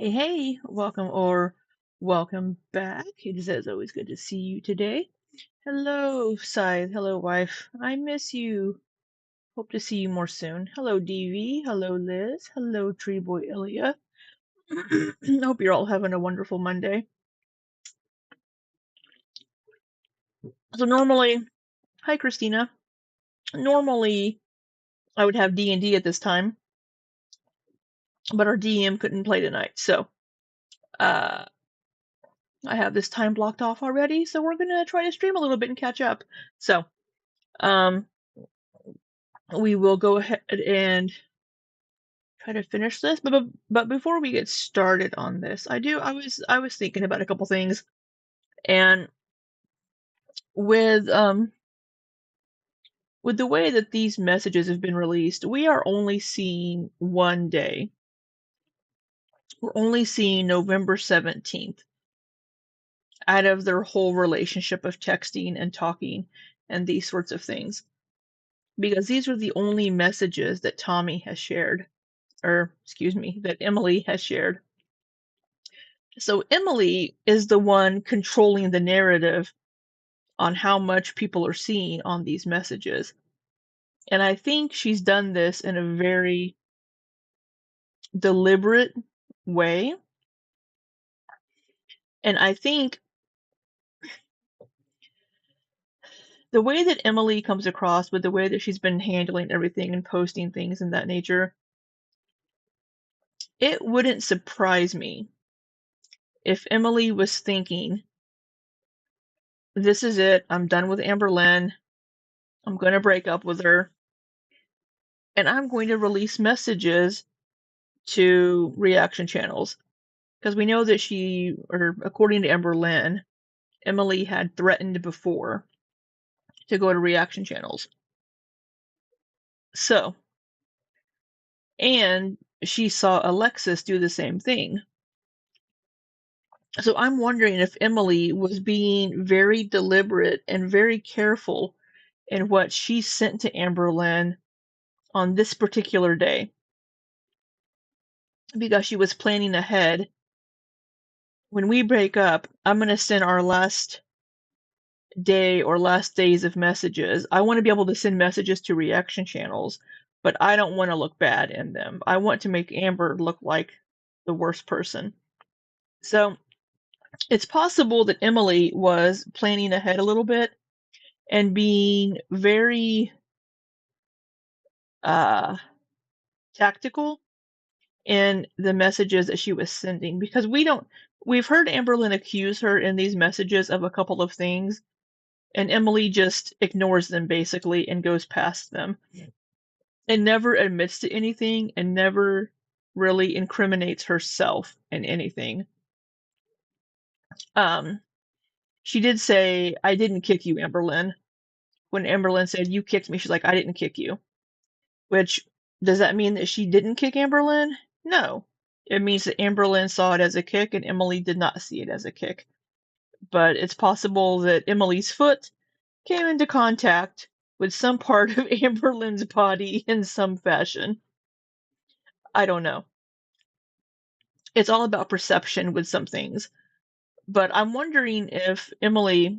Hey, welcome back. It is as always good to see you today. Hello, Scythe. Hello, wife. I miss you. Hope to see you more soon. Hello, DV. Hello, Liz. Hello, Tree Boy Ilya. Hope you're all having a wonderful Monday. So hi, Christina. Normally, I would have D&D at this time, but our DM couldn't play tonight, so uh, I have this time blocked off already. So we're gonna try to stream a little bit and catch up. So, um, we will go ahead and try to finish this. But before we get started on this, I was thinking about a couple things, and with um with the way that these messages have been released, we are only seeing one day. We're only seeing November 17th out of their whole relationship of texting and talking and these sorts of things. Because these are the only messages that Tommy has shared, or excuse me, that Emily has shared. So Emily is the one controlling the narrative on how much people are seeing on these messages. And I think she's done this in a very deliberate way. And I think the way that Emily comes across, with the way that she's been handling everything and posting things in that nature, it wouldn't surprise me if Emily was thinking, this is it, I'm done with Amberlynn, I'm going to break up with her, and I'm going to release messages to reaction channels. Because we know that according to Amberlynn, Emily had threatened before to go to reaction channels. So, and she saw Alexis do the same thing. So I'm wondering if Emily was being very deliberate and very careful in what she sent to Amberlynn on this particular day. Because she was planning ahead. When we break up, I'm going to send our last day or last days of messages. I want to be able to send messages to reaction channels, but I don't want to look bad in them. I want to make Amber look like the worst person. So it's possible that Emily was planning ahead a little bit and being very tactical in the messages that she was sending, because we've heard Amberlynn accuse her in these messages of a couple of things, and Emily just ignores them basically and goes past them. And never admits to anything and never really incriminates herself in anything. She did say, I didn't kick you, Amberlynn. When Amberlynn said, you kicked me, she's like, I didn't kick you. Which, does that mean that she didn't kick Amberlynn? No. It means that Amberlynn saw it as a kick and Emily did not see it as a kick. But it's possible that Emily's foot came into contact with some part of Amberlynn's body in some fashion. I don't know. It's all about perception with some things. But I'm wondering if Emily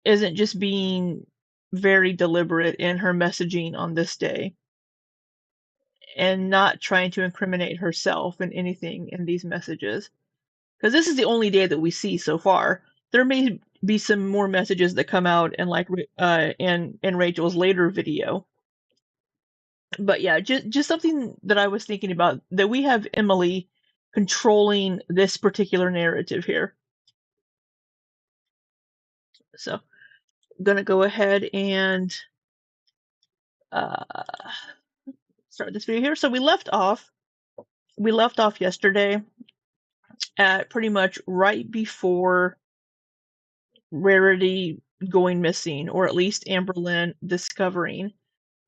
isn't just being very deliberate in her messaging on this day and not trying to incriminate herself in anything in these messages. Because this is the only day that we see so far. There may be some more messages that come out in Rachel's later video. But yeah, just something that I was thinking about, that we have Emily controlling this particular narrative here. So I'm gonna go ahead and start this video here. So we left off yesterday at pretty much right before Rarity going missing, or at least Amberlynn discovering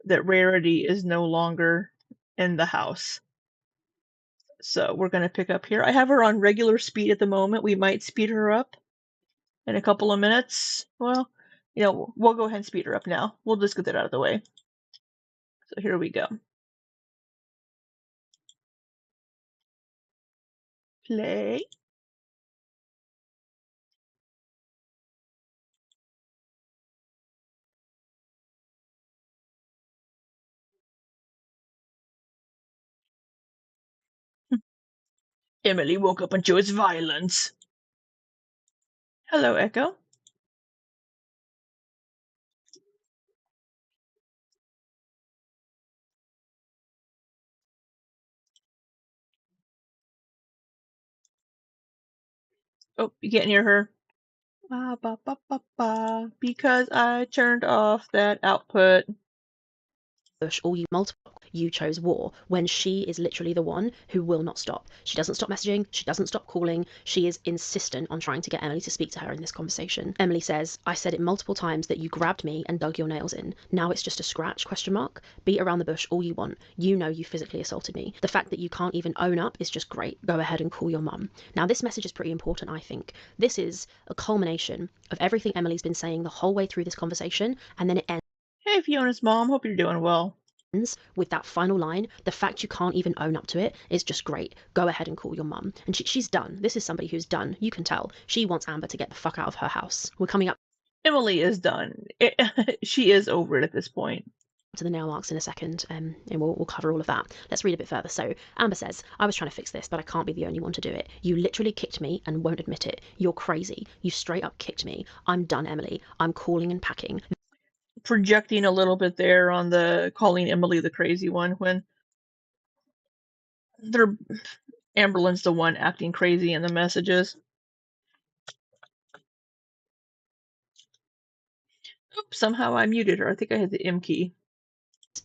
that Rarity is no longer in the house. So we're going to pick up here. I have her on regular speed at the moment. We might speed her up in a couple of minutes. Well, we'll go ahead and speed her up now. We'll just get that out of the way. So here we go. play. Emily woke up and chose violence. Hello, Echo. Oh, you can't hear her. Ba, ba, ba, ba, ba, because I turned off that output. Or you chose war, when she is literally the one who will not stop. She doesn't stop messaging, she doesn't stop calling, she is insistent on trying to get Emily to speak to her in this conversation. Emily says, I said it multiple times that you grabbed me and dug your nails in. Now it's just a scratch, ? Beat around the bush all you want. You know you physically assaulted me. The fact that you can't even own up is just great. Go ahead and call your mum. Now this message is pretty important, I think. This is a culmination of everything Emily's been saying the whole way through this conversation, and then it ends. Hey, Fiona's mom. Hope you're doing well. With that final line, the fact you can't even own up to it is just great. Go ahead and call your mum. And she's done. This is somebody who's done. You can tell. She wants Amber to get the fuck out of her house. We're coming up. Emily is done. She is over it at this point. To the nail marks in a second, and we'll cover all of that. Let's read a bit further. So Amber says, I was trying to fix this, but I can't be the only one to do it. You literally kicked me and won't admit it. You're crazy. You straight up kicked me. I'm done, Emily. I'm calling and packing. Projecting a little bit there on the calling Emily the crazy one when Amberlynn's the one acting crazy in the messages. Oops, somehow I muted her. I think I hit the M key.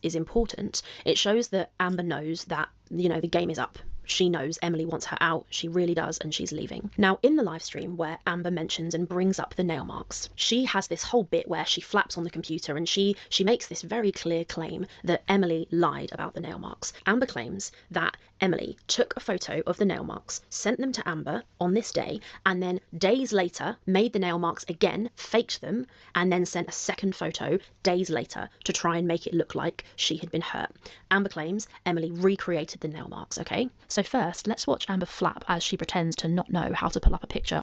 Is important. It shows that Amber knows that, the game is up. She knows Emily wants her out, she really does, and she's leaving. Now, in the live stream where Amber mentions and brings up the nail marks, she has this whole bit where she flaps on the computer and she makes this very clear claim that Emily lied about the nail marks. Amber claims that Emily took a photo of the nail marks, sent them to Amber on this day, and then days later made the nail marks again, faked them, and then sent a second photo days later to try and make it look like she had been hurt. Amber claims Emily recreated the nail marks, okay? So first, let's watch Amber flap as she pretends to not know how to pull up a picture.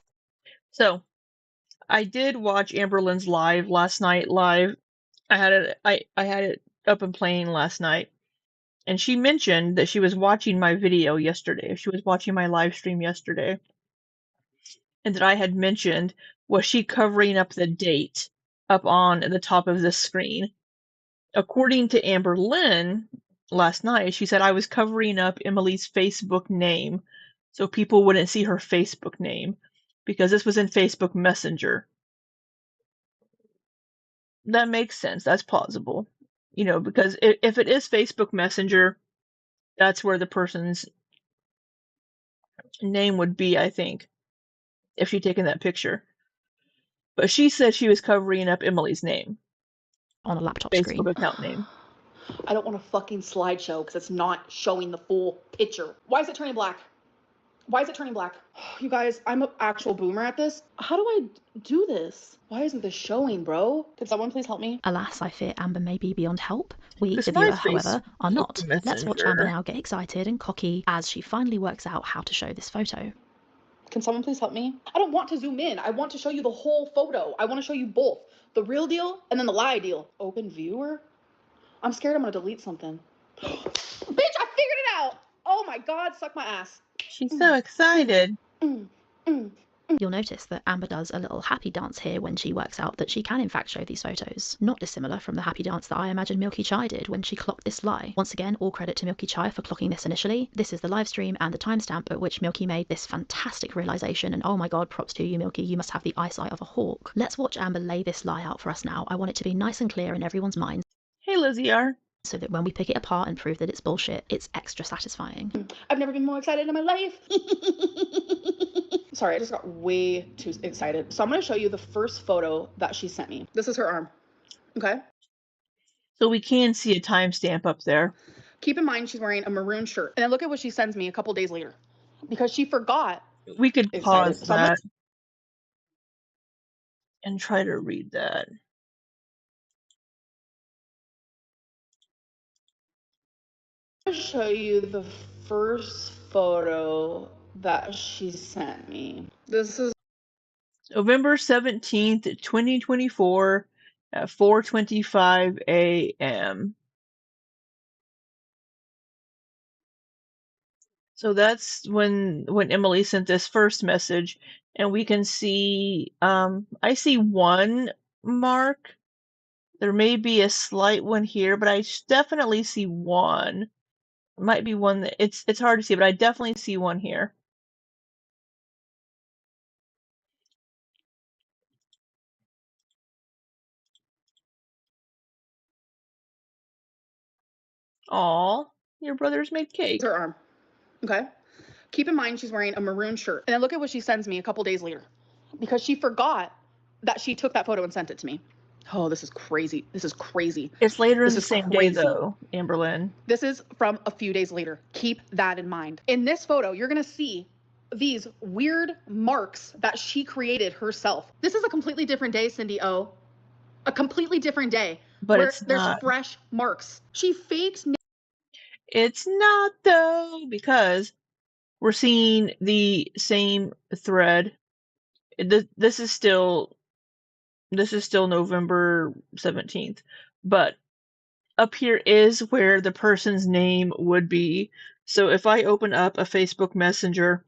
So, I did watch Amberlynn's live last night. I had it up and playing last night, and she mentioned that she was watching my video yesterday. She was watching my live stream yesterday, and that I had mentioned, was she covering up the date up on the top of the screen? According to Amberlynn, last night, she said I was covering up Emily's Facebook name so people wouldn't see her Facebook name because this was in Facebook Messenger. That makes sense. That's plausible. Because if it is Facebook Messenger, that's where the person's name would be, I think, if she'd taken that picture. But she said she was covering up Emily's name. On a laptop Facebook screen. account name. I don't want a fucking slideshow because it's not showing the full picture. Why is it turning black? Why is it turning black? You guys, I'm an actual boomer at this. How do I do this? Why isn't this showing, bro? Can someone please help me? Alas, I fear Amber may be beyond help. We, Because the my viewer, however, are not. Facebook Let's watch Messenger. Amber now get excited and cocky as she finally works out how to show this photo. Can someone please help me? I don't want to zoom in. I want to show you the whole photo. I want to show you both. The real deal and then the lie deal. Open viewer? I'm scared I'm going to delete something. Bitch, I figured it out! Oh my god, suck my ass. She's so excited. You'll notice that Amber does a little happy dance here when she works out that she can in fact show these photos. Not dissimilar from the happy dance that I imagine Milky Chai did when she clocked this lie. Once again, all credit to Milky Chai for clocking this initially. This is the live stream and the timestamp at which Milky made this fantastic realization, and oh my god, props to you, Milky, you must have the eyesight of a hawk. Let's watch Amber lay this lie out for us now. I want it to be nice and clear in everyone's mind. Hey, Lizzie R. So that when we pick it apart and prove that it's bullshit, it's extra satisfying. I've never been more excited in my life. Sorry, I just got way too excited. So I'm going to show you the first photo that she sent me. This is her arm. Okay? So we can see a timestamp up there. Keep in mind she's wearing a maroon shirt. And then look at what she sends me a couple days later. Because she forgot. We could pause So I'm that and try to read that. going to show you the first photo that she sent me. This is November 17th, 2024 at 4:25 a.m. So that's when Emily sent this first message, and we can see I see one mark. There may be a slight one here, but I definitely see one. It might be one that it's hard to see, but I definitely see one here. Aw, your brother's made cake. her arm. Okay. Keep in mind she's wearing a maroon shirt. And then look at what she sends me a couple days later. Because she forgot that she took that photo and sent it to me. Oh, this is crazy. This is crazy. It's later in This the is same day, crazy. though, Amberlynn. This is from a few days later. Keep that in mind. In this photo, you're going to see these weird marks that she created herself. This is a completely different day, Cindy O. A completely different day. But where it's there's not. fresh marks. She faked. It's not, though, because we're seeing the same thread. This is still November 17th, but up here is where the person's name would be. So if I open up a Facebook Messenger,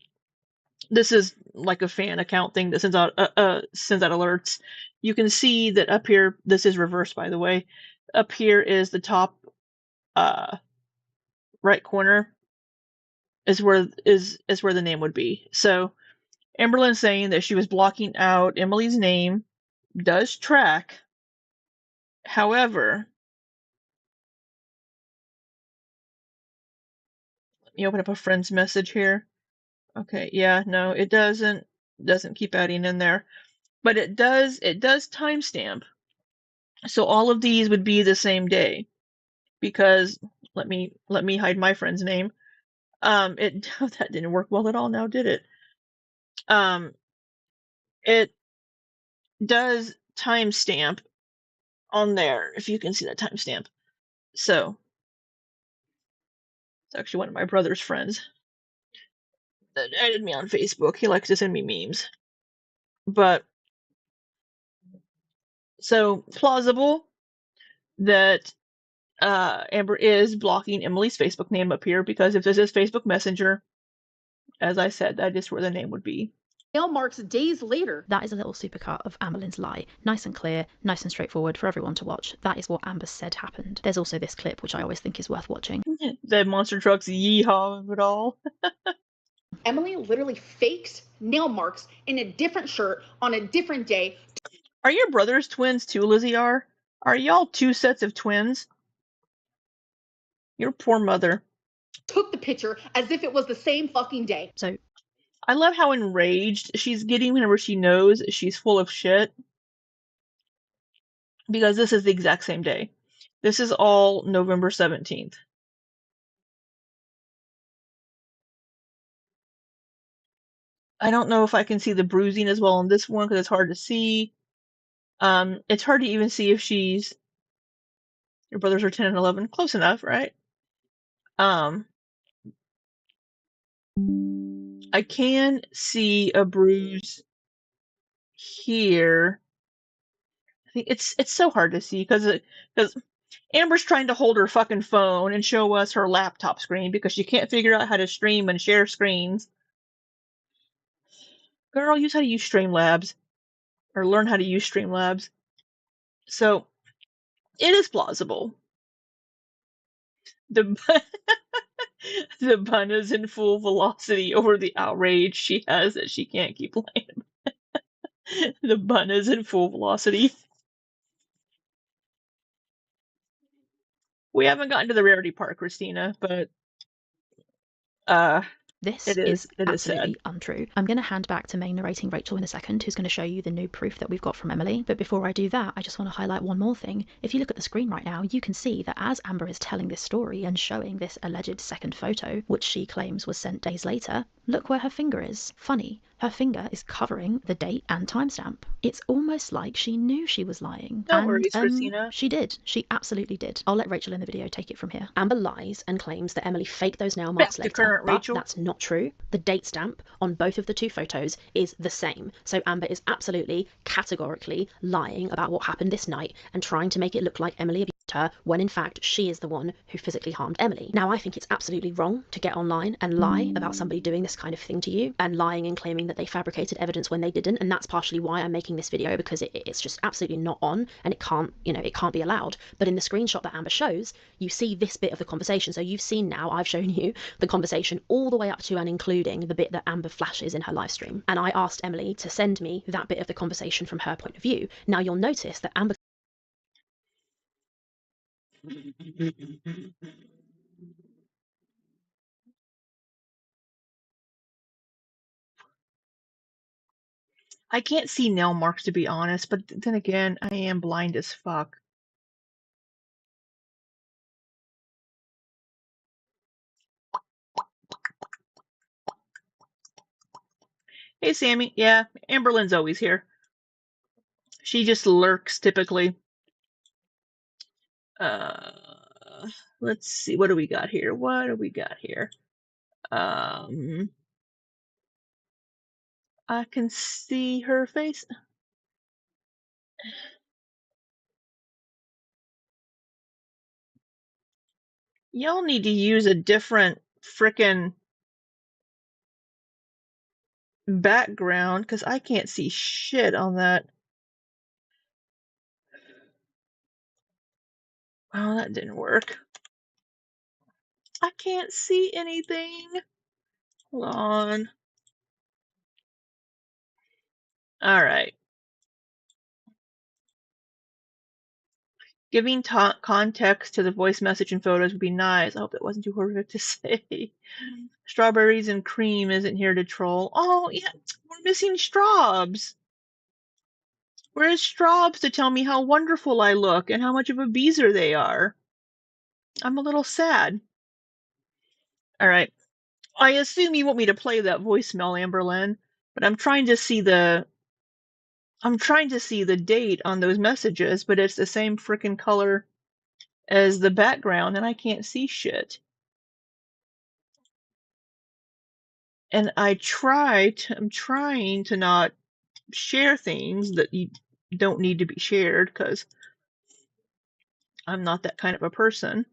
this is like a fan account thing that sends out alerts. You can see that up here, this is reversed, by the way. Up here is the top right corner is where the name would be. So Amberlynn saying that she was blocking out Emily's name does track. However, let me open up a friend's message here. Okay, yeah, no, it doesn't keep adding in there. But it does timestamp. So all of these would be the same day. Because let me hide my friend's name. That didn't work well at all now, did it? It does timestamp on there, if you can see that timestamp. So it's actually one of my brother's friends that added me on Facebook. He likes to send me memes. But so plausible that Amber is blocking Emily's Facebook name up here, because if this is Facebook Messenger, as I said, that is where the name would be. Nail marks days later. That is a little supercut of Amberlynn's lie. Nice and clear, nice and straightforward for everyone to watch. That is what Amber said happened. There's also this clip, which I always think is worth watching. The monster trucks yeehaw of it all. Emily literally faked nail marks in a different shirt on a different day. Are your brothers twins too, Lizzie R? Are y'all two sets of twins? Your poor mother. Took the picture as if it was the same fucking day. So I love how enraged she's getting whenever she knows she's full of shit. Because this is the exact same day. This is all November 17th. I don't know if I can see the bruising as well on this one because it's hard to see. It's hard to even see if she's... Your brothers are 10 and 11. Close enough, right? I can see a bruise here. I think it's so hard to see because Amber's trying to hold her fucking phone and show us her laptop screen because she can't figure out how to stream and share screens. Girl, use how to use Streamlabs. Or learn how to use Streamlabs. So, it is plausible. The bun is in full velocity over the outrage she has that she can't keep playing. The bun is in full velocity. We haven't gotten to the rarity part, Christina, but this it is is absolutely sad. untrue. I'm going to hand back to main narrating Rachel in a second, who's going to show you the new proof that we've got from Emily. But before I do that, I just want to highlight one more thing. If you look at the screen right now, you can see that as Amber is telling this story and showing this alleged second photo, which she claims was sent days later, look where her finger is. Funny. Her finger is covering the date and timestamp. It's almost like she knew she was lying. No worries, Christina. She did. She absolutely did. I'll let Rachel in the video take it from here. Amber lies and claims that Emily faked those nail marks Back to later, current but Rachel. that's not true. The date stamp on both of the two photos is the same. So Amber is absolutely, categorically lying about what happened this night and trying to make it look like Emily abused her when in fact she is the one who physically harmed Emily. Now, I think it's absolutely wrong to get online and lie about somebody doing this kind of thing to you and lying and claiming that they fabricated evidence when they didn't, and that's partially why I'm making this video, because it's just absolutely not on, and it can't be allowed. But in the screenshot that Amber shows, you see this bit of the conversation. So you've seen now, I've shown you the conversation all the way up to and including the bit that Amber flashes in her live stream, and I asked Emily to send me that bit of the conversation from her point of view. Now you'll notice that Amber I can't see nail marks, to be honest, but then again, I am blind as fuck. Hey, Sammy. Yeah, Amberlynn's always here. She just lurks, typically. Let's see. What do we got here? I can see her face. Y'all need to use a different frickin' background, because I can't see shit on that. Oh, that didn't work. I can't see anything. Hold on. All right. Giving context to the voice message and photos would be nice. I hope that wasn't too horrific to say. Strawberries and cream isn't here to troll. Oh, yeah, we're missing Straubs. Where's Straubs to tell me how wonderful I look and how much of a beezer they are? I'm a little sad. All right. I assume you want me to play that voicemail, Amberlynn, but I'm trying to see the date on those messages, but it's the same frickin' color as the background, and I can't see shit. And I'm trying to not share things that you don't need to be shared, because I'm not that kind of a person.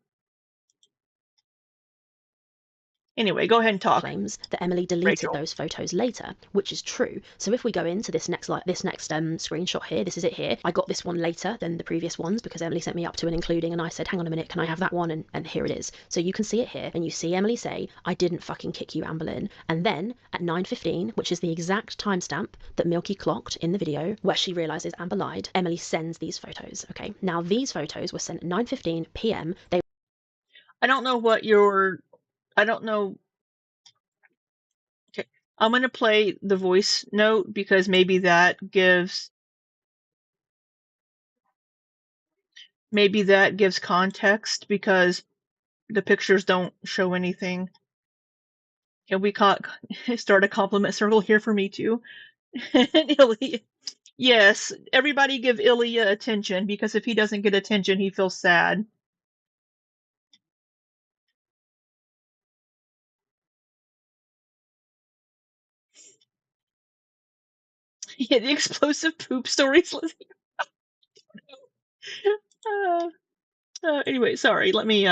Anyway, go ahead and talk. claims that Emily deleted Rachel. those photos later, which is true. So if we go into this next screenshot here, this is it here. I got this one later than the previous ones because Emily sent me up to and including, and I said, hang on a minute, can I have that one? And here it is. So you can see it here, and you see Emily say, I didn't fucking kick you, Amberlynn. And then at 9:15, which is the exact timestamp that Milky clocked in the video where she realizes Amber lied, Emily sends these photos. Okay, now these photos were sent at 9:15 p.m. I don't know what your... I don't know... Okay, I'm going to play the voice note because maybe that gives context, because the pictures don't show anything. Can we start a compliment circle here for me too? Ilya. Yes, everybody give Ilya attention, because if he doesn't get attention, he feels sad. Yeah, the explosive poop stories. Anyway, sorry. Let me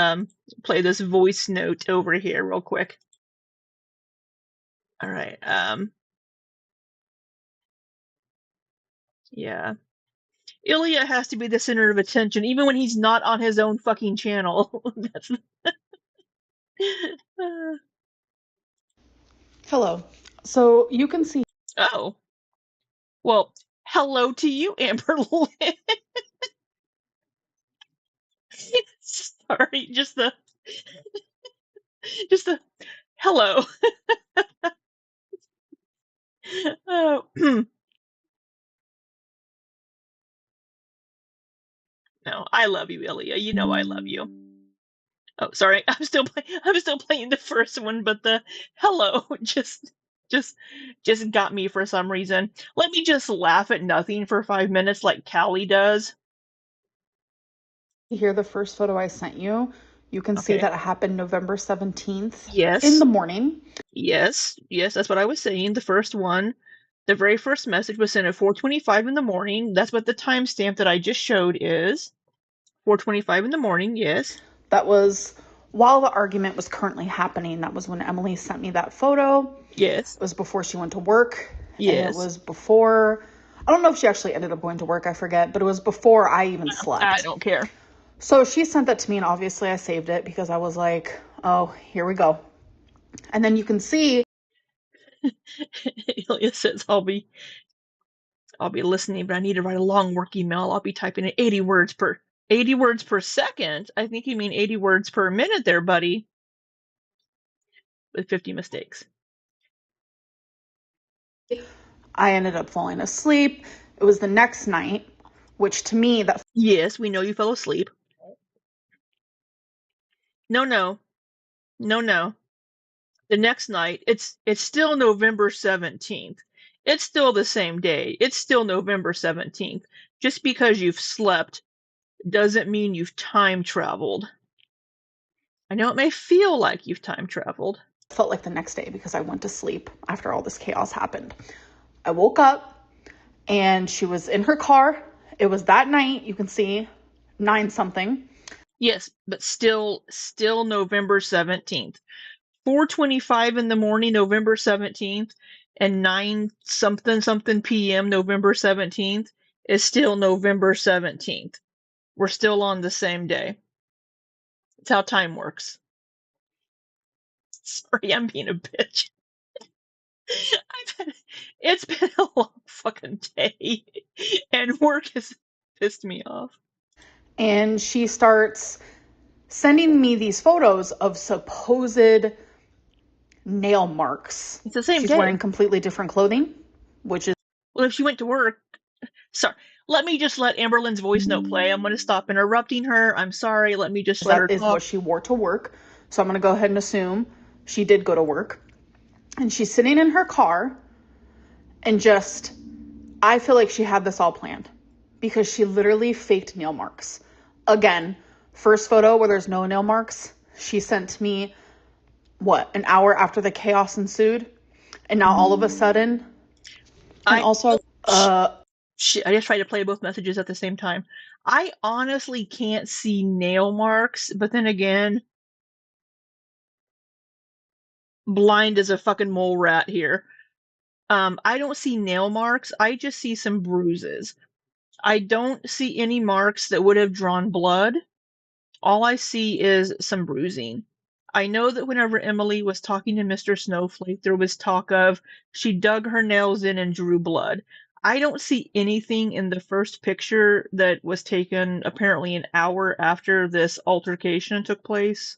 play this voice note over here real quick. All right. Yeah. Ilya has to be the center of attention, even when he's not on his own fucking channel. That's. Hello. So you can see. Oh. Well, hello to you, Amberlynn. Sorry, just the hello. Oh. No, I love you, Ilya. You know I love you. Oh, sorry. I'm still playing the first one, but the hello just just got me for some reason. Let me just laugh at nothing for 5 minutes like Callie does. Here, the first photo I sent you, you can see Okay. that it happened November 17th Yes. in the morning. Yes, that's what I was saying. The first one, the very first message was sent at 4:25 in the morning. That's what the timestamp that I just showed is. 4:25 in the morning, yes. That was while the argument was currently happening. That was when Emily sent me that photo. Yes. It was before she went to work. And it Yes. was before, I don't know if she actually ended up going to work, I forget, but it was before I even slept. I don't care. So she sent that to me, and obviously I saved it because I was like, oh, here we go. And then you can see Ilya says I'll be listening, but I need to write a long work email. I'll be typing in 80 words per second. I think you mean 80 words per minute there, buddy. With 50 mistakes. I ended up falling asleep. It was the next night, which to me, that Yes, we know you fell asleep. No. The next night, it's still November 17th. It's still the same day. It's still November 17th. Just because you've slept doesn't mean you've time traveled. I know it may feel like you've time traveled. felt like the next day because I went to sleep after all this chaos happened. I woke up and she was in her car. It was that night, you can see 9 something. Yes, but still November 17th. 4:25 in the morning, November 17th, and 9 something p.m. November 17th is still November 17th. We're still on the same day. It's how time works. Sorry, I'm being a bitch. It's been a long fucking day, and work has pissed me off. And she starts sending me these photos of supposed nail marks. It's the same She's day. wearing completely different clothing, which is... Well, if she went to work... Sorry. Let me just let Amberlynn's voice note play. I'm going to stop interrupting her. I'm sorry. Let me just let her talk. That is what she wore to work. So I'm going to go ahead and assume she did go to work. And she's sitting in her car and just... I feel like she had this all planned because she literally faked nail marks. Again, first photo where there's no nail marks, she sent to me, an hour after the chaos ensued? And now all of a sudden... And also... Shit, I just tried to play both messages at the same time. I honestly can't see nail marks, but then again, blind as a fucking mole rat here. I don't see nail marks. I just see some bruises. I don't see any marks that would have drawn blood. All I see is some bruising. I know that whenever Emily was talking to Mr. Snowflake, there was talk of she dug her nails in and drew blood. I don't see anything in the first picture that was taken apparently an hour after this altercation took place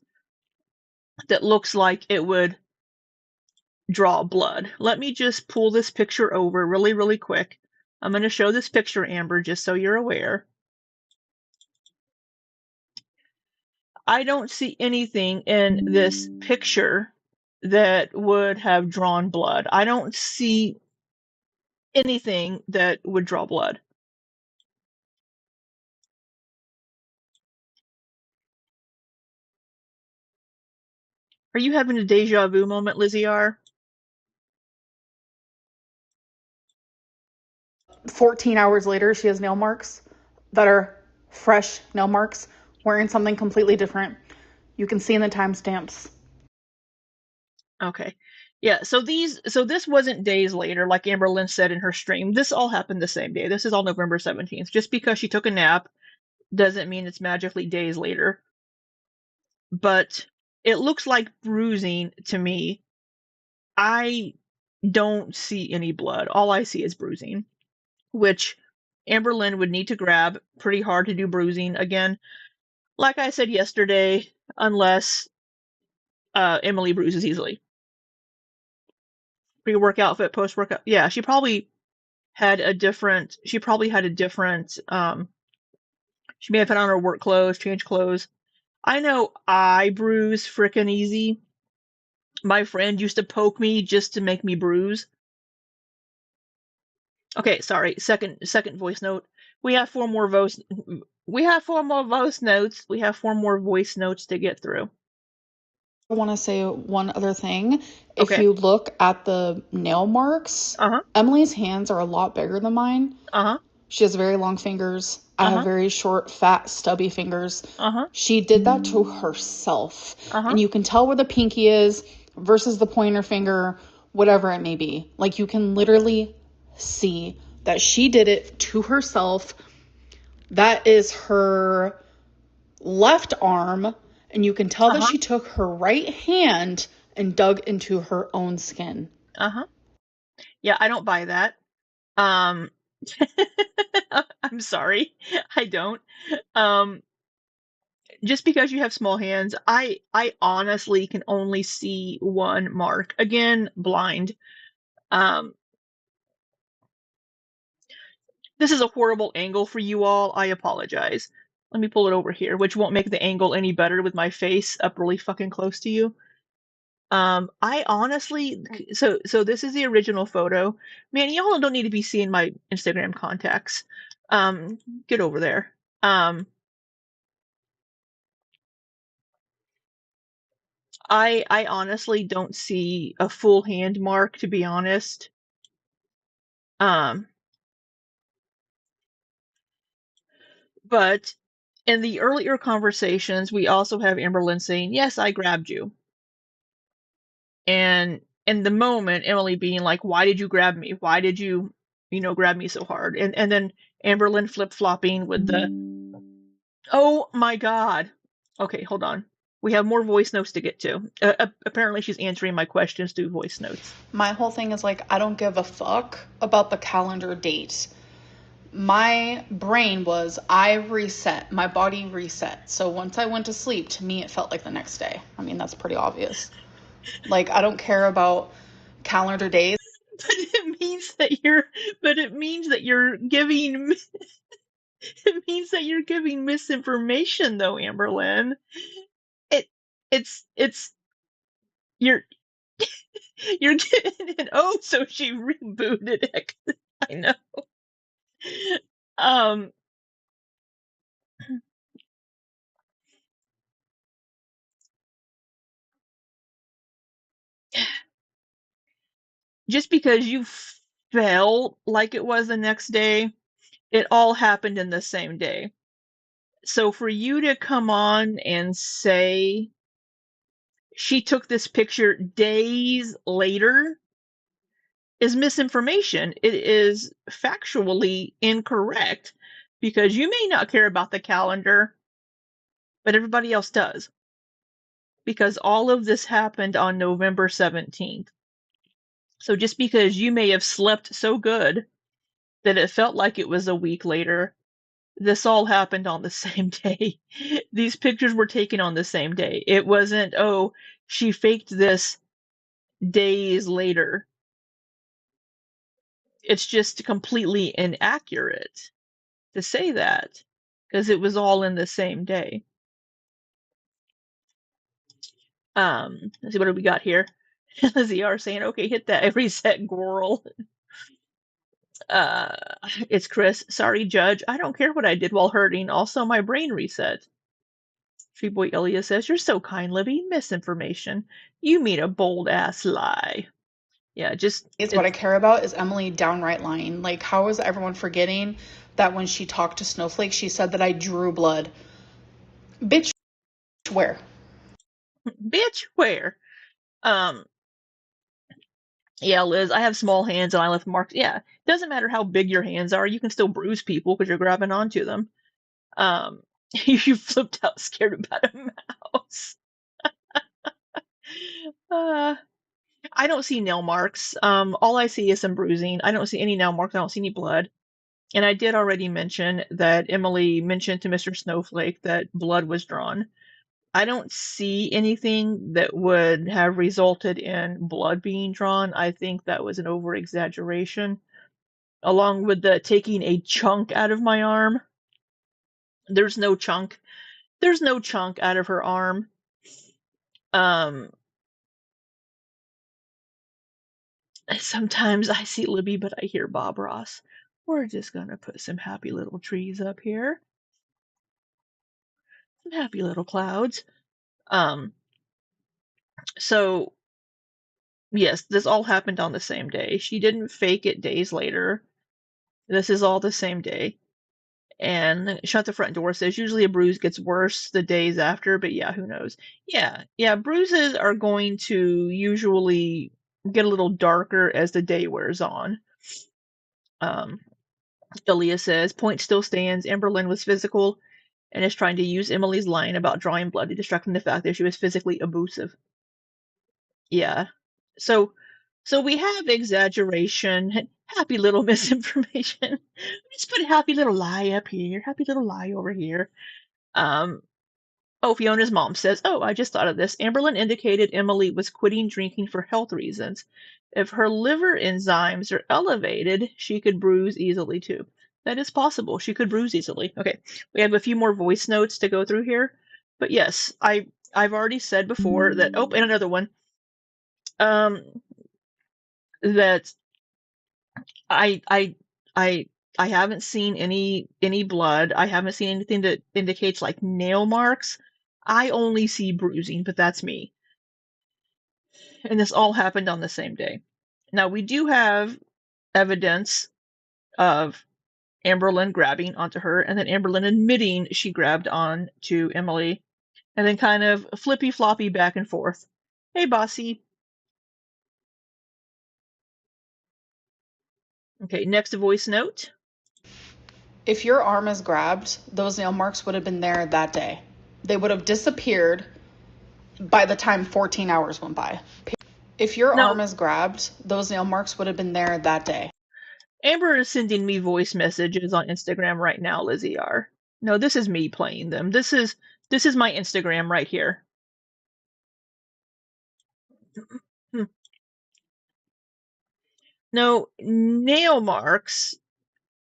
that looks like it would draw blood. Let me just pull this picture over really, really quick. I'm going to show this picture, Amber, just so you're aware. I don't see anything in this picture that would have drawn blood. I don't see anything that would draw blood. Are you having a deja vu moment, Lizzie R? 14 hours later, she has nail marks that are fresh nail marks, wearing something completely different. You can see in the timestamps. Okay. Yeah, so this wasn't days later, like Amberlynn said in her stream. This all happened the same day. This is all November 17th. Just because she took a nap doesn't mean it's magically days later. But it looks like bruising to me. I don't see any blood. All I see is bruising, which Amberlynn would need to grab pretty hard to do bruising again. Like I said yesterday, unless Emily bruises easily. Pre-workout fit, post-workout. Yeah, she probably had a different, she may have put on her work clothes, changed clothes. I know I bruise frickin' easy. My friend used to poke me just to make me bruise. Okay, sorry. Second voice note. We have four more voice. We have four more voice notes. We have four more voice notes to get through. I want to say one other thing. If Okay. you look at the nail marks, Uh huh. Emily's hands are a lot bigger than mine. Uh huh. She has very long fingers. I Uh have huh. very short, fat, stubby fingers. Uh huh. She did that to herself. Uh huh. And you can tell where the pinky is versus the pointer finger, whatever it may be. Like, you can literally see that she did it to herself. That is her left arm. And you can tell that she took her right hand and dug into her own skin. Uh huh. Yeah, I don't buy that. Um, I'm sorry, I don't. Um, just because you have small hands, I honestly can only see one mark. Again, blind. Um, this is a horrible angle for you all. I apologize. Let me pull it over here, which won't make the angle any better with my face up really fucking close to you. I honestly, so this is the original photo. Man, y'all don't need to be seeing my Instagram contacts. Get over there. I honestly don't see a full hand mark, to be honest. Um, but in the earlier conversations, we also have Amberlynn saying, "Yes, I grabbed you." And in the moment, Emily being like, "Why did you grab me? Why did you, grab me so hard?" And then Amberlynn flip-flopping with the, "Oh my God." Okay, hold on. We have more voice notes to get to. Apparently, she's answering my questions through voice notes. My whole thing is like, I don't give a fuck about the calendar date. My brain was, I reset, my body reset. So once I went to sleep, to me, it felt like the next day. I mean, that's pretty obvious. Like, I don't care about calendar days. But it means that you're giving it means that you're giving misinformation though, Amberlynn. It it's you're you're getting it. Oh, so she rebooted it. I know. Um just because you felt like it was the next day, it all happened in the same day. So for you to come on and say she took this picture days later is misinformation. It is factually incorrect because you may not care about the calendar, but everybody else does. Because all of this happened on November 17th. So just because you may have slept so good that it felt like it was a week later, this all happened on the same day. These pictures were taken on the same day. It wasn't, oh, she faked this days later. It's just completely inaccurate to say that because it was all in the same day. Let's see, what do we got here? ZR saying, okay, hit that reset, Goral. Uh, it's Chris. Sorry, Judge. I don't care what I did while hurting. Also, my brain reset. Tree Boy Elia says, you're so kind, Libby. Misinformation. You mean a bold ass lie. Yeah, What I care about is Emily downright lying. Like, how is everyone forgetting that when she talked to Snowflake, she said that I drew blood? Bitch, where? Bitch, where? Um, yeah, Liz, I have small hands and I left marks. Yeah, doesn't matter how big your hands are, you can still bruise people because you're grabbing onto them. You flipped out scared about a mouse. uh, I don't see nail marks. All I see is some bruising. I don't see any nail marks. I don't see any blood. And I did already mention that Emily mentioned to Mr. Snowflake that blood was drawn. I don't see anything that would have resulted in blood being drawn. I think that was an over exaggeration. Along with the taking a chunk out of my arm. There's no chunk. There's no chunk out of her arm. Um, Sometimes I see Libby, but I hear Bob Ross. We're just gonna put some happy little trees up here. Some happy little clouds. Um, so yes, this all happened on the same day. She didn't fake it days later. This is all the same day. And shut the front door says usually a bruise gets worse the days after, but yeah, who knows? Yeah, bruises are going to usually get a little darker as the day wears on. Um, Aaliyah says, point still stands. Amberlynn was physical and is trying to use Emily's line about drawing blood to distract from the fact that she was physically abusive. Yeah. So so we have exaggeration, happy little misinformation. Let's put a happy little lie up here, happy little lie over here. Um, oh, Fiona's mom says, oh, I just thought of this. Amberlynn indicated Emily was quitting drinking for health reasons. If her liver enzymes are elevated, she could bruise easily too. That is possible. She could bruise easily. Okay, we have a few more voice notes to go through here. But yes, I've already said before that, oh, and another one. Um, that I I I I haven't seen any blood. I haven't seen anything that indicates like nail marks. I only see bruising, but that's me. And this all happened on the same day. Now we do have evidence of Amberlynn grabbing onto her, and then Amberlynn admitting she grabbed on to Emily, and then kind of flippy floppy back and forth. Hey, bossy. Okay, next voice note. If your arm is grabbed, those nail marks would have been there that day. They would have disappeared by the time 14 hours went by. If your arm is grabbed, those nail marks would have been there that day. Amber is sending me voice messages on Instagram right now, Lizzie R. No, this is me playing them. This is my Instagram right here. No, nail marks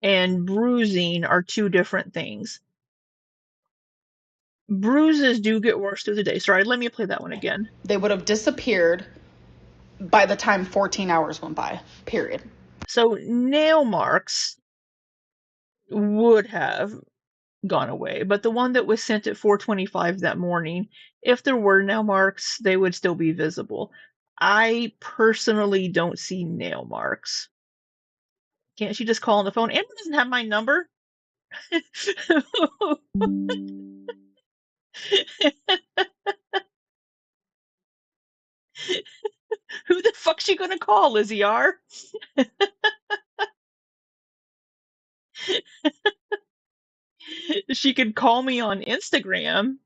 and bruising are two different things. Bruises do get worse through the day. Sorry, let me play that one again. They would have disappeared by the time 14 hours went by, period. So nail marks would have gone away, but the one that was sent at 4:25 that morning, if there were nail marks, they would still be visible. I personally don't see nail marks. Can't she just call on the phone? Amber doesn't have my number. Who the fuck's she gonna call, Lizzie R? She could call me on Instagram.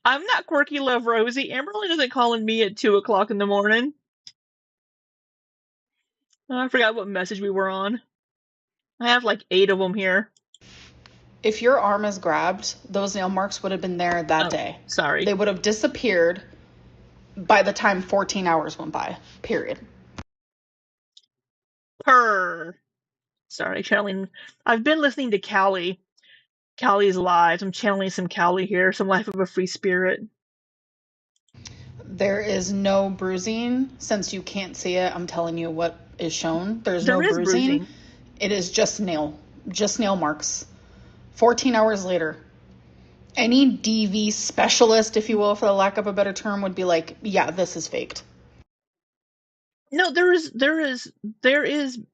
I'm not quirky love Rosie. Amberlynn isn't calling me at 2 o'clock in the morning. I forgot what message we were on. I have like 8 of them here. If your arm is grabbed, those nail marks would have been there that day. Sorry. They would have disappeared by the time 14 hours went by, period. Sorry, channeling. I've been listening to Callie's lives. I'm channeling some Callie here, some Life of a Free Spirit. There is no bruising. Since you can't see it, I'm telling you what is shown. There is no bruising. It is just nail marks. 14 hours later. Any DV specialist, if you will, for the lack of a better term, would be like, yeah, this is faked. No, there is.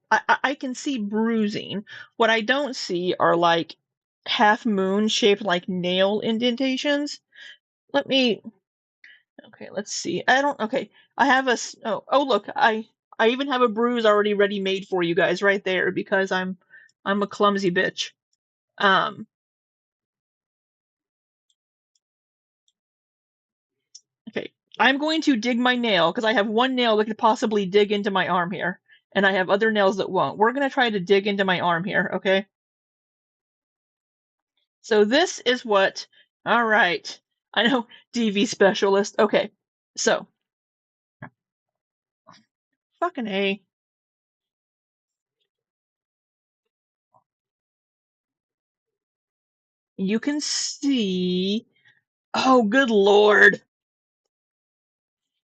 I can see bruising. What I don't see are like half moon shaped like nail indentations. Okay, let's see. Okay, I have look, I even have a bruise already ready made for you guys right there because I'm a clumsy bitch. Okay, I'm going to dig my nail because I have one nail that could possibly dig into my arm here, and I have other nails that won't. We're gonna try to dig into my arm here, okay? So this is what. All right, I know DV specialist. Okay, so fucking A. You can see. Oh, good lord.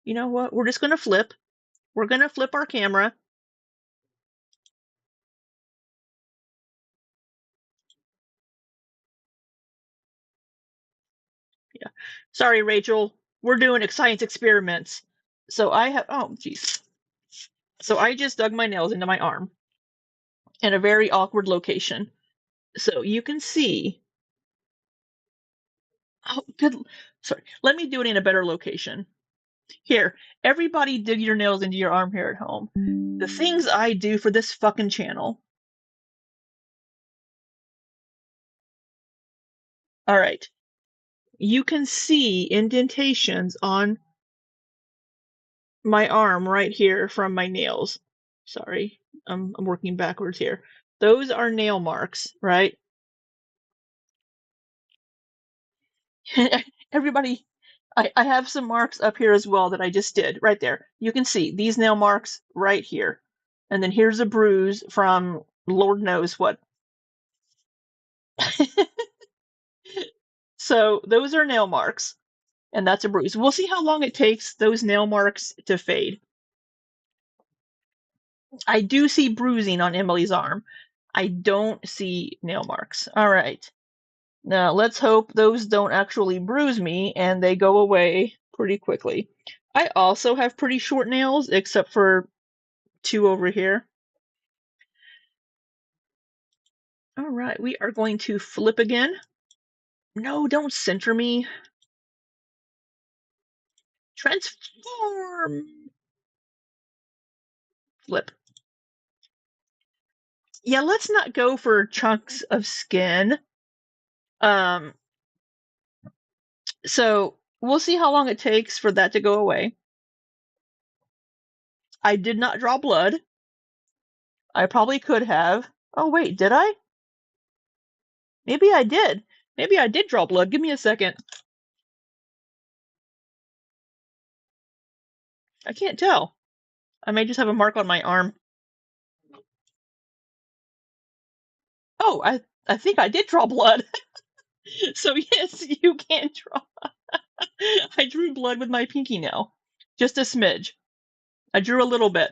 You know what? We're just going to flip. We're going to flip our camera. Yeah. Sorry, Rachel. We're doing science experiments. So I have, oh, geez. So I just dug my nails into my arm in a very awkward location. So you can see, oh, good. Sorry. Let me do it in a better location. Here, everybody dig your nails into your arm here at home. The things I do for this fucking channel. All right. You can see indentations on my arm right here from my nails. Sorry, I'm working backwards here. Those are nail marks, right? Everybody, I have some marks up here as well that I just did right there. You can see these nail marks right here. And then here's a bruise from Lord knows what. So those are nail marks, and that's a bruise. We'll see how long it takes those nail marks to fade. I do see bruising on Emily's arm. I don't see nail marks. All right. Now let's hope those don't actually bruise me and they go away pretty quickly. I also have pretty short nails, except for 2 over here. All right, we are going to flip again. No, don't center me. Transform. Flip. Yeah, let's not go for chunks of skin. So we'll see how long it takes for that to go away. I did not draw blood. I probably could have. Oh, wait, did I? Maybe I did. Maybe I did draw blood. Give me a second. I can't tell. I may just have a mark on my arm. Oh, I think I did draw blood. So yes, you can draw. I drew blood with my pinky nail. Just a smidge. I drew a little bit.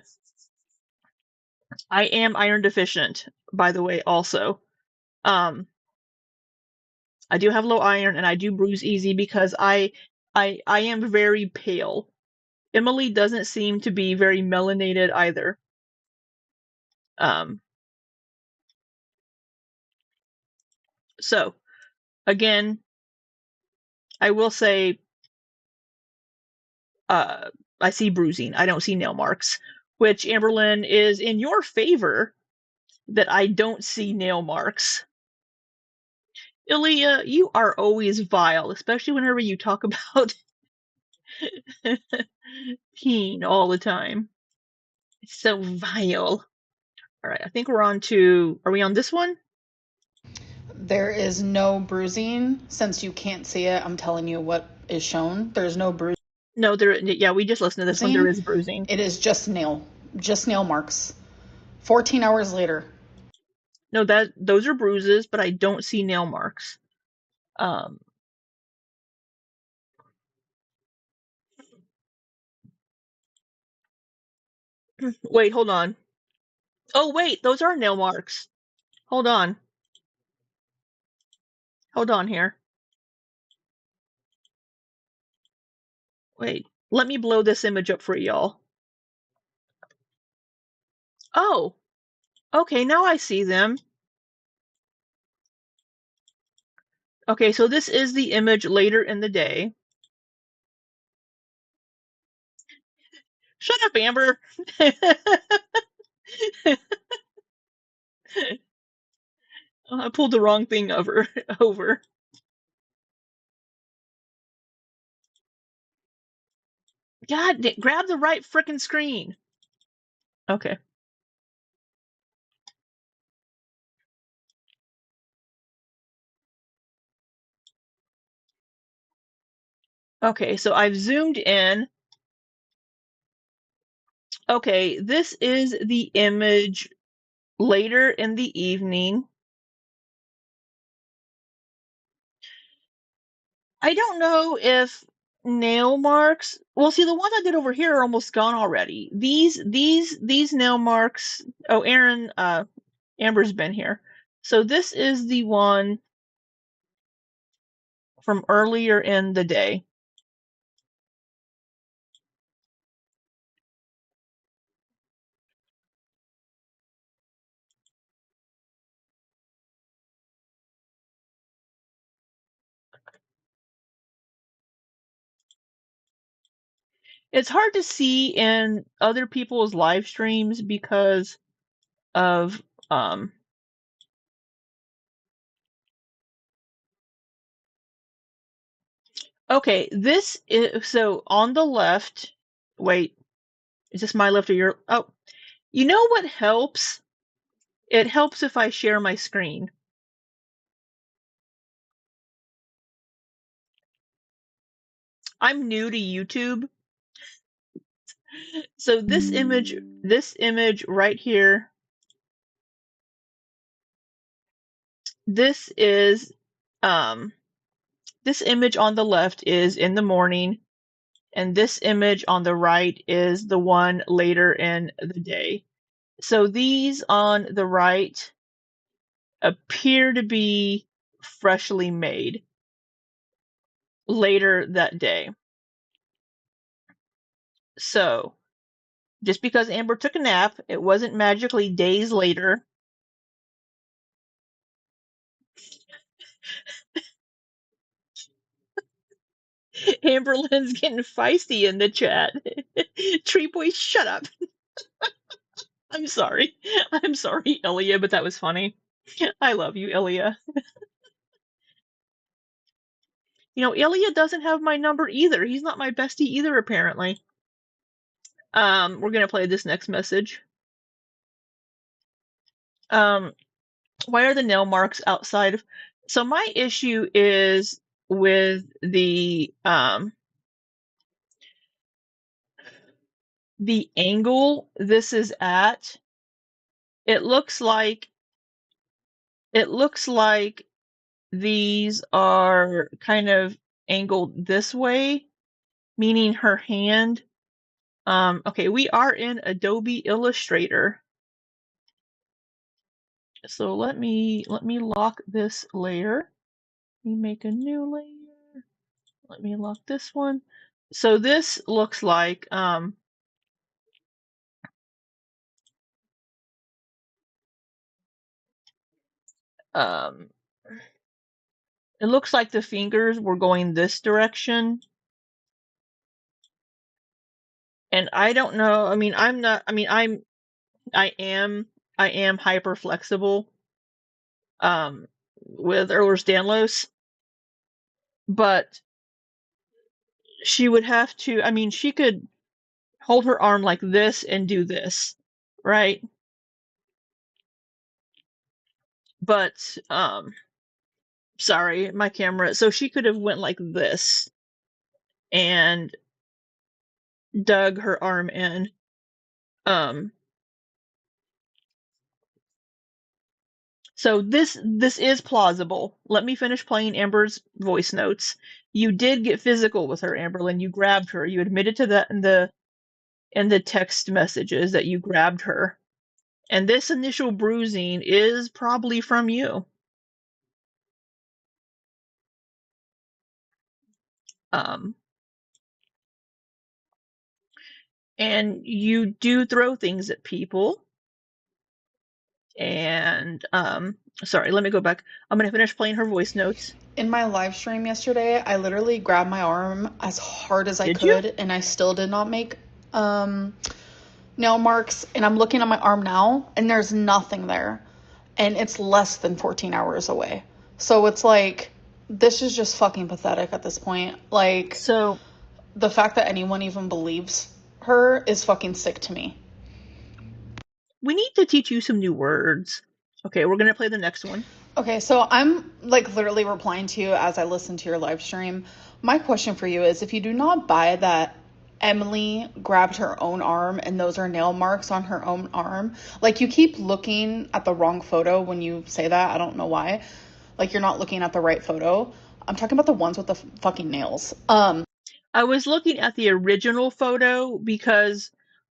I am iron deficient, by the way, also. I do have low iron and I do bruise easy because I am very pale. Emily doesn't seem to be very melanated either. So again, I will say I see bruising. I don't see nail marks, which Amberlynn is in your favor that I don't see nail marks. Ilya, you are always vile, especially whenever you talk about peen all the time. It's so vile. All right, I think we're on to, are we on this one? There is no bruising. Since you can't see it, I'm telling you what is shown. There's no bruising. No, yeah, we just listened to this one. There is bruising. It is just nail marks. 14 hours later. No, those are bruises, but I don't see nail marks. Wait, hold on. Oh, wait, those are nail marks. Hold on. Hold on here. Wait, let me blow this image up for y'all. Oh, okay, now I see them. Okay, so this is the image later in the day. Shut up, Amber. I pulled the wrong thing over. God, grab the right frickin' screen. Okay. Okay, so I've zoomed in. Okay, this is the image later in the evening. I don't know if nail marks. Well, see, the ones I did over here are almost gone already. These nail marks. Oh, Amber's been here. So this is the one from earlier in the day. It's hard to see in other people's live streams because of okay, this is so on the left. Wait, is this my left or your? Oh, you know what helps? It helps if I share my screen. I'm new to YouTube. So this image right here, this is this image on the left is in the morning, and this image on the right is the one later in the day. So these on the right appear to be freshly made later that day. So just because Amber took a nap, it wasn't magically days later. Amberlynn's getting feisty in the chat. Tree boy, shut up. I'm sorry. I'm sorry, Elia, but that was funny. I love you, Elia. You know, Elia doesn't have my number either. He's not my bestie either, apparently. We're gonna play this next message. Why are the nail marks outside of... So my issue is with the angle this is at. It looks like these are kind of angled this way, meaning her hand. Okay, we are in Adobe Illustrator. So let me lock this layer. Let me make a new layer. Let me lock this one. So this looks like it looks like the fingers were going this direction. And I don't know, I mean, I'm not, I mean, I am hyper flexible with Ehlers-Danlos, but she would have to, I mean, she could hold her arm like this and do this, right? But sorry, my camera. So she could have went like this and dug her arm in. So this is plausible. Let me finish playing Amber's voice notes. You did get physical with her, Amberlynn. You grabbed her. You admitted to that in the text messages that you grabbed her. And this initial bruising is probably from you. And you do throw things at people. And sorry, let me go back. I'm gonna finish playing her voice notes. In my live stream yesterday, I literally grabbed my arm as hard as I Did you? could, and I still did not make nail marks. And I'm looking at my arm now, and there's nothing there, and it's less than 14 hours away. So it's like, this is just fucking pathetic at this point. Like, So the fact that anyone even believes her is fucking sick to me. we need to teach you some new words. Okay, we're gonna play the next one. Okay, so I'm like literally replying to you as I listen to your live stream. My question for you is, if you do not buy that Emily grabbed her own arm and those are nail marks on her own arm, like, you keep looking at the wrong photo when you say that. I don't know why. Like, you're not looking at the right photo. I'm talking about the ones with the fucking nails. I was looking at the original photo because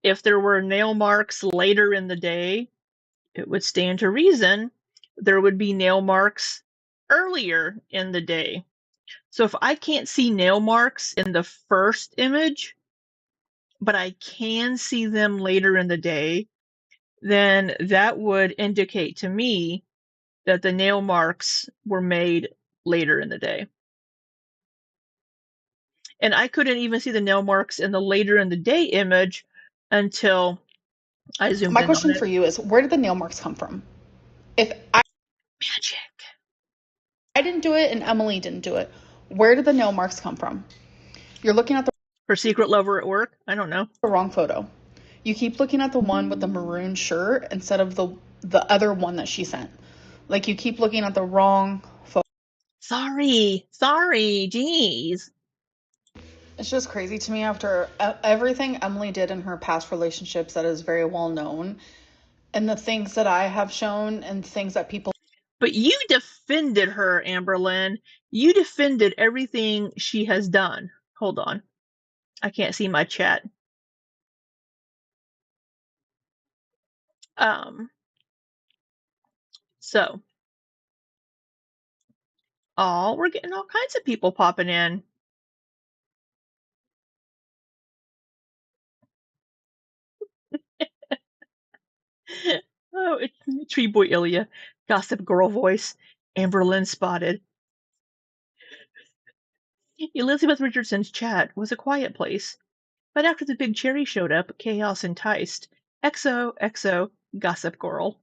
if there were nail marks later in the day, it would stand to reason there would be nail marks earlier in the day. So if I can't see nail marks in the first image, but I can see them later in the day, then that would indicate to me that the nail marks were made later in the day. And I couldn't even see the nail marks in the later in the day image until I zoomed My in on question it. for you is, where did the nail marks come from? If Magic. I didn't do it and Emily didn't do it, where did the nail marks come from? You're looking at Her secret lover at work? I don't know. the wrong photo. You keep looking at the one with the maroon shirt instead of the other one that she sent. Like, you keep looking at the wrong photo. Sorry, jeez. It's just crazy to me after everything Emily did in her past relationships that is very well known, and the things that I have shown and things that people. But you defended her, Amberlynn. You defended everything she has done. Hold on. I can't see my chat. So. Oh, we're getting all kinds of people popping in. Oh, it's Tree Boy Ilya. Gossip Girl voice. Amberlynn spotted. Elizabeth Richardson's chat was a quiet place. But after the big cherry showed up, chaos enticed. XO, Gossip Girl.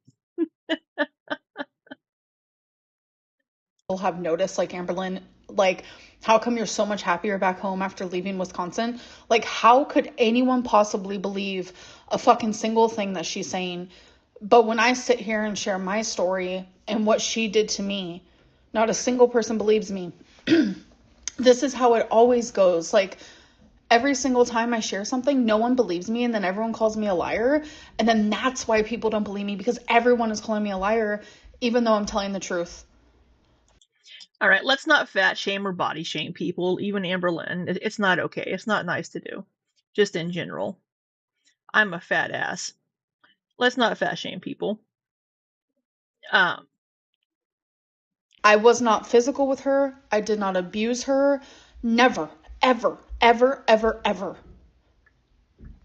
Have noticed, like, Amberlynn, like, how come you're so much happier back home after leaving Wisconsin? Like, how could anyone possibly believe a fucking single thing that she's saying? But when I sit here and share my story and what she did to me, not a single person believes me. This is how it always goes. Like, every single time I share something, no one believes me, and then everyone calls me a liar. And then that's why people don't believe me, because everyone is calling me a liar, even though I'm telling the truth. All right, let's not fat shame or body shame people, even Amberlynn. It's not okay. It's not nice to do. Just in general. I'm a fat ass. Let's not fat shame people. I was not physical with her. I did not abuse her. Never, ever, ever, ever, ever.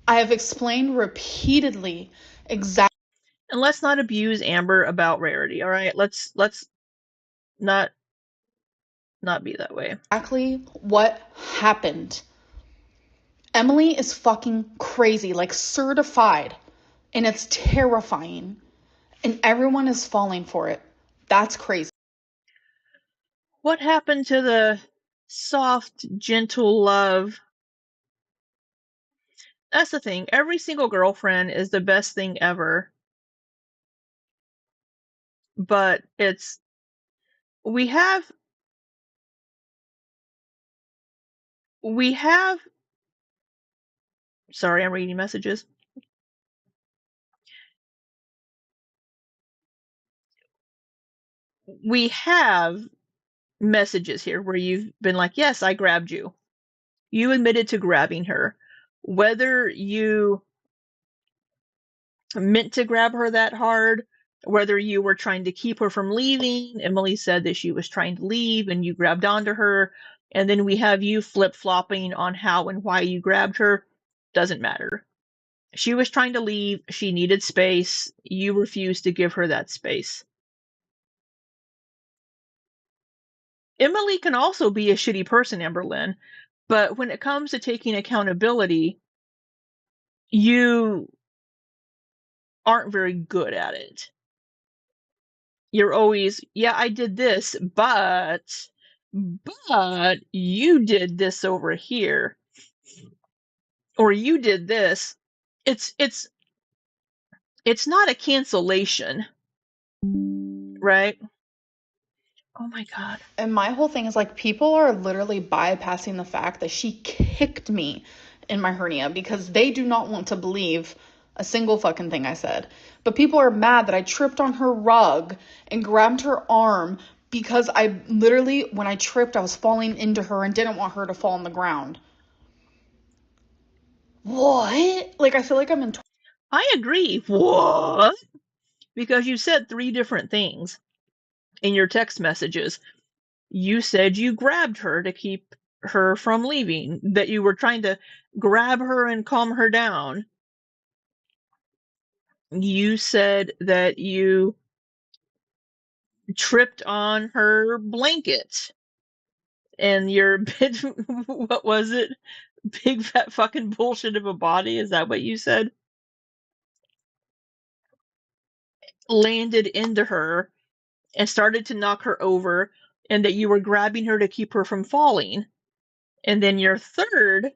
I have explained repeatedly exactly. And let's not abuse Amber about Rarity, all right? Let's not be that way. Exactly what happened. Emily is fucking crazy, like certified, and it's terrifying. And everyone is falling for it. That's crazy. What happened to the soft, gentle love? That's the thing. Every single girlfriend is the best thing ever. But we have sorry, I'm reading messages. We have messages here where you've been like, yes, I grabbed you. You admitted to grabbing her. Whether you meant to grab her that hard, whether you were trying to keep her from leaving. Emily said that she was trying to leave and you grabbed onto her. And then we have you flip-flopping on how and why you grabbed her. Doesn't matter. She was trying to leave. She needed space. You refused to give her that space. Emily can also be a shitty person, Amberlynn, but when it comes to taking accountability, you aren't very good at it. You're always, yeah, I did this, but you did this over here. Or you did this. It's not a cancellation, right? Oh my God. And my whole thing is, like, people are literally bypassing the fact that she kicked me in my hernia because they do not want to believe a single fucking thing I said. But people are mad that I tripped on her rug and grabbed her arm because I literally, when I tripped, I was falling into her and didn't want her to fall on the ground. What? Like, I feel like I'm in. I agree. What? Because you said 3 different things in your text messages. You said you grabbed her to keep her from leaving, that you were trying to grab her and calm her down. You said that you tripped on her blanket and your big, what was it? Big fat fucking bullshit of a body. Is that what you said? Landed into her and started to knock her over, and that you were grabbing her to keep her from falling. And then your third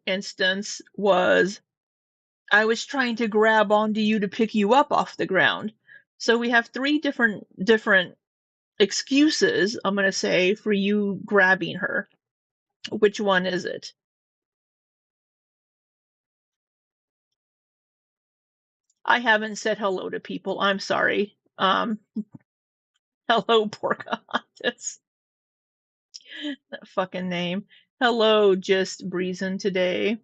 instance was, I was trying to grab onto you to pick you up off the ground. So we have 3 different excuses, I'm going to say, for you grabbing her. Which one is it? I haven't said hello to people. I'm sorry. Hello, Pocahontas. That fucking name. Hello, just breezing today.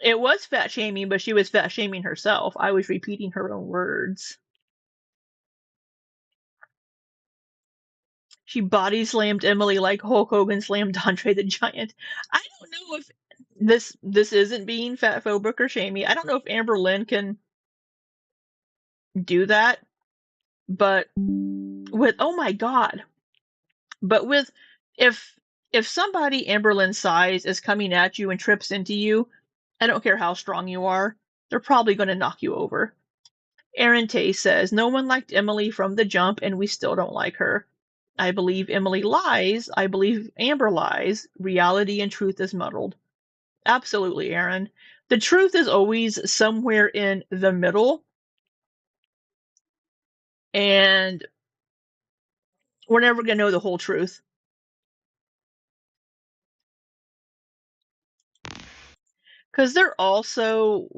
It was fat shaming, but she was fat shaming herself. I was repeating her own words. She body slammed Emily like Hulk Hogan slammed Andre the Giant. I don't know if this isn't being fat phobic or shamey. I don't know if Amberlynn can do that, but with, oh my god. But with, if somebody Amberlynn's size is coming at you and trips into you, I don't care how strong you are, they're probably going to knock you over. Aaron Tay says, no one liked Emily from the jump and we still don't like her. I believe Emily lies. I believe Amber lies. Reality and truth is muddled. Absolutely, Aaron. The truth is always somewhere in the middle. And we're never going to know the whole truth. Because they're also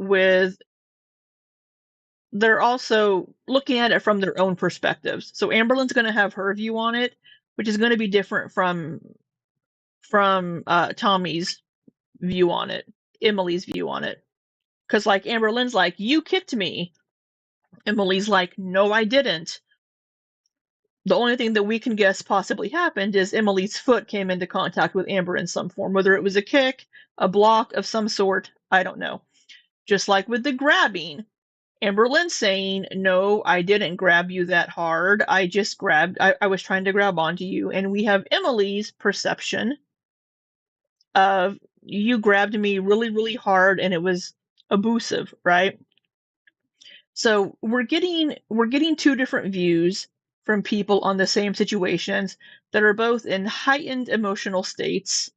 looking at it from their own perspectives. So Amberlynn's going to have her view on it, which is going to be different from Tommy's view on it, Emily's view on it. Because like Amberlynn's like, you kicked me. Emily's like, no, I didn't. The only thing that we can guess possibly happened is Emily's foot came into contact with Amber in some form, whether it was a kick, a block of some sort, I don't know. Just like with the grabbing, Amberlynn saying, no, I didn't grab you that hard. I just I was trying to grab onto you. And we have Emily's perception of, you grabbed me really, really hard and it was abusive, right? So we're getting 2 different views from people on the same situations that are both in heightened emotional states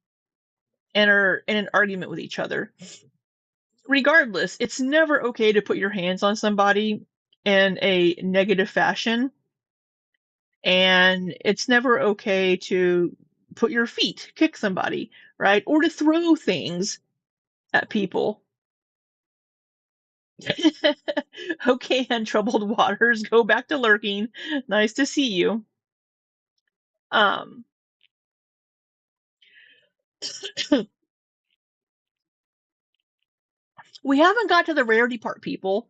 and are in an argument with each other. Regardless, it's never okay to put your hands on somebody in a negative fashion, and it's never okay to put your feet, kick somebody, right? Or to throw things at people. Okay, untroubled waters, go back to lurking. Nice to see you. We haven't got to the rarity part, people.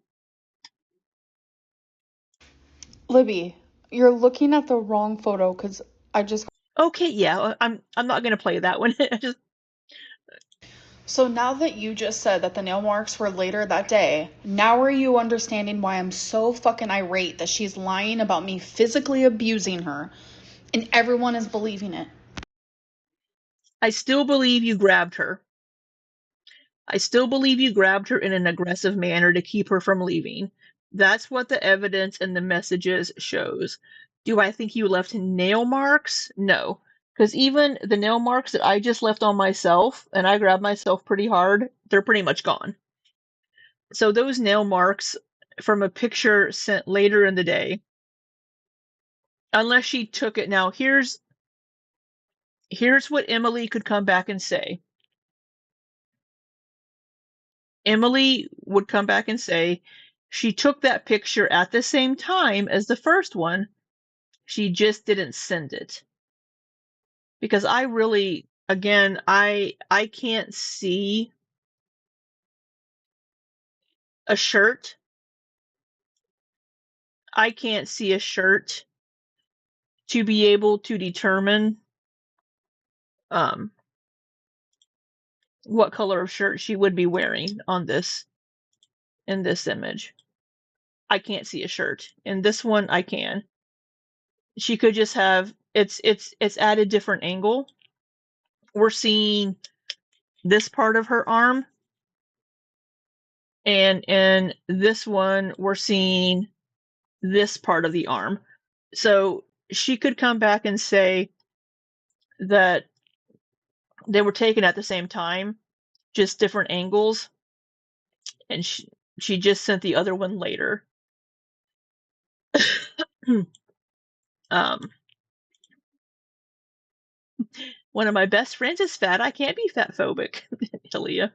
Libby, you're looking at the wrong photo because I just. Okay, yeah, I'm not gonna play that one. So now that you just said that the nail marks were later that day, now are you understanding why I'm so fucking irate that she's lying about me physically abusing her and everyone is believing it? I still believe you grabbed her. I still believe you grabbed her in an aggressive manner to keep her from leaving. That's what the evidence and the messages shows. Do I think you left nail marks? No. Because even the nail marks that I just left on myself, and I grabbed myself pretty hard, they're pretty much gone. So those nail marks from a picture sent later in the day, unless she took it. Now here's what Emily could come back and say. Emily would come back and say she took that picture at the same time as the first one. She just didn't send it. because I really, again, I can't see a shirt. I can't see a shirt to be able to determine what color of shirt she would be wearing on this, in this image. I can't see a shirt. In this one, I can. She could just have, it's at a different angle. We're seeing this part of her arm, and in this one, we're seeing this part of the arm. So she could come back and say that they were taken at the same time, just different angles, and she just sent the other one later. um, one of my best friends is fat. I can't be fat phobic, Ilya.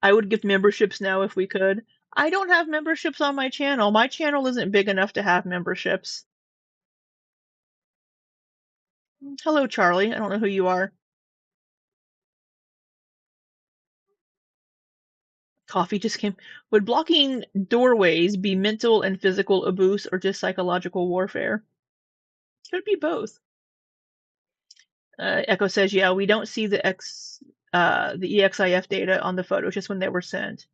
I would give memberships now if we could. I don't have memberships on my channel. My channel isn't big enough to have memberships. Hello, Charlie. I don't know who you are. Coffee just came. Would blocking doorways be mental and physical abuse or just psychological warfare? Could be both. Echo says, yeah, we don't see the EXIF data on the photos, just when they were sent.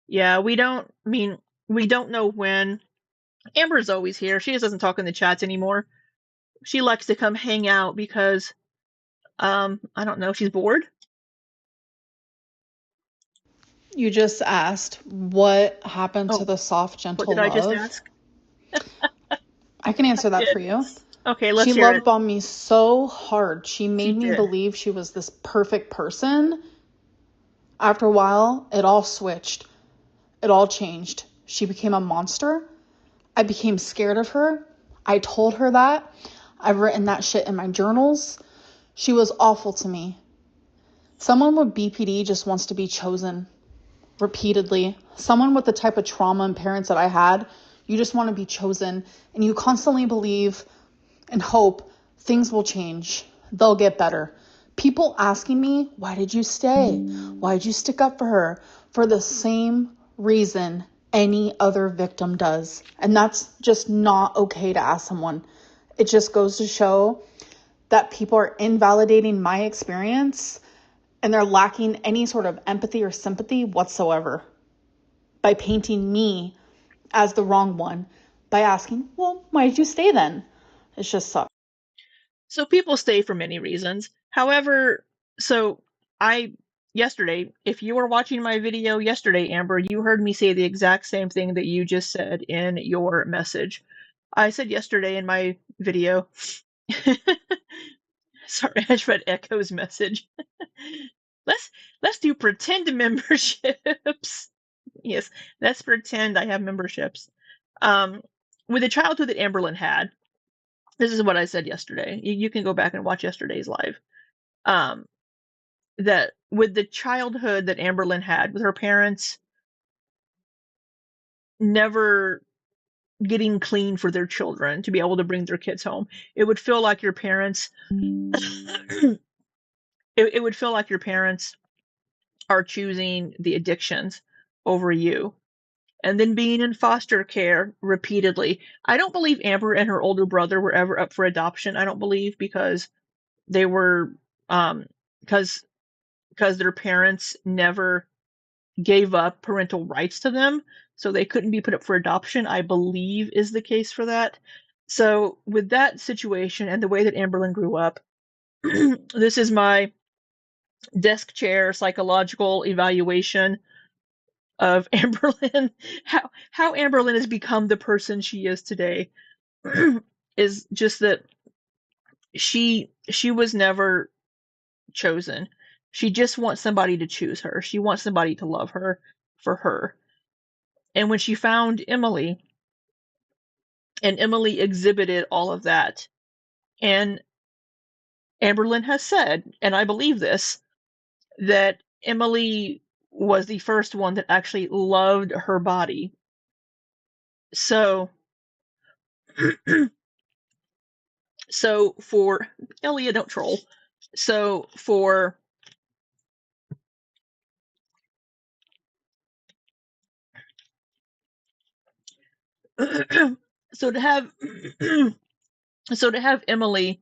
Yeah, we don't know when. Amber's always here. She just doesn't talk in the chats anymore. She likes to come hang out because, I don't know, she's bored. You just asked what happened to the soft, gentle What did I just love. ask? I can answer that for you. Okay, let's She hear loved on me so hard. She made me did. believe she was this perfect person. After a while, it all switched. It all changed. She became a monster. I became scared of her. I told her that. I've written that shit in my journals. She was awful to me. Someone with BPD just wants to be chosen repeatedly. Someone with the type of trauma and parents that I had, you just want to be chosen, and you constantly believe and hope things will change. They'll get better. People asking me, why did you stay? Why did you stick up for her? For the same reason any other victim does. And that's just not okay to ask someone. It just goes to show that people are invalidating my experience, and they're lacking any sort of empathy or sympathy whatsoever by painting me as the wrong one, by asking, well, why did you stay then? It's just sucks. So people stay for many reasons. However, yesterday, if you were watching my video yesterday, Amber, you heard me say the exact same thing that you just said in your message. I said yesterday in my video, sorry, I just read Echo's message. Let's do pretend memberships. Yes, let's pretend I have memberships. With the childhood that Amberlynn had, this is what I said yesterday. You can go back and watch yesterday's live. That with the childhood that Amberlynn had, with her parents never getting clean for their children to be able to bring their kids home, it would feel like your parents. it would feel like your parents are choosing the addictions over you. And then being in foster care repeatedly. I don't believe Amber and her older brother were ever up for adoption. I don't believe, because they were because their parents never gave up parental rights to them, so they couldn't be put up for adoption, I believe is the case for that. So with that situation and the way that Amberlynn grew up, this is my desk chair psychological evaluation of Amberlynn. How Amberlynn has become the person she is today is just that she was never chosen. She just wants somebody to choose her. She wants somebody to love her for her. And when she found Emily, and Emily exhibited all of that, and Amberlynn has said, and I believe this, that Emily was the first one that actually loved her body. So So for Elliot, don't troll. So for so to have so to have Emily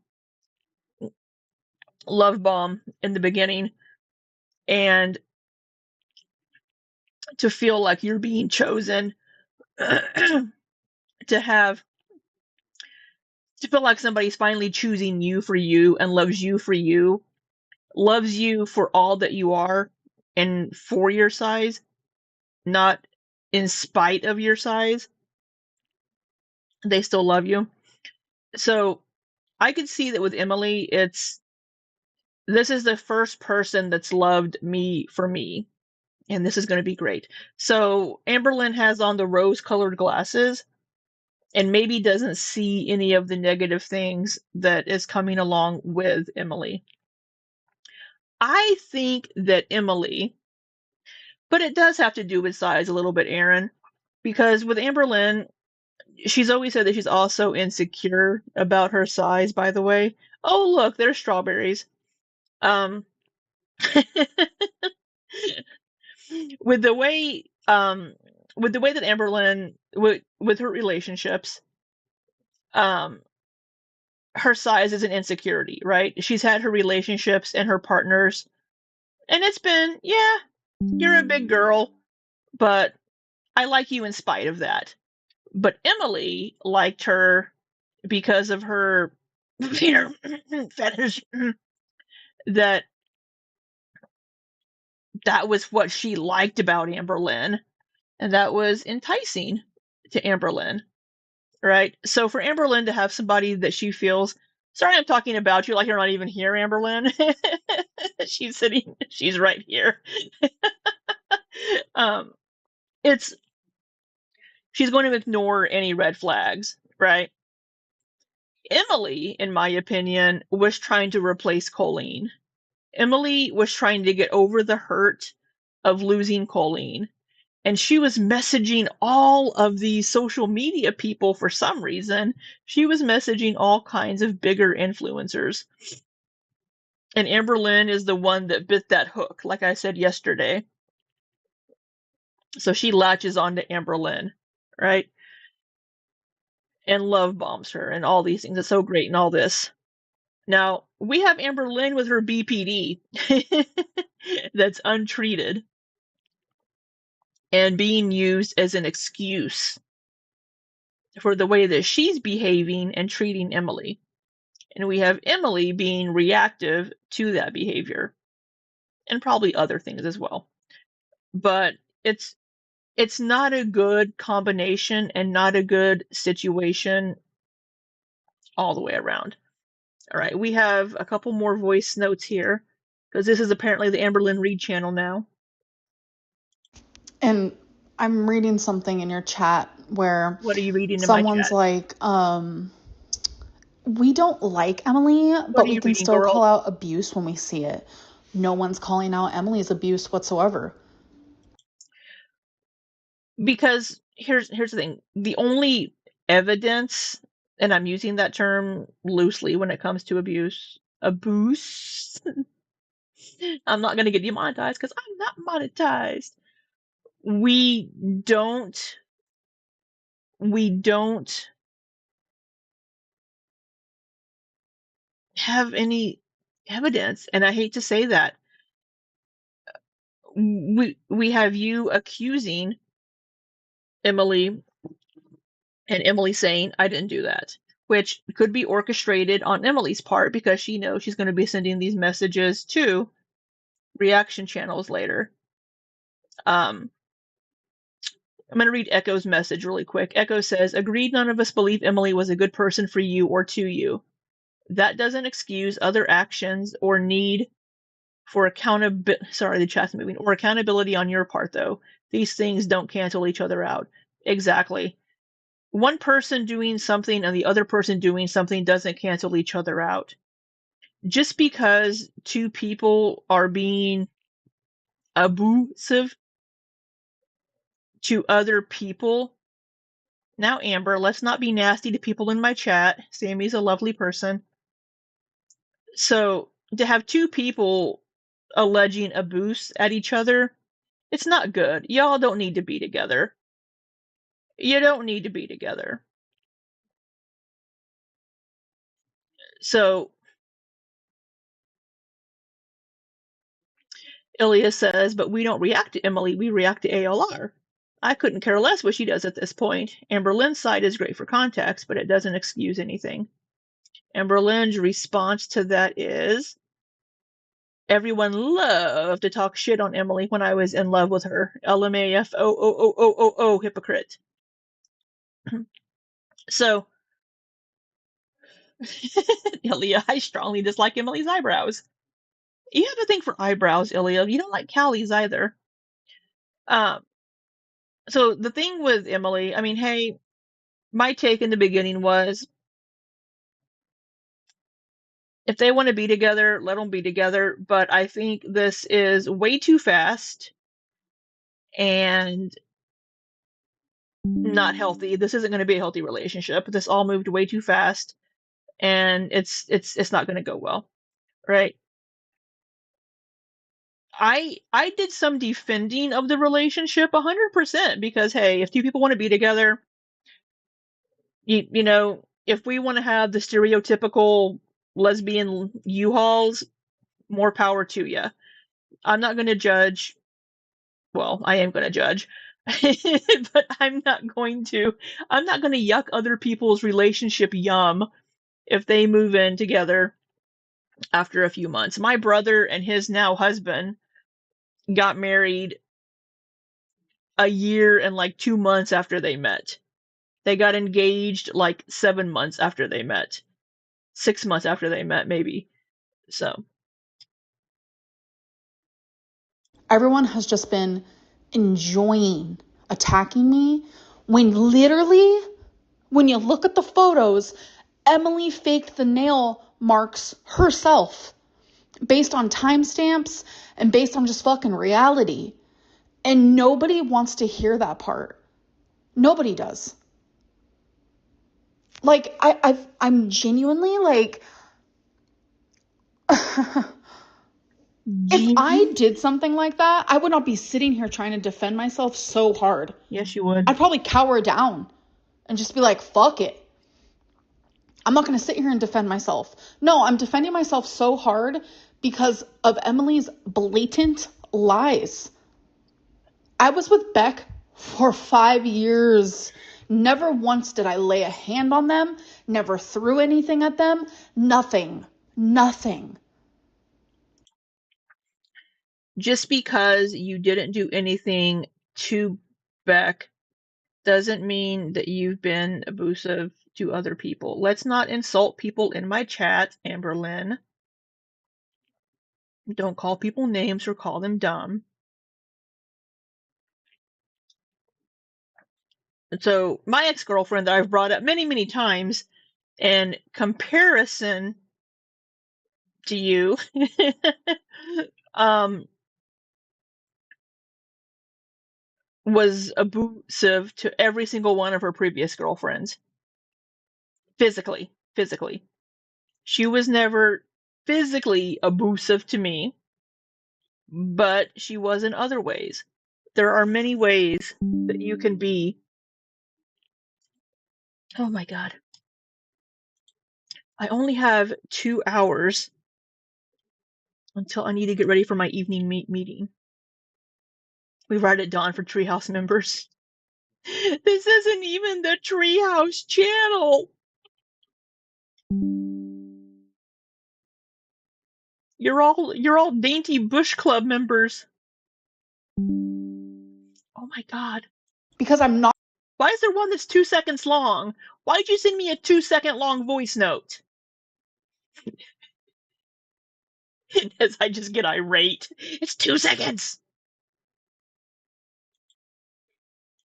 love bomb in the beginning and to feel like you're being chosen to have to feel like somebody's finally choosing you for you and loves you for you, loves you for all that you are and for your size, not in spite of your size. They still love you. So I could see that with Emily, this is the first person that's loved me for me, and this is going to be great. So Amberlynn has on the rose-colored glasses and maybe doesn't see any of the negative things that is coming along with Emily. I think that Emily, but it does have to do with size a little bit, Aaron, because with Amberlynn, she's always said that she's also insecure about her size, by the way. Oh, look, there's strawberries. Um, with the way that Amberlynn with her relationships, um, her size is an insecurity, right? She's had her relationships and her partners, and it's been, yeah, you're a big girl, but I like you in spite of that. But Emily liked her because of her fetish. that that was what she liked about Amberlynn, and that was enticing to Amberlynn, right? So for Amberlynn to have somebody that she feels, sorry, I'm talking about you like you're not even here, Amberlynn. She's right here. um, it's she's going to ignore any red flags, right? Emily, in my opinion, was trying to replace Colleen. Emily was trying to get over the hurt of losing Colleen. And she was messaging all of these social media people for some reason. She was messaging all kinds of bigger influencers. And Amberlynn is the one that bit that hook, like I said yesterday. So she latches on to Amberlynn, right? And love bombs her and all these things. It's so great and all this. Now, we have Amberlynn with her BPD that's untreated and being used as an excuse for the way that she's behaving and treating Emily. And we have Emily being reactive to that behavior and probably other things as well. But it's not a good combination and not a good situation all the way around. All right, we have a couple more voice notes here because this is apparently the Amberlynn Reed channel now. And I'm reading something in your chat where What are you reading in my someone's chat? like, we don't like Emily, What but are we you can reading, still call girl? out abuse when we see it. No one's calling out Emily's abuse whatsoever. Because here's the thing. The only evidence, and I'm using that term loosely when it comes to abuse, I'm not going to get demonetized because I'm not monetized. We don't have any evidence, and I hate to say that. We have you accusing Emily and Emily saying I didn't do that, which could be orchestrated on Emily's part because she knows she's going to be sending these messages to reaction channels later. I'm going to read Echo's message really quick. Echo says, agreed, none of us believe Emily was a good person for you or to you. That doesn't excuse other actions or need for accountability. Sorry, the chat's moving. Or accountability on your part, though. These things don't cancel each other out. Exactly. One person doing something and the other person doing something doesn't cancel each other out. Just because two people are being abusive to other people Now, Amber, let's not be nasty to people in my chat. Sammy's a lovely person. So, to have two people alleging abuse at each other, it's not good. Y'all don't need to be together. You don't need to be together. So, Ilya says, but we don't react to Emily, we react to ALR. I couldn't care less what she does at this point. Amberlynn's side is great for context, but it doesn't excuse anything. Amberlynn's response to that is, everyone loved to talk shit on Emily when I was in love with her. LMAFO, hypocrite. So, Ilya, I strongly dislike Emily's eyebrows. You have a thing for eyebrows, Ilya. You don't like Callie's either. So the thing with Emily, I mean, hey, my take in the beginning was, if they want to be together, let them be together. But I think this is way too fast and not healthy. This isn't going to be a healthy relationship. This all moved way too fast, and it's not going to go well, right? I did some defending of the relationship 100% because hey, if two people want to be together, you know, if we want to have the stereotypical lesbian U-Hauls, more power to you. I'm not going to judge. Well, I am going to judge, but I'm not going to yuck other people's relationship yum if they move in together after a few months. My brother and his now husband got married a year and like 2 months after they met. They got engaged like 7 months after they met. 6 months after they met, maybe. So. Everyone has just been enjoying attacking me when literally, when you look at the photos, Emily faked the nail marks herself based on timestamps and based on just fucking reality. And nobody wants to hear that part. Nobody does. Like, I'm genuinely like, if I did something like that, I would not be sitting here trying to defend myself so hard. Yes, you would. I'd probably cower down and just be like, fuck it. I'm not going to sit here and defend myself. No, I'm defending myself so hard because of Emily's blatant lies. I was with Beck for 5 years. Never once did I lay a hand on them, never threw anything at them, nothing. Just because you didn't do anything to Beck doesn't mean that you've been abusive to other people. Let's not insult people in my chat, Amberlynn. Don't call people names or call them dumb. So my ex-girlfriend that I've brought up many, many times in comparison to you, was abusive to every single one of her previous girlfriends. Physically. She was never physically abusive to me, but she was in other ways. There are many ways that you can be. Oh my God. I only have 2 hours until I need to get ready for my evening meeting. We ride at dawn for Treehouse members. This isn't even the Treehouse channel. You're all dainty Bush Club members. Oh my God. Because I'm not. Why is there one that's 2 seconds long? Why'd you send me a 2-second long voice note? As I just get irate. It's 2 seconds.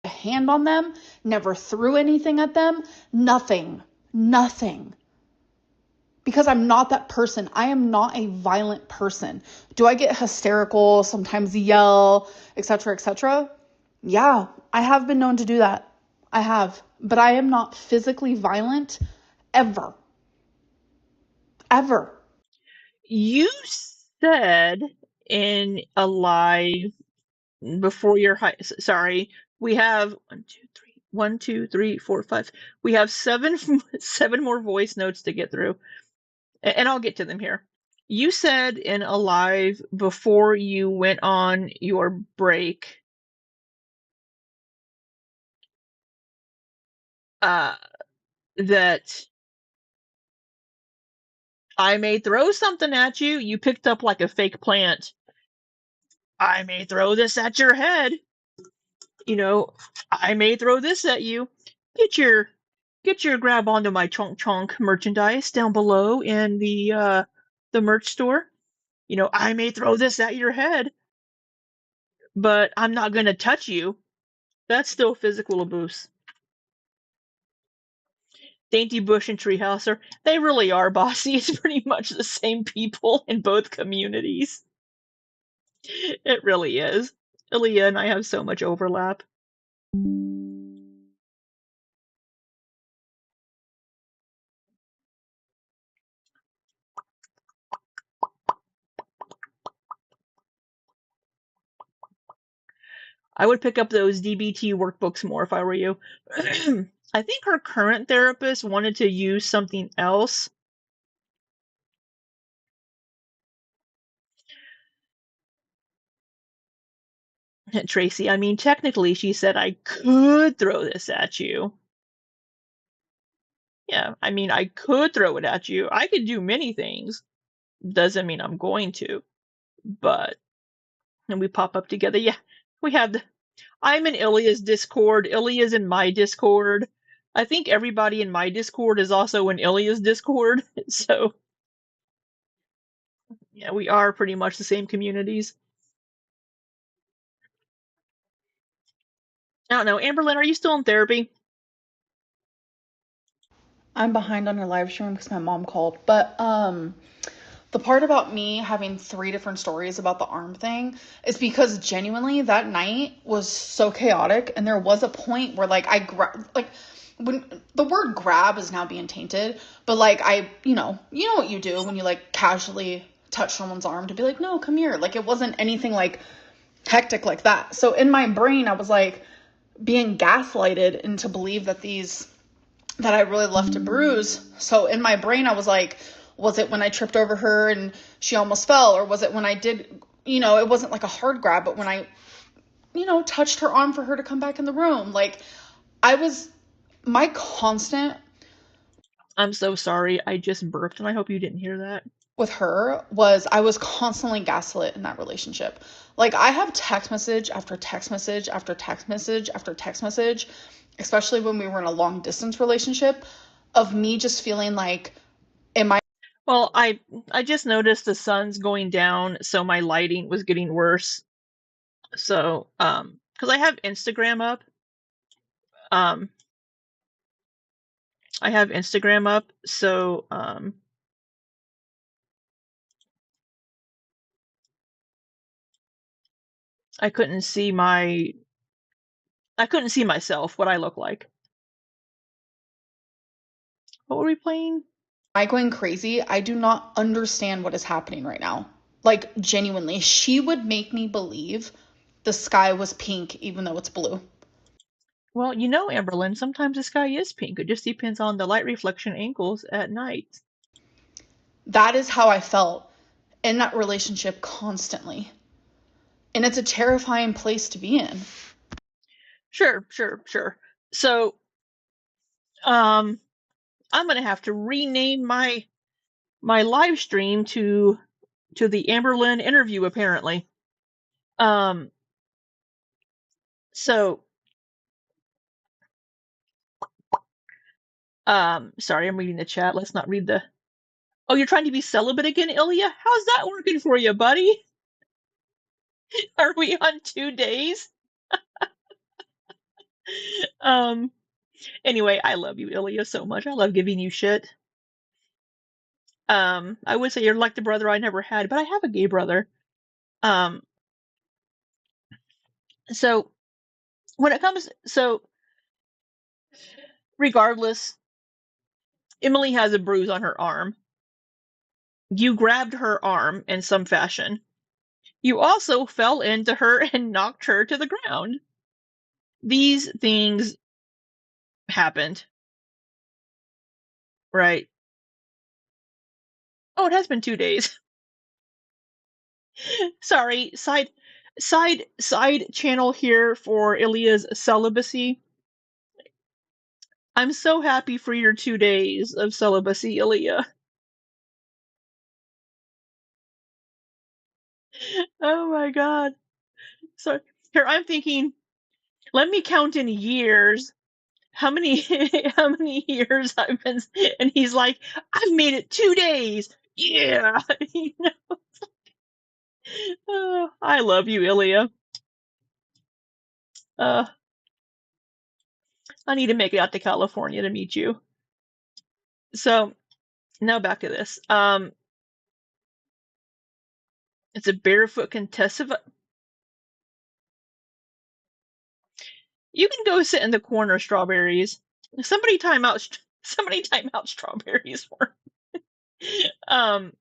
A hand on them, never threw anything at them, nothing. Because I'm not that person. I am not a violent person. Do I get hysterical, sometimes yell, etc., etc.? Yeah, I have been known to do that. I have, but I am not physically violent ever. Ever. You said in a live before your high. Sorry, we have 1, 2, 3, 1, 2, 3, 4, 5. We have seven more voice notes to get through, and I'll get to them here. You said in a live before you went on your break that I may throw something at you. You picked up like a fake plant. I may throw this at your head. I may throw this at you. Get your grab onto my chonk chonk merchandise down below in the merch store. I may throw this at your head, but I'm not gonna touch you. That's still physical abuse. Dainty Bush and Treehouser, they really are bossy. It's pretty much the same people in both communities. It really is. Aaliyah and I have so much overlap. I would pick up those DBT workbooks more if I were you. I think her current therapist wanted to use something else. Tracy, I mean, technically, she said I could throw this at you. Yeah, I mean, I could throw it at you. I could do many things. Doesn't mean I'm going to. But, and we pop up together. Yeah, we have the. I'm in Ilya's Discord. Ilya's in my Discord. I think everybody in my Discord is also in Ilya's Discord. So, yeah, we are pretty much the same communities. I don't know. Amberlynn, are you still in therapy? I'm behind on your live stream because my mom called. But the part about me having 3 different stories about the arm thing is because genuinely that night was so chaotic, and there was a point where like when the word grab is now being tainted, but like you know what you do when you like casually touch someone's arm to be like, no, come here. Like it wasn't anything like hectic like that. So in my brain, I was like being gaslighted into believe that I really left a bruise. So in my brain, I was like, was it when I tripped over her and she almost fell? Or was it when I did, it wasn't like a hard grab, but when I, touched her arm for her to come back in the room. Like my constant. I'm so sorry. I just burped and I hope you didn't hear that. With her was I was constantly gaslit in that relationship. Like I have text message after text message after text message after text message, especially when we were in a long distance relationship, of me just feeling like, Well, I just noticed the sun's going down, so my lighting was getting worse. So, because I have Instagram up. I have Instagram up, so I couldn't see myself, what I look like. What were we playing? am I going crazy? I do not understand what is happening right now. Like genuinely, she would make me believe the sky was pink even though it's blue. Well, Amberlynn, sometimes the sky is pink. It just depends on the light reflection angles at night. That is how I felt in that relationship constantly. And it's a terrifying place to be in. Sure. So, I'm gonna have to rename my live stream to the Amberlynn interview, apparently. So, sorry, I'm reading the chat. Let's not read the. Oh, you're trying to be celibate again, Ilya? How's that working for you, buddy? Are we on 2 days? Anyway, I love you, Ilya, so much. I love giving you shit. I would say you're like the brother I never had, but I have a gay brother. So when it comes, Regardless, Emily has a bruise on her arm. You grabbed her arm in some fashion. You also fell into her and knocked her to the ground. These things happened, right? Oh, it has been 2 days. Sorry, side channel here for Ilya's celibacy. I'm so happy for your 2 days of celibacy, Ilya. Oh my god. So here I'm thinking, let me count in years how many how many years I've been, and he's like, I've made it 2 days. Yeah. You know? Oh, I love you, Ilya. Uh, I need to make it out to California to meet you. So now back to this. It's a barefoot Contessa. You can go sit in the corner, Strawberries. Somebody time out. Somebody time out Strawberries for. Um.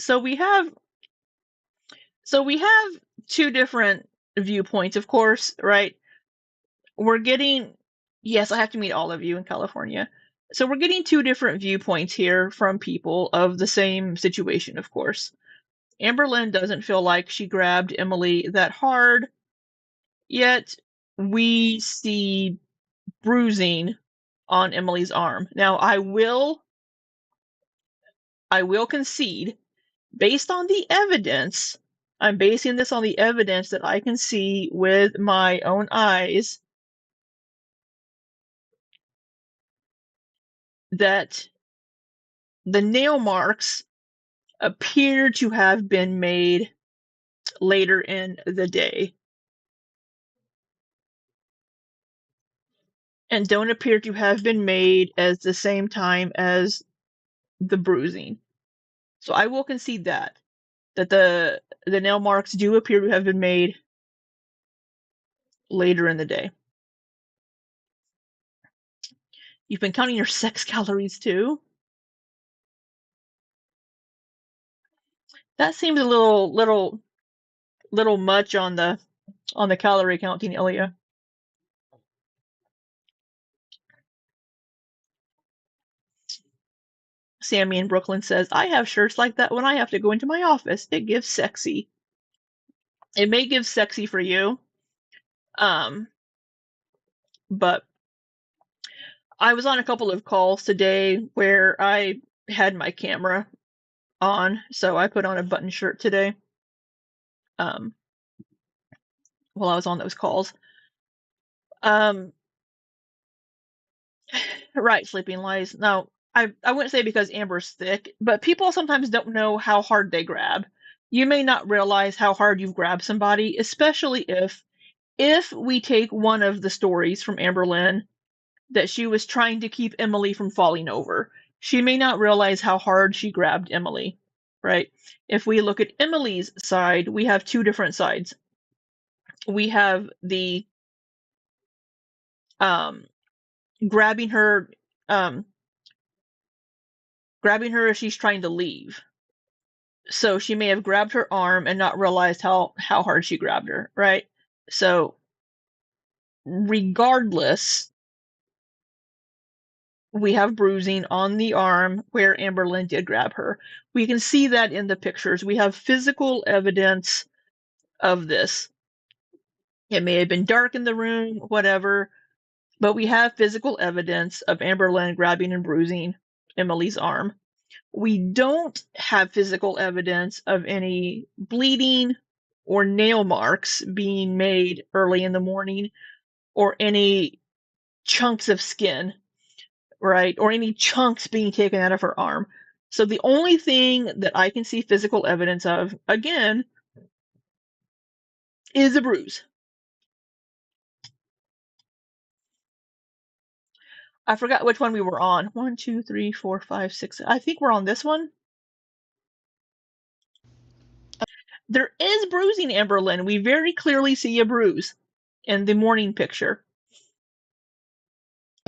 So we have. So we have two different viewpoints, of course, right? We're getting. Yes, I have to meet all of you in California. So we're getting two different viewpoints here from people of the same situation, of course. Amberlynn doesn't feel like she grabbed Emily that hard, yet we see bruising on Emily's arm. Now, I will concede, based on the evidence, I'm basing this on the evidence that I can see with my own eyes, that the nail marks appear to have been made later in the day and don't appear to have been made at the same time as the bruising. So I will concede that the nail marks do appear to have been made later in the day. You've been counting your sex calories too? That seems a little much on the calorie counting, Ilya. Sammy in Brooklyn says, I have shirts like that when I have to go into my office. It gives sexy. It may give sexy for you. But I was on a couple of calls today where I had my camera on, so I put on a button shirt today. While I was on those calls. Right, Sleeping Lies. Now, I wouldn't say because Amber's thick, but people sometimes don't know how hard they grab. You may not realize how hard you've grabbed somebody, especially if we take one of the stories from Amberlynn that she was trying to keep Emily from falling over. She may not realize how hard she grabbed Emily, right? If we look at Emily's side, we have two different sides. We have the grabbing her as she's trying to leave. So she may have grabbed her arm and not realized how hard she grabbed her, right? So regardless, we have bruising on the arm where Amberlynn did grab her. We can see that in the pictures. We have physical evidence of this. It may have been dark in the room, whatever, but we have physical evidence of Amberlynn grabbing and bruising Emily's arm. We don't have physical evidence of any bleeding or nail marks being made early in the morning, or any chunks of skin, right? Or any chunks being taken out of her arm. So the only thing that I can see physical evidence of, again, is a bruise. I forgot which one we were on. 1, 2, 3, 4, 5, 6. I think we're on this one. There is bruising, Amberlynn. We very clearly see a bruise in the morning picture.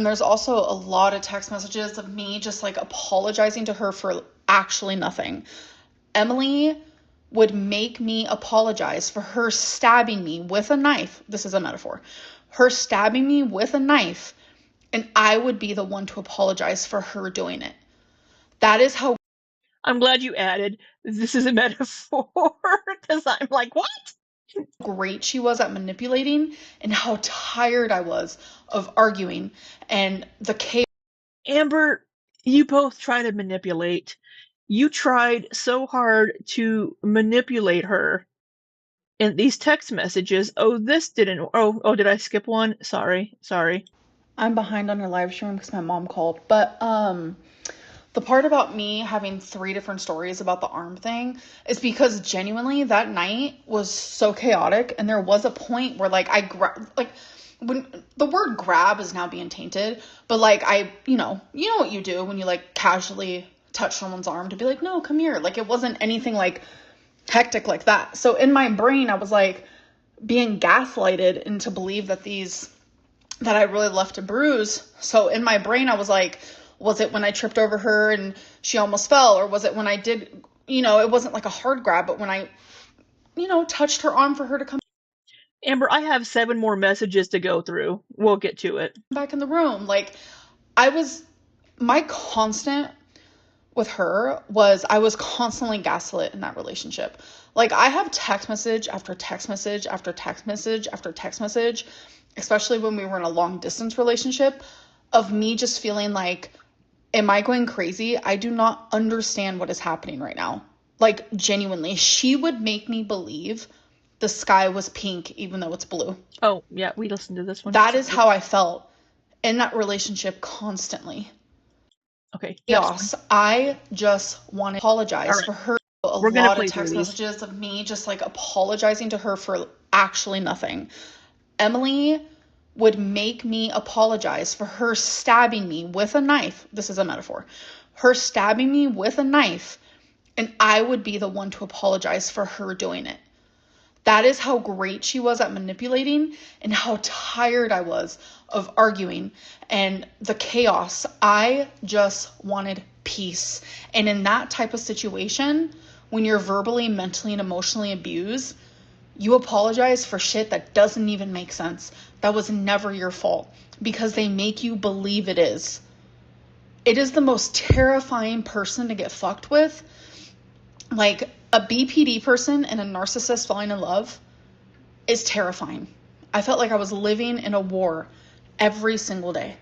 And there's also a lot of text messages of me just like apologizing to her for actually nothing. Emily would make me apologize for her stabbing me with a knife. This is a metaphor. Her stabbing me with a knife, and I would be the one to apologize for her doing it. That is how I'm glad you added, this is a metaphor, because I'm like, what? great she was at manipulating and how tired I was of arguing and the chaos. Amber, you both try to manipulate. You tried so hard to manipulate her in these text messages. Oh, this didn't. Oh, did I skip one? Sorry. I'm behind on your live stream because my mom called. But the part about me having 3 different stories about the arm thing is because genuinely that night was so chaotic, and there was a point where like when the word grab is now being tainted, but like you know what you do when you like casually touch someone's arm to be like, no, come here. Like it wasn't anything like hectic like that. So in my brain, I was like being gaslighted into believe that I really left a bruise. So in my brain, I was like, was it when I tripped over her and she almost fell? Or was it when I did, it wasn't like a hard grab, but when I, touched her arm for her to come Amber, I have 7 more messages to go through. We'll get to it. back in the room. Like my constant with her was I was constantly gaslit in that relationship. Like I have text message after text message after text message after text message, especially when we were in a long distance relationship, of me just feeling like, am I going crazy? I do not understand what is happening right now. Like genuinely, she would make me believe the sky was pink even though it's blue. Oh, yeah, we listened to this one. That is how I felt in that relationship constantly. Okay. Chaos. I just want to apologize for her. A lot of text messages of me just like apologizing to her for actually nothing. Emily would make me apologize for her stabbing me with a knife. This is a metaphor. Her stabbing me with a knife, and I would be the one to apologize for her doing it. That is how great she was at manipulating and how tired I was of arguing and the chaos. I just wanted peace. And in that type of situation, when you're verbally, mentally, and emotionally abused, you apologize for shit that doesn't even make sense. That was never your fault because they make you believe it is. It is the most terrifying person to get fucked with. Like a BPD person and a narcissist falling in love is terrifying. I felt like I was living in a war every single day.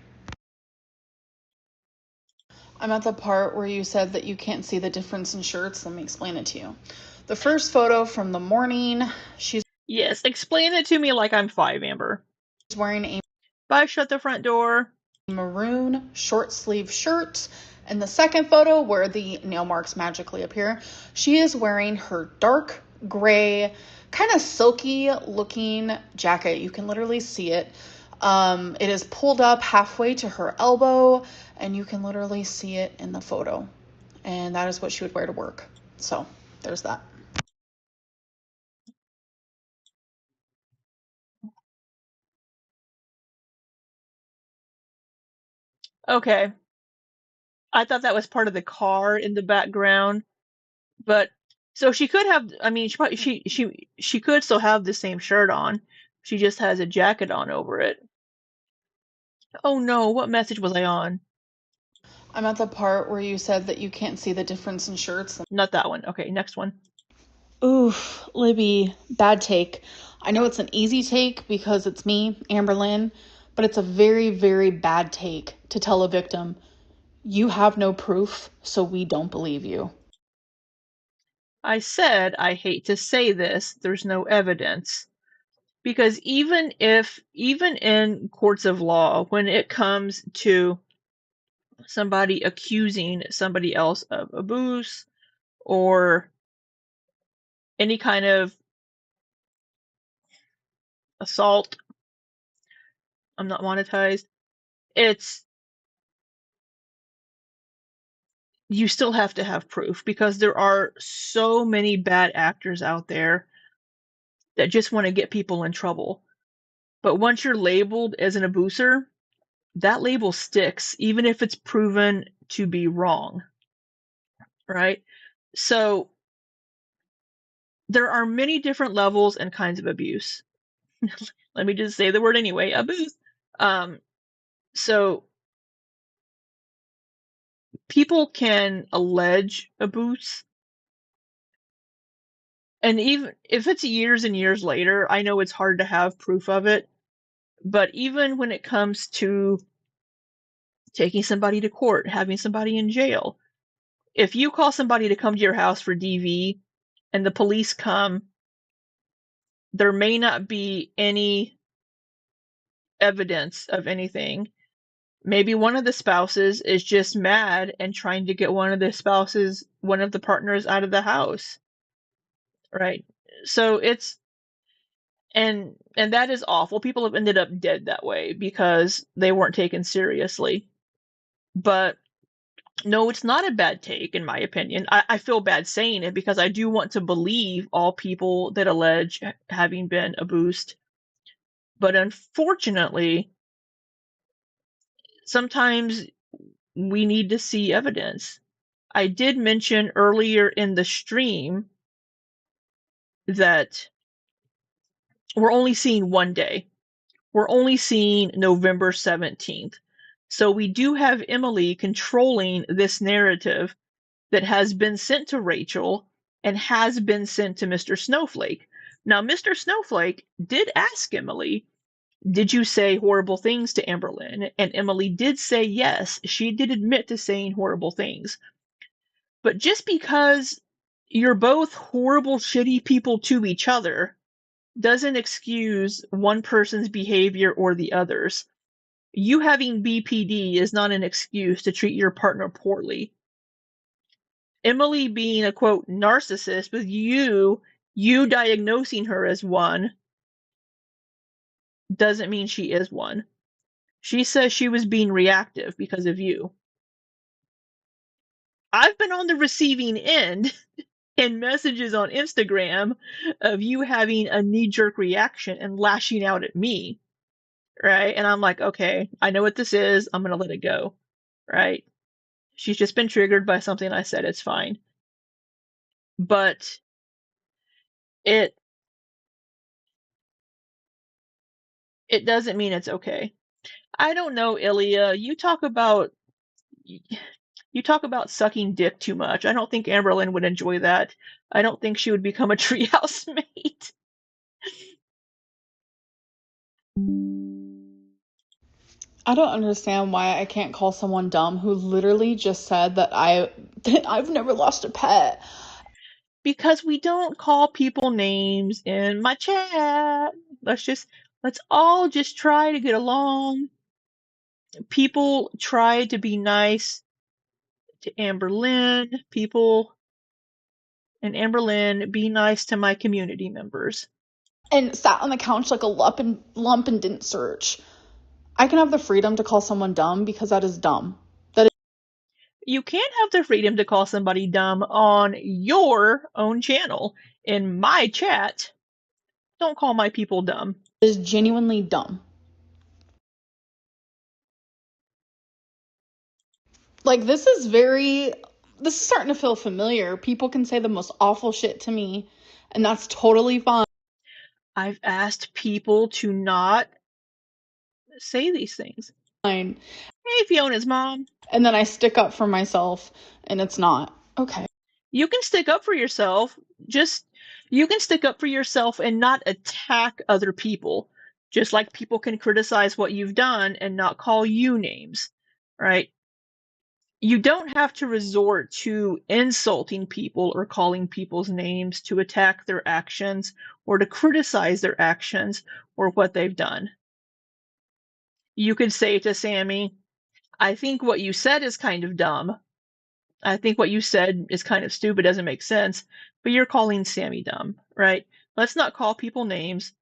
I'm at the part where you said that you can't see the difference in shirts. Let me explain it to you. The first photo from the morning, she's... Yes, explain it to me like I'm 5, Amber. She's wearing a... Bye, shut the front door. Maroon short sleeve shirt. And the second photo where the nail marks magically appear, she is wearing her dark gray, kind of silky looking jacket. You can literally see it. It is pulled up halfway to her elbow, and you can literally see it in the photo. And that is what she would wear to work. So there's that. Okay. I thought that was part of the car in the background, but so she could have. I mean, she could still have the same shirt on. She just has a jacket on over it. Oh no! What message was I on? I'm at the part where you said that you can't see the difference in shirts. Not that one. Okay, next one. Oof, Libby, bad take. I know it's an easy take because it's me, Amberlynn, but it's a very, very bad take to tell a victim, you have no proof, so we don't believe you. I said I hate to say this, there's no evidence. Because even in courts of law, when it comes to somebody accusing somebody else of abuse or any kind of assault, I'm not monetized, it's you still have to have proof because there are so many bad actors out there that just want to get people in trouble. But once you're labeled as an abuser, that label sticks, even if it's proven to be wrong, right? So there are many different levels and kinds of abuse. Let me just say the word anyway, abuse. So people can allege abuse, and even if it's years and years later, I know it's hard to have proof of it, but even when it comes to taking somebody to court, having somebody in jail, if you call somebody to come to your house for DV and the police come, there may not be any evidence of anything. Maybe one of the spouses is just mad and trying to get one of the partners out of the house, right? So it's and that is awful. People have ended up dead that way because they weren't taken seriously. But no, it's not a bad take, in my opinion. I feel bad saying it because I do want to believe all people that allege having been abused. But unfortunately, sometimes we need to see evidence. I did mention earlier in the stream that we're only seeing one day. We're only seeing November 17th. So we do have Emily controlling this narrative that has been sent to Rachel and has been sent to Mr. Snowflake. Now, Mr. Snowflake did ask Emily, did you say horrible things to Amberlynn? And Emily did say yes. She did admit to saying horrible things. But just because you're both horrible, shitty people to each other doesn't excuse one person's behavior or the other's. You having BPD is not an excuse to treat your partner poorly. Emily being a quote narcissist with you diagnosing her as one doesn't mean she is one. She says she was being reactive because of you. I've been on the receiving end in messages on Instagram of you having a knee-jerk reaction and lashing out at me, right? And I'm like, okay, I know what this is. I'm going to let it go, right? She's just been triggered by something I said. It's fine. But it doesn't mean it's okay. I don't know, Ilya. You talk about sucking dick too much. I don't think Amberlynn would enjoy that. I don't think she would become a treehouse mate. I don't understand why I can't call someone dumb who literally just said that I've never lost a pet. Because we don't call people names in my chat. Let's all just try to get along. People try to be nice to Amberlynn. And Amberlynn, be nice to my community members. And sat on the couch like a lump and didn't search. I can have the freedom to call someone dumb because that is dumb. You can't have the freedom to call somebody dumb on your own channel. In my chat, don't call my people dumb. It is genuinely dumb. Like, this is starting to feel familiar. People can say the most awful shit to me, and that's totally fine. I've asked people to not say these things. Hey, Fiona's mom. And then I stick up for myself, and it's not. Okay. You can stick up for yourself. You can stick up for yourself and not attack other people. Just like people can criticize what you've done and not call you names, right? You don't have to resort to insulting people or calling people's names to attack their actions or to criticize their actions or what they've done. You could say to Sammy, I think what you said is kind of dumb. I think what you said is kind of stupid, doesn't make sense, but you're calling Sammy dumb, right? Let's not call people names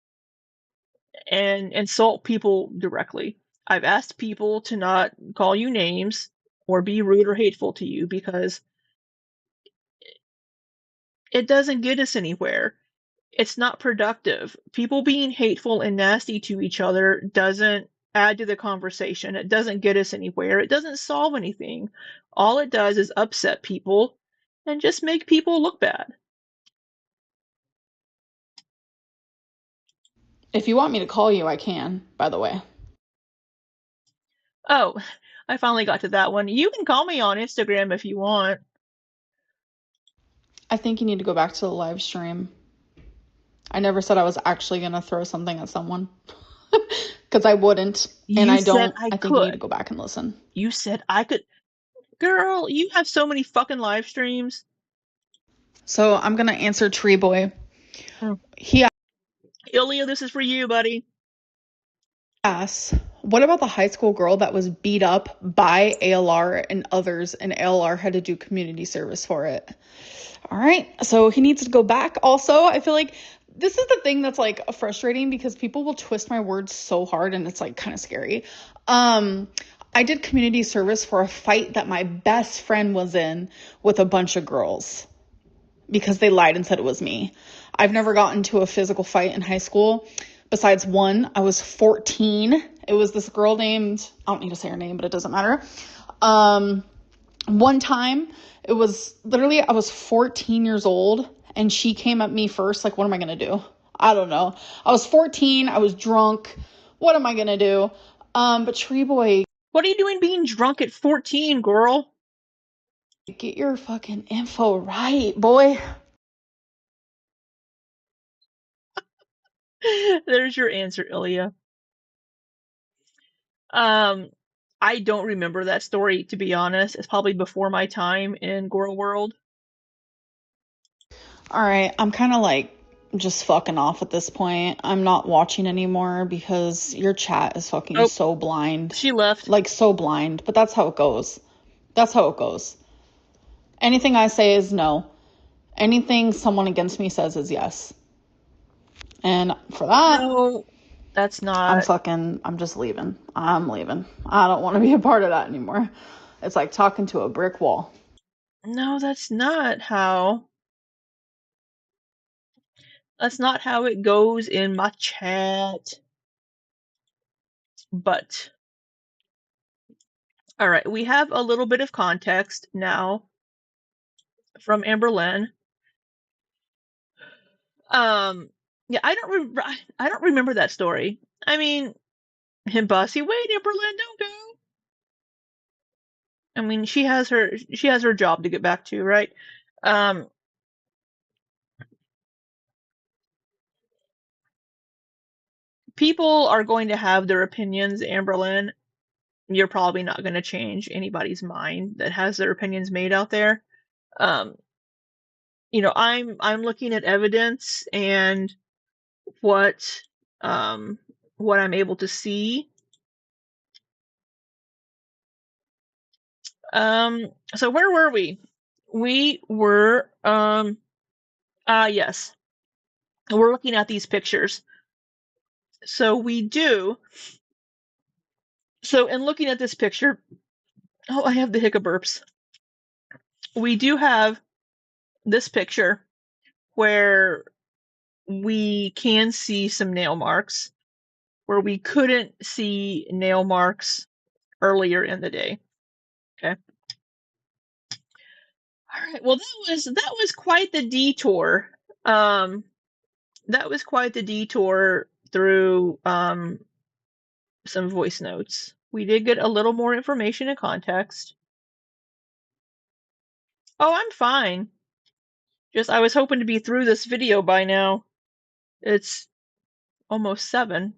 and insult people directly. I've asked people to not call you names or be rude or hateful to you because it doesn't get us anywhere. It's not productive. People being hateful and nasty to each other doesn't add to the conversation. It doesn't get us anywhere. It doesn't solve anything. All it does is upset people and just make people look bad. If you want me to call you, I can, by the way. Oh, I finally got to that one. You can call me on Instagram if you want. I think you need to go back to the live stream. I never said I was actually going to throw something at someone. Because I wouldn't. And You I said don't. I I think you need to could. go back and listen. You said I could. Girl, you have so many fucking live streams. So I'm going to answer Tree Boy. He Ilya, this is for you, buddy. asks, what about the high school girl that was beat up by ALR and others, and ALR had to do community service for it? All right, so he needs to go back. Also, I feel like this is the thing that's like frustrating because people will twist my words so hard and it's like kind of scary. I did community service for a fight that my best friend was in with a bunch of girls because they lied and said it was me. I've never gotten into a physical fight in high school. Besides one, I was 14. It was this girl named, I don't need to say her name, but it doesn't matter. One time, it was literally, I was 14 years old and she came at me first. Like, what am I going to do? I don't know. I was 14. I was drunk. What am I going to do? But Tree Boy. What are you doing being drunk at 14, girl? Get your fucking info right, boy. There's your answer, Ilya. I don't remember that story, to be honest. It's probably before my time in Girl World. All right, I'm kind of like just fucking off at this point. I'm not watching anymore because your chat is fucking so blind. She left. Like, so blind. But that's how it goes. That's how it goes. Anything I say is no. Anything someone against me says is yes. And for that, no, that's not. I'm just leaving. I'm leaving. I don't want to be a part of that anymore. It's like talking to a brick wall. No, that's not how. That's not how it goes in my chat. But, alright, we have a little bit of context now from Amberlynn. Yeah, I don't remember that story. I mean, him bossy, wait, Amberlynn, don't go. I mean, she has her job to get back to, right? People are going to have their opinions, Amberlynn. You're probably not going to change anybody's mind that has their opinions made out there. I'm looking at evidence and what I'm able to see. So where were we? We were yes. We're looking at these pictures. So in looking at this picture, oh, I have the hiccuburps. We do have this picture where we can see some nail marks where we couldn't see nail marks earlier in the day. Okay. All right. Well, that was quite the detour. That was quite the detour through some voice notes. We did get a little more information and context. Oh, I'm fine. Just I was hoping to be through this video by now. It's almost 7.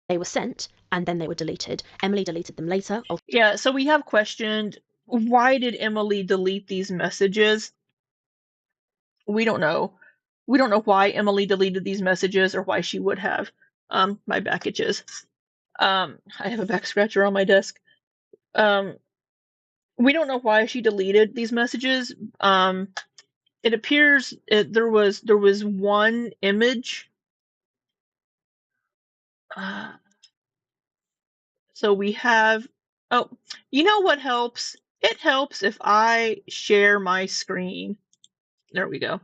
They were sent and then they were deleted. Emily deleted them later. Yeah, so we have questioned, why did Emily delete these messages? We don't know. We don't know why Emily deleted these messages or why she would have. My back itches. I have a back scratcher on my desk. We don't know why she deleted these messages. It appears there was one image. So we have. Oh, you know what helps? It helps if I share my screen. There we go.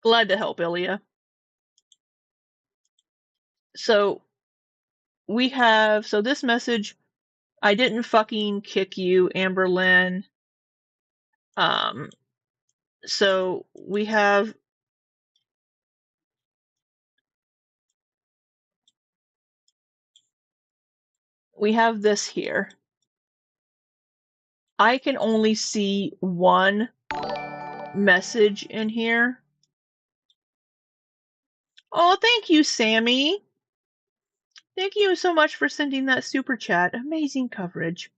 Glad to help, Ilya. So we have, so this message, I didn't fucking kick you, Amberlynn. So we have this here. I can only see one message in here. Oh, thank you, Sammy. Thank you so much for sending that super chat. Amazing coverage.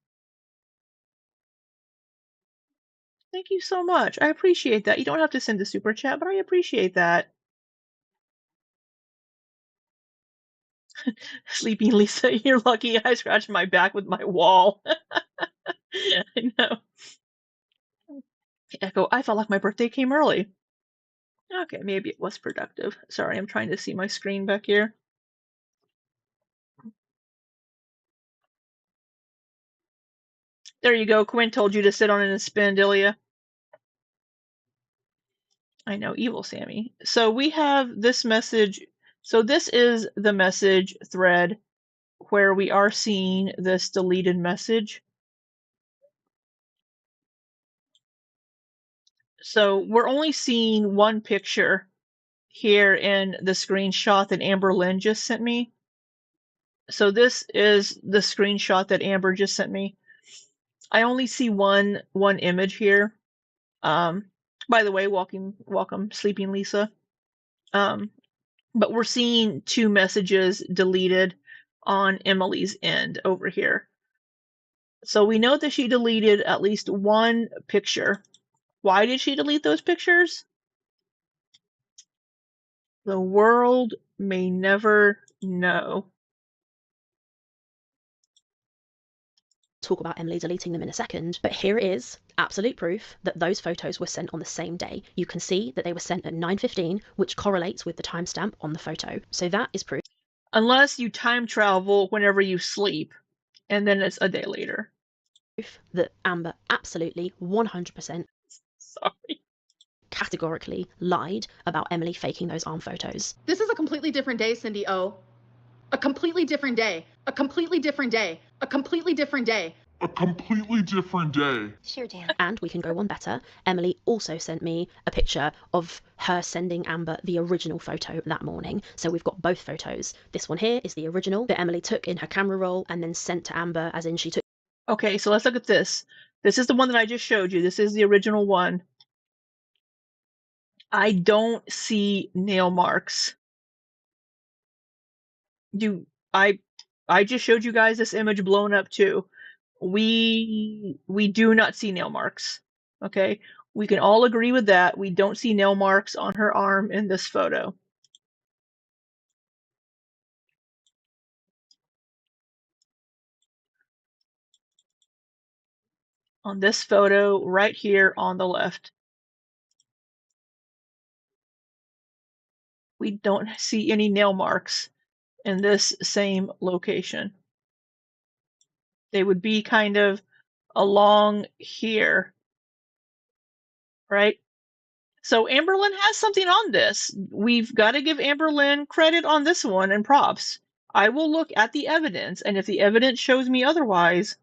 Thank you so much. I appreciate that. You don't have to send a super chat, but I appreciate that. Sleeping Lisa, you're lucky I scratched my back with my wall. I know. Echo, I felt like my birthday came early. Okay, maybe it was productive. Sorry, I'm trying to see my screen back here. There you go. Quinn told you to sit on it and spin, Delia. I know, evil Sammy. So we have this message. So this is the message thread where we are seeing this deleted message. So we're only seeing one picture here in the screenshot that Amberlynn just sent me. So this is the screenshot that Amber just sent me. I only see one image here. By the way, welcome, Sleeping Lisa. But we're seeing two messages deleted on Emily's end over here. So we know that she deleted at least one picture. Why did she delete those pictures? The world may never know. Talk about Emily deleting them in a second, but here is absolute proof that those photos were sent on the same day. You can see that they were sent at 9:15, which correlates with the timestamp on the photo. So that is proof. Unless you time travel whenever you sleep, and then it's a day later. That Amber absolutely 100% Sorry. categorically lied about Emily faking those arm photos. This is a completely different day, Cindy O. A completely different day. A completely different day. A completely different day. A completely different day. Sure, Dan. And we can go one better. Emily also sent me a picture of her sending Amber the original photo that morning. So we've got both photos. This one here is the original that Emily took in her camera roll and then sent to Amber, as in she took. Okay, so let's look at this. This is the one that I just showed you. This is the original one. I don't see nail marks. I just showed you guys this image blown up too. We do not see nail marks. Okay? We can all agree with that. We don't see nail marks on her arm in this photo. On this photo right here on the left. We don't see any nail marks in this same location. They would be kind of along here, right? So Amberlynn has something on this. We've got to give Amberlynn credit on this one and props. I will look at the evidence, and if the evidence shows me otherwise,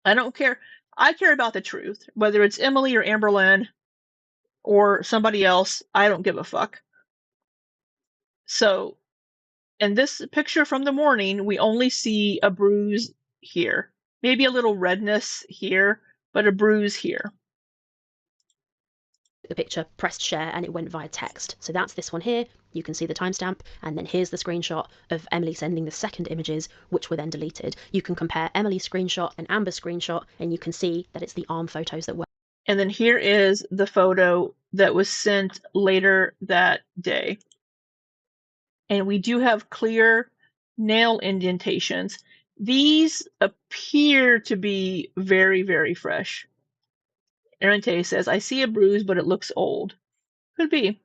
I don't care. I care about the truth. Whether it's Emily or Amberlynn or somebody else, I don't give a fuck. So in this picture from the morning, we only see a bruise here. Maybe a little redness here, but a bruise here. The picture, pressed share, and it went via text. So that's this one here. You can see the timestamp, and then here's the screenshot of Emily sending the second images, which were then deleted. You can compare Emily's screenshot and Amber's screenshot, and you can see that it's the arm photos that were. And then here is the photo that was sent later that day. And we do have clear nail indentations. These appear to be very, very fresh. Arente says, I see a bruise, but it looks old. Could be.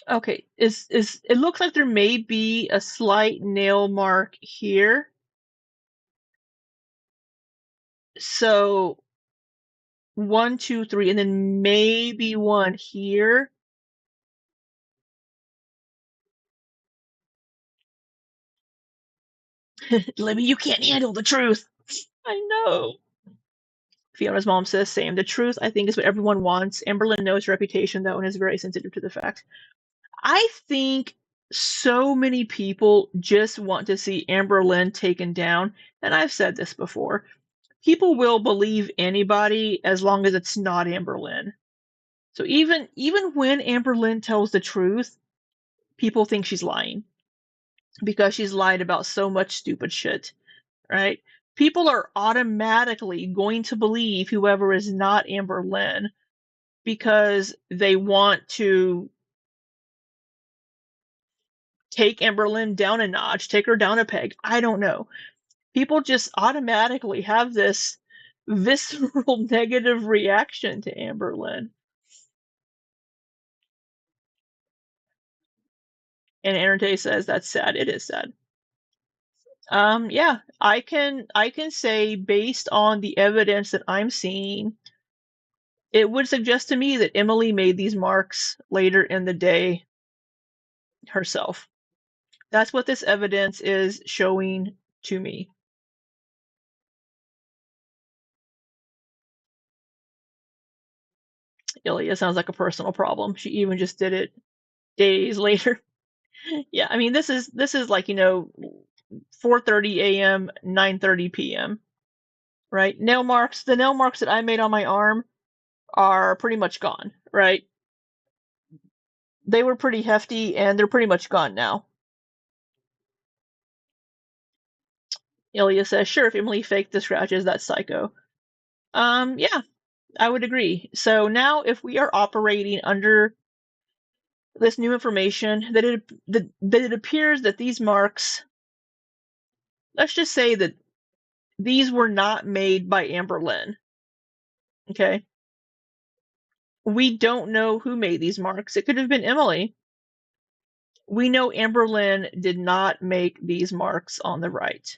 Okay, it looks like there may be a slight nail mark here. So 1, 2, 3, and then maybe one here. Libby, you can't handle the truth. I know. Fiona's mom says same. The truth, I think, is what everyone wants. Amberlynn knows her reputation, though, and is very sensitive to the fact. I think so many people just want to see Amberlynn taken down, and I've said this before. People will believe anybody as long as it's not Amberlynn. So even when Amberlynn tells the truth, people think she's lying because she's lied about so much stupid shit, right? People are automatically going to believe whoever is not Amberlynn because they want to take Amberlynn down a notch, take her down a peg. I don't know. People just automatically have this visceral negative reaction to Amberlynn. And Aaron says that's sad. It is sad. Yeah, I can say based on the evidence that I'm seeing, it would suggest to me that Emily made these marks later in the day herself. That's what this evidence is showing to me. Ilya sounds like a personal problem. She even just did it days later. Yeah, I mean this is like, 4:30 a.m., 9:30 p.m. right? Nail marks, the nail marks that I made on my arm are pretty much gone, right? They were pretty hefty and they're pretty much gone now. Ilya says, sure, if Emily faked the scratches, that's psycho. Yeah, I would agree. So now if we are operating under this new information, that it appears that these marks, let's just say that these were not made by Amberlynn. Okay? We don't know who made these marks. It could have been Emily. We know Amberlynn did not make these marks on the right.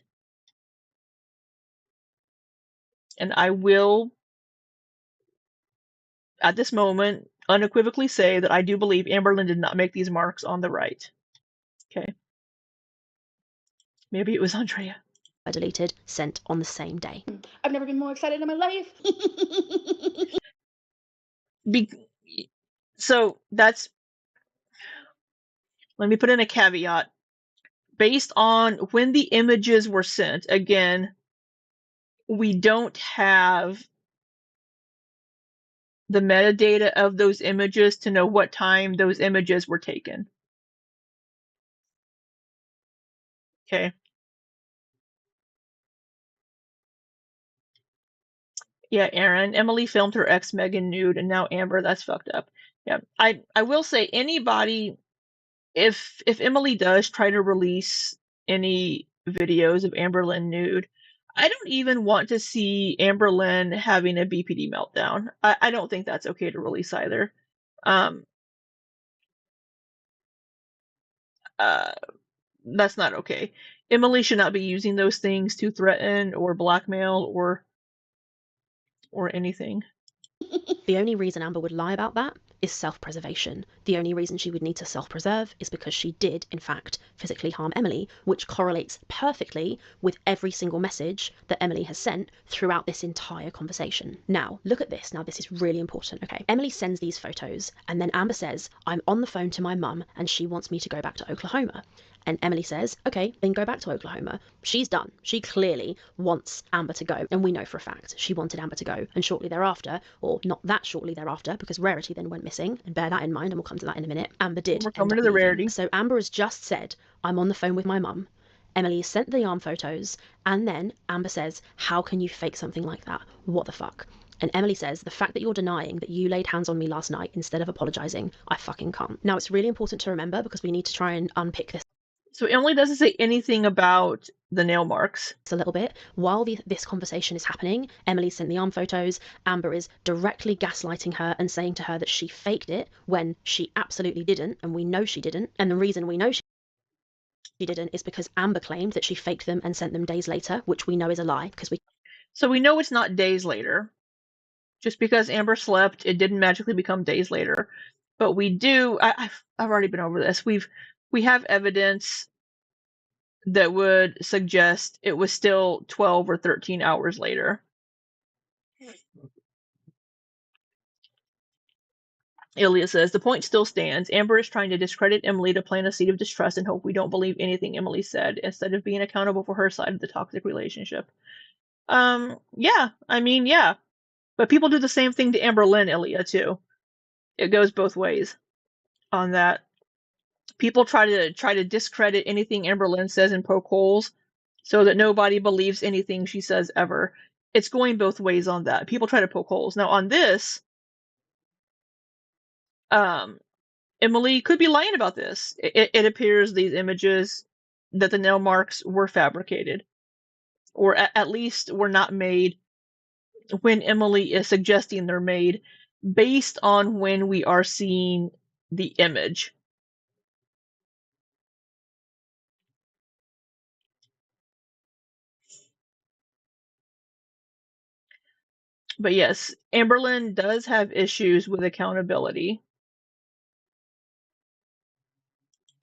And I will, at this moment, unequivocally say that I do believe Amberlynn did not make these marks on the right. Okay. Maybe it was Andrea. Deleted, sent on the same day. I've never been more excited in my life. So that's, let me put in a caveat. Based on when the images were sent, again, we don't have the metadata of those images to know what time those images were taken. Okay. Yeah, Aaron. Emily filmed her ex Megan nude, and now Amber. That's fucked up. Yeah, I will say anybody, if Emily does try to release any videos of Amberlynn nude, I don't even want to see Amberlynn having a BPD meltdown. I don't think that's okay to release either. That's not okay. Emily should not be using those things to threaten or blackmail or anything. The only reason Amber would lie about that is self-preservation. The only reason she would need to self-preserve is because she did, in fact, physically harm Emily, which correlates perfectly with every single message that Emily has sent throughout this entire conversation. Now, look at this. Now, this is really important, okay? Emily sends these photos, and then Amber says, I'm on the phone to my mum, and she wants me to go back to Oklahoma. And Emily says, okay, then go back to Oklahoma. She's done. She clearly wants Amber to go. And we know for a fact she wanted Amber to go. And shortly thereafter, or not that shortly thereafter, because Rarity then went missing, and bear that in mind, and we'll come to that in a minute, Amber did. We're coming to the Rarity. So Amber has just said, I'm on the phone with my mum. Emily sent the arm photos, and then Amber says, how can you fake something like that? What the fuck? And Emily says, the fact that you're denying that you laid hands on me last night instead of apologising, I fucking can't. Now, it's really important to remember because we need to try and unpick this. So Emily doesn't say anything about the nail marks. A little bit. While this conversation is happening, Emily sent the arm photos. Amber is directly gaslighting her and saying to her that she faked it when she absolutely didn't, and we know she didn't. And the reason we know she didn't is because Amber claimed that she faked them and sent them days later, which we know is a lie because we. So we know it's not days later. Just because Amber slept, it didn't magically become days later. But we do. I've already been over this. We have evidence that would suggest it was still 12 or 13 hours later. Ilya says, the point still stands. Amber is trying to discredit Emily to plant a seed of distrust and hope we don't believe anything Emily said, instead of being accountable for her side of the toxic relationship. Yeah, I mean, yeah. But people do the same thing to Amberlynn, Ilya, too. It goes both ways on that. People try to discredit anything Amberlynn says and poke holes so that nobody believes anything she says ever. It's going both ways on that. People try to poke holes. Now on this, Emily could be lying about this. It appears these images that the nail marks were fabricated, or at least were not made when Emily is suggesting they're made, based on when we are seeing the image. But yes, Amberlynn does have issues with accountability.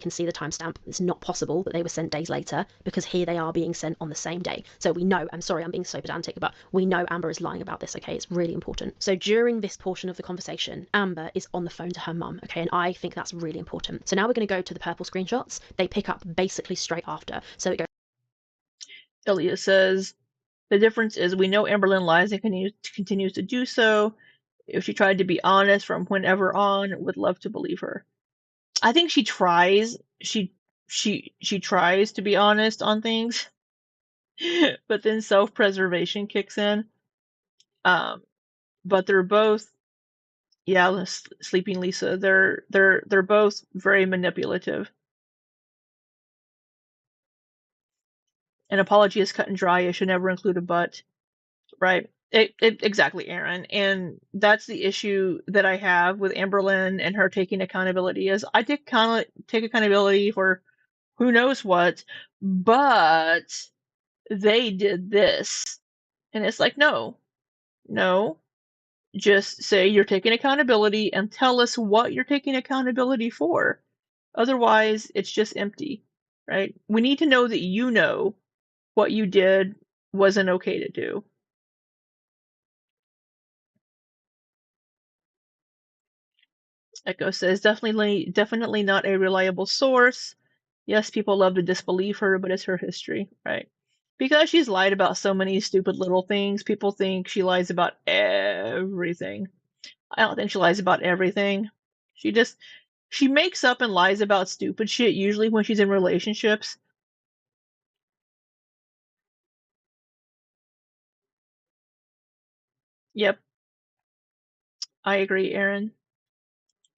Can see the timestamp. It's not possible that they were sent days later, because here they are being sent on the same day. So we know, I'm sorry, I'm being so pedantic, but we know Amber is lying about this, okay? It's really important. So during this portion of the conversation, Amber is on the phone to her mum, okay? And I think that's really important. So now we're going to go to the purple screenshots. They pick up basically straight after. So it goes. Ilya says, the difference is we know Amberlynn lies and continues to do so. If she tried to be honest from whenever on, would love to believe her. I think she tries. She tries to be honest on things, but then self-preservation kicks in. But they're both, yeah, Sleeping Lisa. They're both very manipulative. An apology is cut and dry. It should never include a but. Right. Exactly, Aaron. And that's the issue that I have with Amberlynn and her taking accountability. Is I take accountability for who knows what, but they did this. And it's like, no, just say you're taking accountability and tell us what you're taking accountability for. Otherwise, it's just empty, right? We need to know that you know what you did wasn't okay to do. Echo says, definitely not a reliable source. Yes, people love to disbelieve her, but it's her history, right? Because she's lied about so many stupid little things, people think she lies about everything. I don't think she lies about everything. She makes up and lies about stupid shit, usually when she's in relationships. Yep. I agree, Aaron.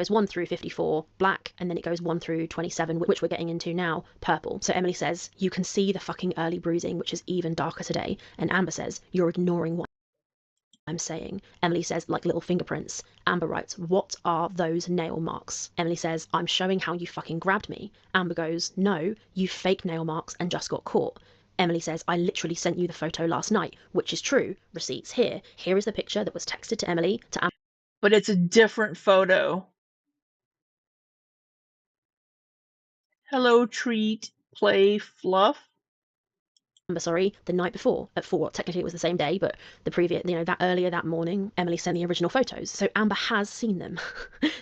Goes 1 through 54, black, and then it goes 1 through 27, which we're getting into now, purple. So Emily says, you can see the fucking early bruising, which is even darker today. And Amber says, you're ignoring what I'm saying. Emily says, like little fingerprints. Amber writes, what are those nail marks? Emily says, I'm showing how you fucking grabbed me. Amber goes, no, you fake nail marks and just got caught. Emily says, I literally sent you the photo last night, which is true. Receipts here. Here is the picture that was texted to Emily, to Amber. But it's a different photo. Hello, treat, play, fluff. Sorry, the night before at 4. Technically it was the same day, but the previous, that earlier that morning, Emily sent the original photos. So Amber has seen them.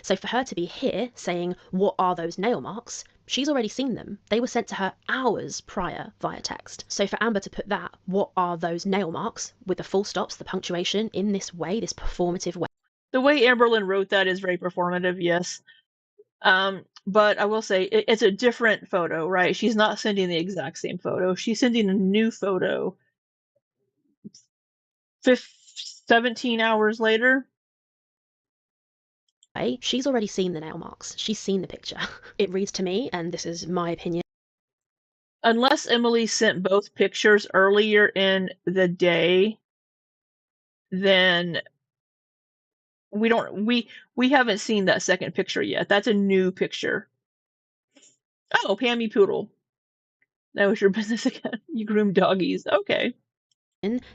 So for her to be here saying, what are those nail marks? She's already seen them. They were sent to her hours prior via text. So for Amber to put that, what are those nail marks, with the full stops, the punctuation, in this way, this performative way. The way Amberlynn wrote that is very performative, yes. But I will say it's a different photo, right? She's not sending the exact same photo. She's sending a new photo 17 hours later. She's already seen the nail marks. She's seen the picture. It reads to me, and this is my opinion. Unless Emily sent both pictures earlier in the day, then we haven't seen that second picture yet. That's a new picture. Oh, Pammy Poodle. That was your business again. You groom doggies. Okay.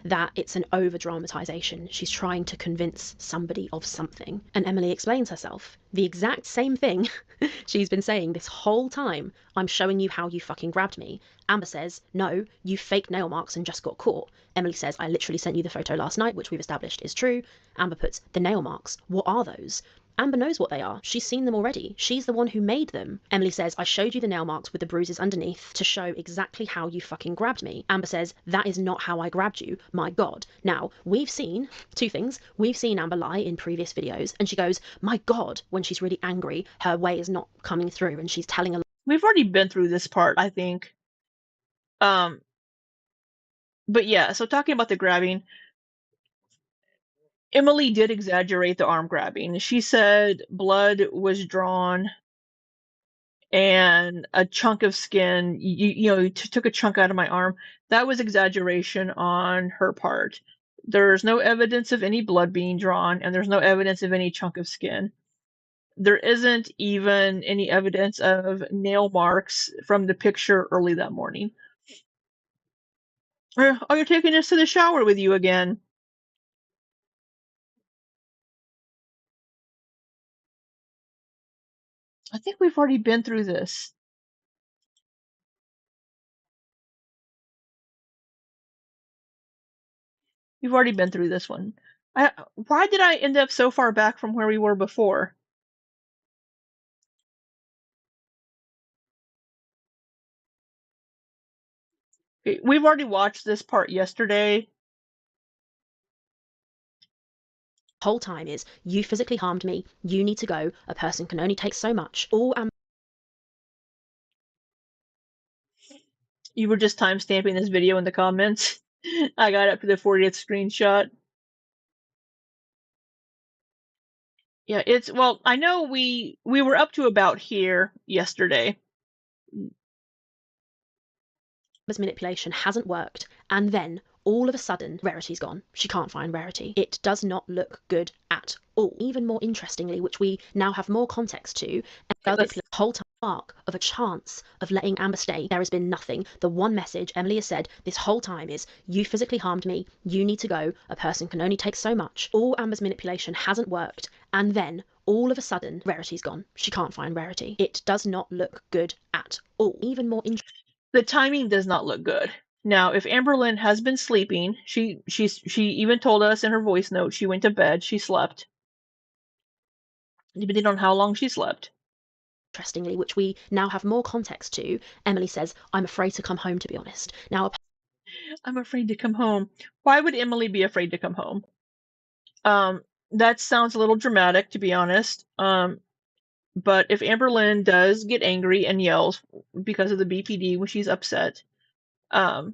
that it's an over-dramatization. She's trying to convince somebody of something. And Emily explains herself. The exact same thing she's been saying this whole time. I'm showing you how you fucking grabbed me. Amber says, no, you faked nail marks and just got caught. Emily says, I literally sent you the photo last night, which we've established is true. Amber puts, the nail marks, what are those? Amber knows what they are. She's seen them already. She's the one who made them. Emily says, I showed you the nail marks with the bruises underneath to show exactly how you fucking grabbed me. Amber says, that is not how I grabbed you. My God. Now, we've seen two things. We've seen Amber lie in previous videos, and she goes, my God, when she's really angry, her way is not coming through, and she's telling a lie. We've already been through this part, I think. But yeah, so talking about the grabbing, Emily did exaggerate the arm grabbing. She said blood was drawn and a chunk of skin, you took a chunk out of my arm. That was exaggeration on her part. There's no evidence of any blood being drawn, and there's no evidence of any chunk of skin. There isn't even any evidence of nail marks from the picture early that morning. Oh, you're taking us to the shower with you again. I think we've already been through this. We've already been through this one. Why did I end up so far back from where we were before? Okay, we've already watched this part yesterday. Whole time is, you physically harmed me, you need to go, a person can only take so much. All Amber You were just timestamping this video in the comments. I got up to the 40th screenshot. Yeah, well, I know we were up to about here yesterday. manipulation hasn't worked, and then all of a sudden Rarity's gone. She can't find Rarity. It does not look good at all. Even more interestingly, which we now have more context to, the whole arc of a chance of letting Amber stay, there has been nothing. The one message Emily has said this whole time is, you physically harmed me, you need to go, a person can only take so much. All Amber's manipulation hasn't worked, and then all of a sudden Rarity's gone. She can't find Rarity. It does not look good at all. Even more interesting. The timing does not look good. Now, if Amberlynn has been sleeping, she even told us in her voice note she went to bed, she slept. Depending on how long she slept. Interestingly, which we now have more context to, Emily says, I'm afraid to come home, to be honest. Now, I'm afraid to come home. Why would Emily be afraid to come home? That sounds a little dramatic, to be honest. But if Amberlynn does get angry and yells because of the BPD when she's upset, but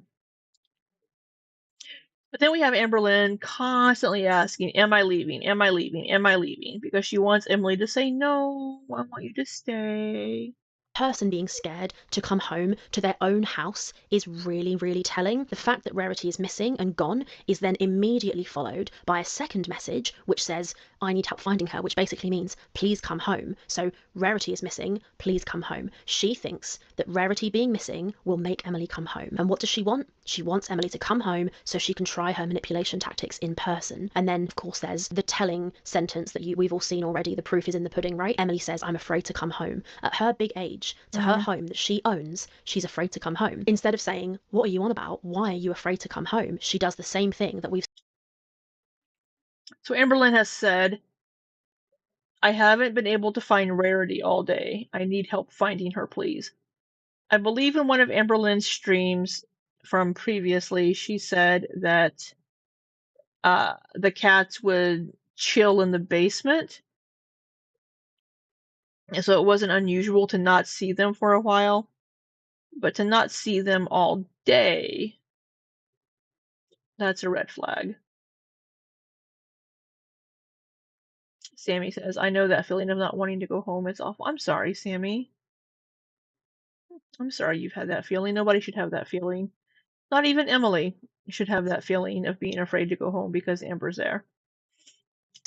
then we have Amberlynn constantly asking, am I leaving? Am I leaving? Am I leaving? Because she wants Emily to say, no, I want you to stay. Person being scared to come home to their own house is really, really telling. The fact that Rarity is missing and gone is then immediately followed by a second message which says, I need help finding her, which basically means, please come home. So Rarity is missing, please come home. She thinks that Rarity being missing will make Emily come home. And what does she want? She wants Emily to come home so she can try her manipulation tactics in person. And then, of course, there's the telling sentence that we've all seen already. The proof is in the pudding, right? Emily says, I'm afraid to come home. At her big age, to her home that she owns, she's afraid to come home. Instead of saying, what are you on about? Why are you afraid to come home? She does the same thing that we've. So Amberlynn has said, I haven't been able to find Rarity all day. I need help finding her, please. I believe in one of Amberlynn's streams from previously, she said that the cats would chill in the basement. And so it wasn't unusual to not see them for a while. But to not see them all day, that's a red flag. Sammy says, I know that feeling of not wanting to go home. It's awful. I'm sorry, Sammy. I'm sorry you've had that feeling. Nobody should have that feeling. Not even Emily should have that feeling of being afraid to go home because Amber's there.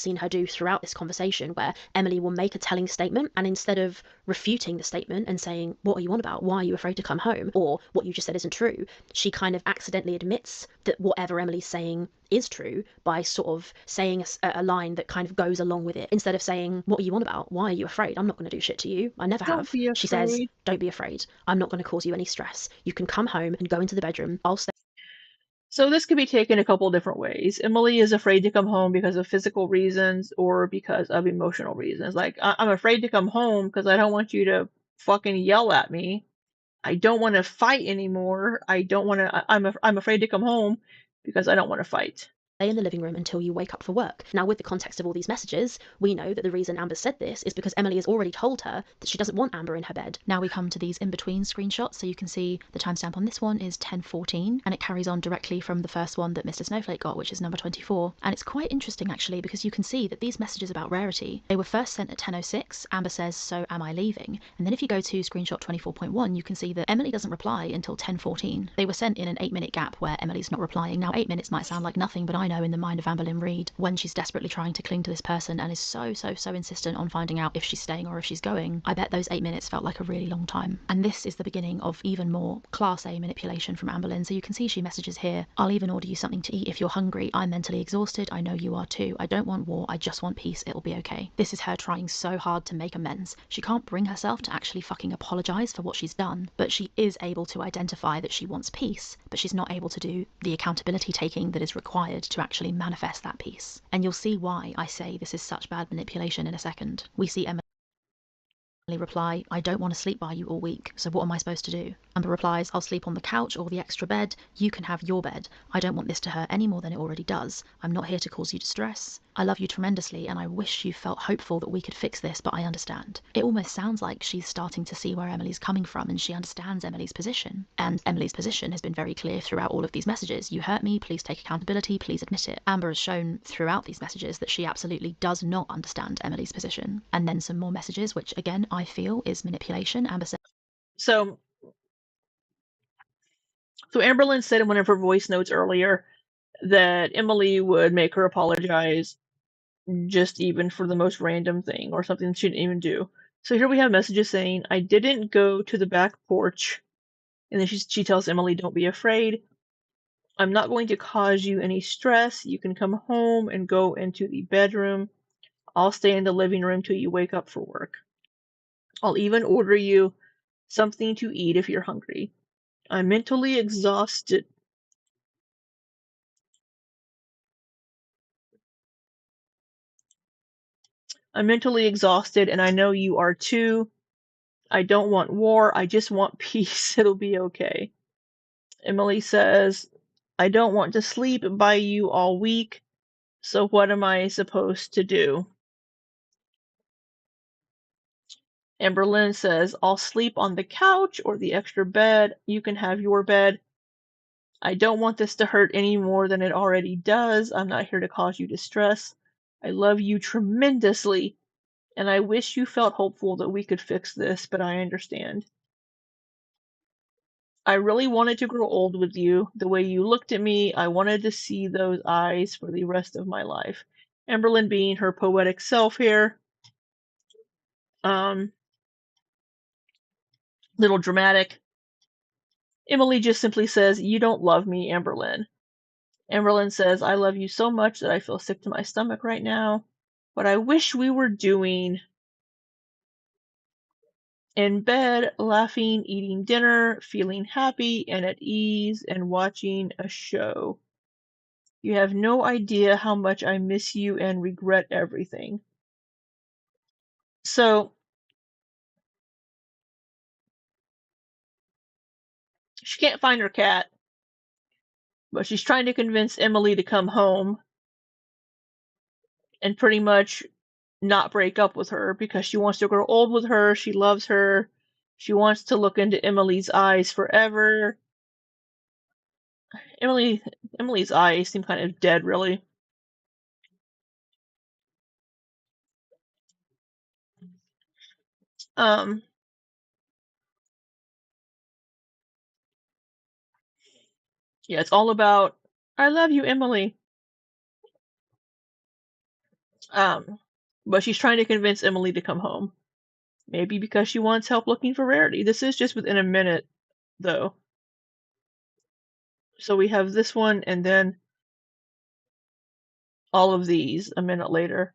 seen her do throughout this conversation, where Emily will make a telling statement, and instead of refuting the statement and saying, what are you on about, why are you afraid to come home, or what you just said isn't true, she kind of accidentally admits that whatever Emily's saying is true by sort of saying a line that kind of goes along with it. Instead of saying, what are you on about, why are you afraid, I'm not going to do shit to you, I never Don't have, be she says, afraid. don't be afraid, I'm not going to cause you any stress, you can come home and go into the bedroom, I'll stay. So this could be taken a couple different ways. Emily is afraid to come home because of physical reasons or because of emotional reasons. Like, I'm afraid to come home because I don't want you to fucking yell at me. I don't want to fight anymore. I don't want to. I'm afraid to come home because I don't want to fight. Stay in the living room until you wake up for work. Now, with the context of all these messages, we know that the reason Amber said this is because Emily has already told her that she doesn't want Amber in her bed. Now we come to these in-between screenshots, so you can see the timestamp on this one is 10:14, and it carries on directly from the first one that Mr. Snowflake got, which is number 24. And it's quite interesting, actually, because you can see that these messages about Rarity, they were first sent at 10:06. Amber says, so am I leaving? And then if you go to screenshot 24.1, you can see that Emily doesn't reply until 10:14. They were sent in an 8-minute gap where Emily's not replying. Now, 8 minutes might sound like nothing, but I know in the mind of Amberlynn Reid, when she's desperately trying to cling to this person and is so insistent on finding out if she's staying or if she's going, I bet those 8 minutes felt like a really long time. And this is the beginning of even more Class A manipulation from Amberlynn. So you can see she messages here, I'll even order you something to eat if you're hungry. I'm mentally exhausted. I know you are too. I don't want war. I just want peace. It'll be okay. This is her trying so hard to make amends. She can't bring herself to actually fucking apologize for what she's done, but she is able to identify that she wants peace, but she's not able to do the accountability taking that is required to actually manifest that peace. And you'll see why I say this is such bad manipulation in a second. We see Emily reply, I don't want to sleep by you all week, so what am I supposed to do? Amber replies, I'll sleep on the couch or the extra bed. You can have your bed. I don't want this to hurt any more than it already does. I'm not here to cause you distress. I love you tremendously, and I wish you felt hopeful that we could fix this, but I understand. It almost sounds like she's starting to see where Emily's coming from, and she understands Emily's position. And Emily's position has been very clear throughout all of these messages. You hurt me, please take accountability, please admit it. Amber has shown throughout these messages that she absolutely does not understand Emily's position. And then some more messages, which again, I feel is manipulation. Amber said, So Amberlynn said in one of her voice notes earlier that Emily would make her apologize just even for the most random thing or something she didn't even do. So here we have messages saying, I didn't go to the back porch. And then she tells Emily, don't be afraid. I'm not going to cause you any stress. You can come home and go into the bedroom. I'll stay in the living room till you wake up for work. I'll even order you something to eat if you're hungry. I'm mentally exhausted. I'm mentally exhausted, and I know you are too. I don't want war. I just want peace. It'll be okay. Emily says, I don't want to sleep by you all week, so what am I supposed to do? Amberlynn says, I'll sleep on the couch or the extra bed. You can have your bed. I don't want this to hurt any more than it already does. I'm not here to cause you distress. I love you tremendously, and I wish you felt hopeful that we could fix this, but I understand. I really wanted to grow old with you. The way you looked at me, I wanted to see those eyes for the rest of my life. Amberlynn being her poetic self here. Little dramatic. Emily just simply says, you don't love me, Amberlynn. Amberlynn says, I love you so much that I feel sick to my stomach right now. What I wish we were doing in bed, laughing, eating dinner, feeling happy and at ease, and watching a show. You have no idea how much I miss you and regret everything. So, she can't find her cat, but she's trying to convince Emily to come home and pretty much not break up with her because she wants to grow old with her. She loves her. She wants to look into Emily's eyes forever. Emily's eyes seem kind of dead, really. Yeah, it's all about, I love you, Emily. But she's trying to convince Emily to come home. Maybe because she wants help looking for Rarity. This is just within a minute, though. So we have this one, and then all of these a minute later.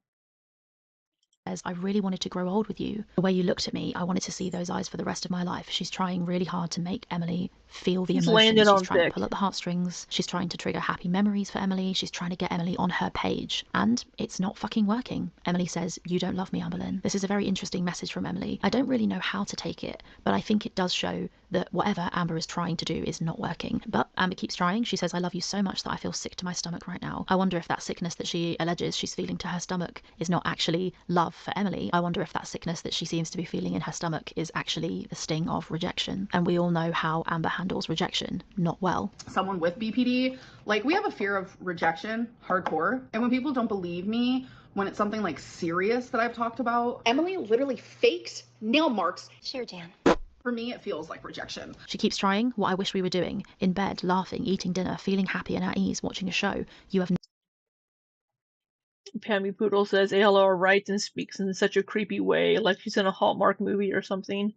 Says, I really wanted to grow old with you. The way you looked at me, I wanted to see those eyes for the rest of my life. She's trying really hard to make Emily feel the He's emotions. landed She's on trying to thick. pull at the heartstrings. She's trying to trigger happy memories for Emily. She's trying to get Emily on her page. And it's not fucking working. Emily says, you don't love me, Amberlynn. This is a very interesting message from Emily. I don't really know how to take it, but I think it does show that whatever Amber is trying to do is not working. But Amber keeps trying. She says, I love you so much that I feel sick to my stomach right now. I wonder if that sickness that she alleges she's feeling to her stomach is not actually love for Emily. I wonder if that sickness that she seems to be feeling in her stomach is actually the sting of rejection. And we all know how Amber handles rejection. Not well. Someone with BPD, like, we have a fear of rejection, hardcore. And when people don't believe me, when it's something like serious that I've talked about, Emily literally faked nail marks. Sure, Dan. For me, it feels like rejection. She keeps trying what I wish we were doing. In bed, laughing, eating dinner, feeling happy and at ease, watching a show. You have Pammy Poodle says ALR writes and speaks in such a creepy way, like she's in a Hallmark movie or something.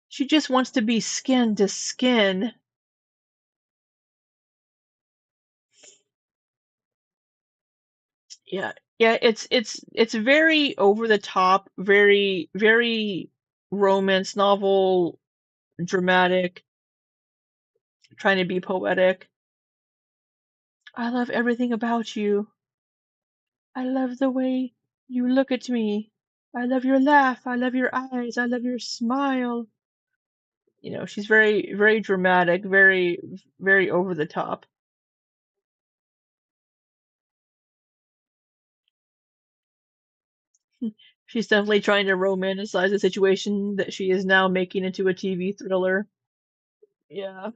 She just wants to be skin to skin. Yeah, it's very over the top, very romance novel, dramatic, trying to be poetic. I love everything about you. I love the way you look at me. I love your laugh. I love your eyes. I love your smile. You know, she's very dramatic, very over the top. She's definitely trying to romanticize a situation that she is now making into a TV thriller. Yeah.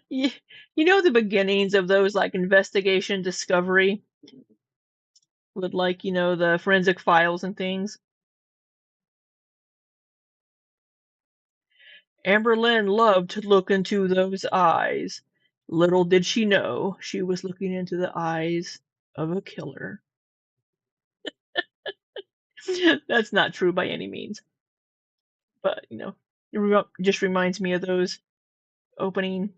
you, you know the beginnings of those like investigation discovery with like, you know, the forensic files and things. Amberlynn loved to look into those eyes. Little did she know she was looking into the eyes of a killer. That's not true by any means, but you know, it just reminds me of those opening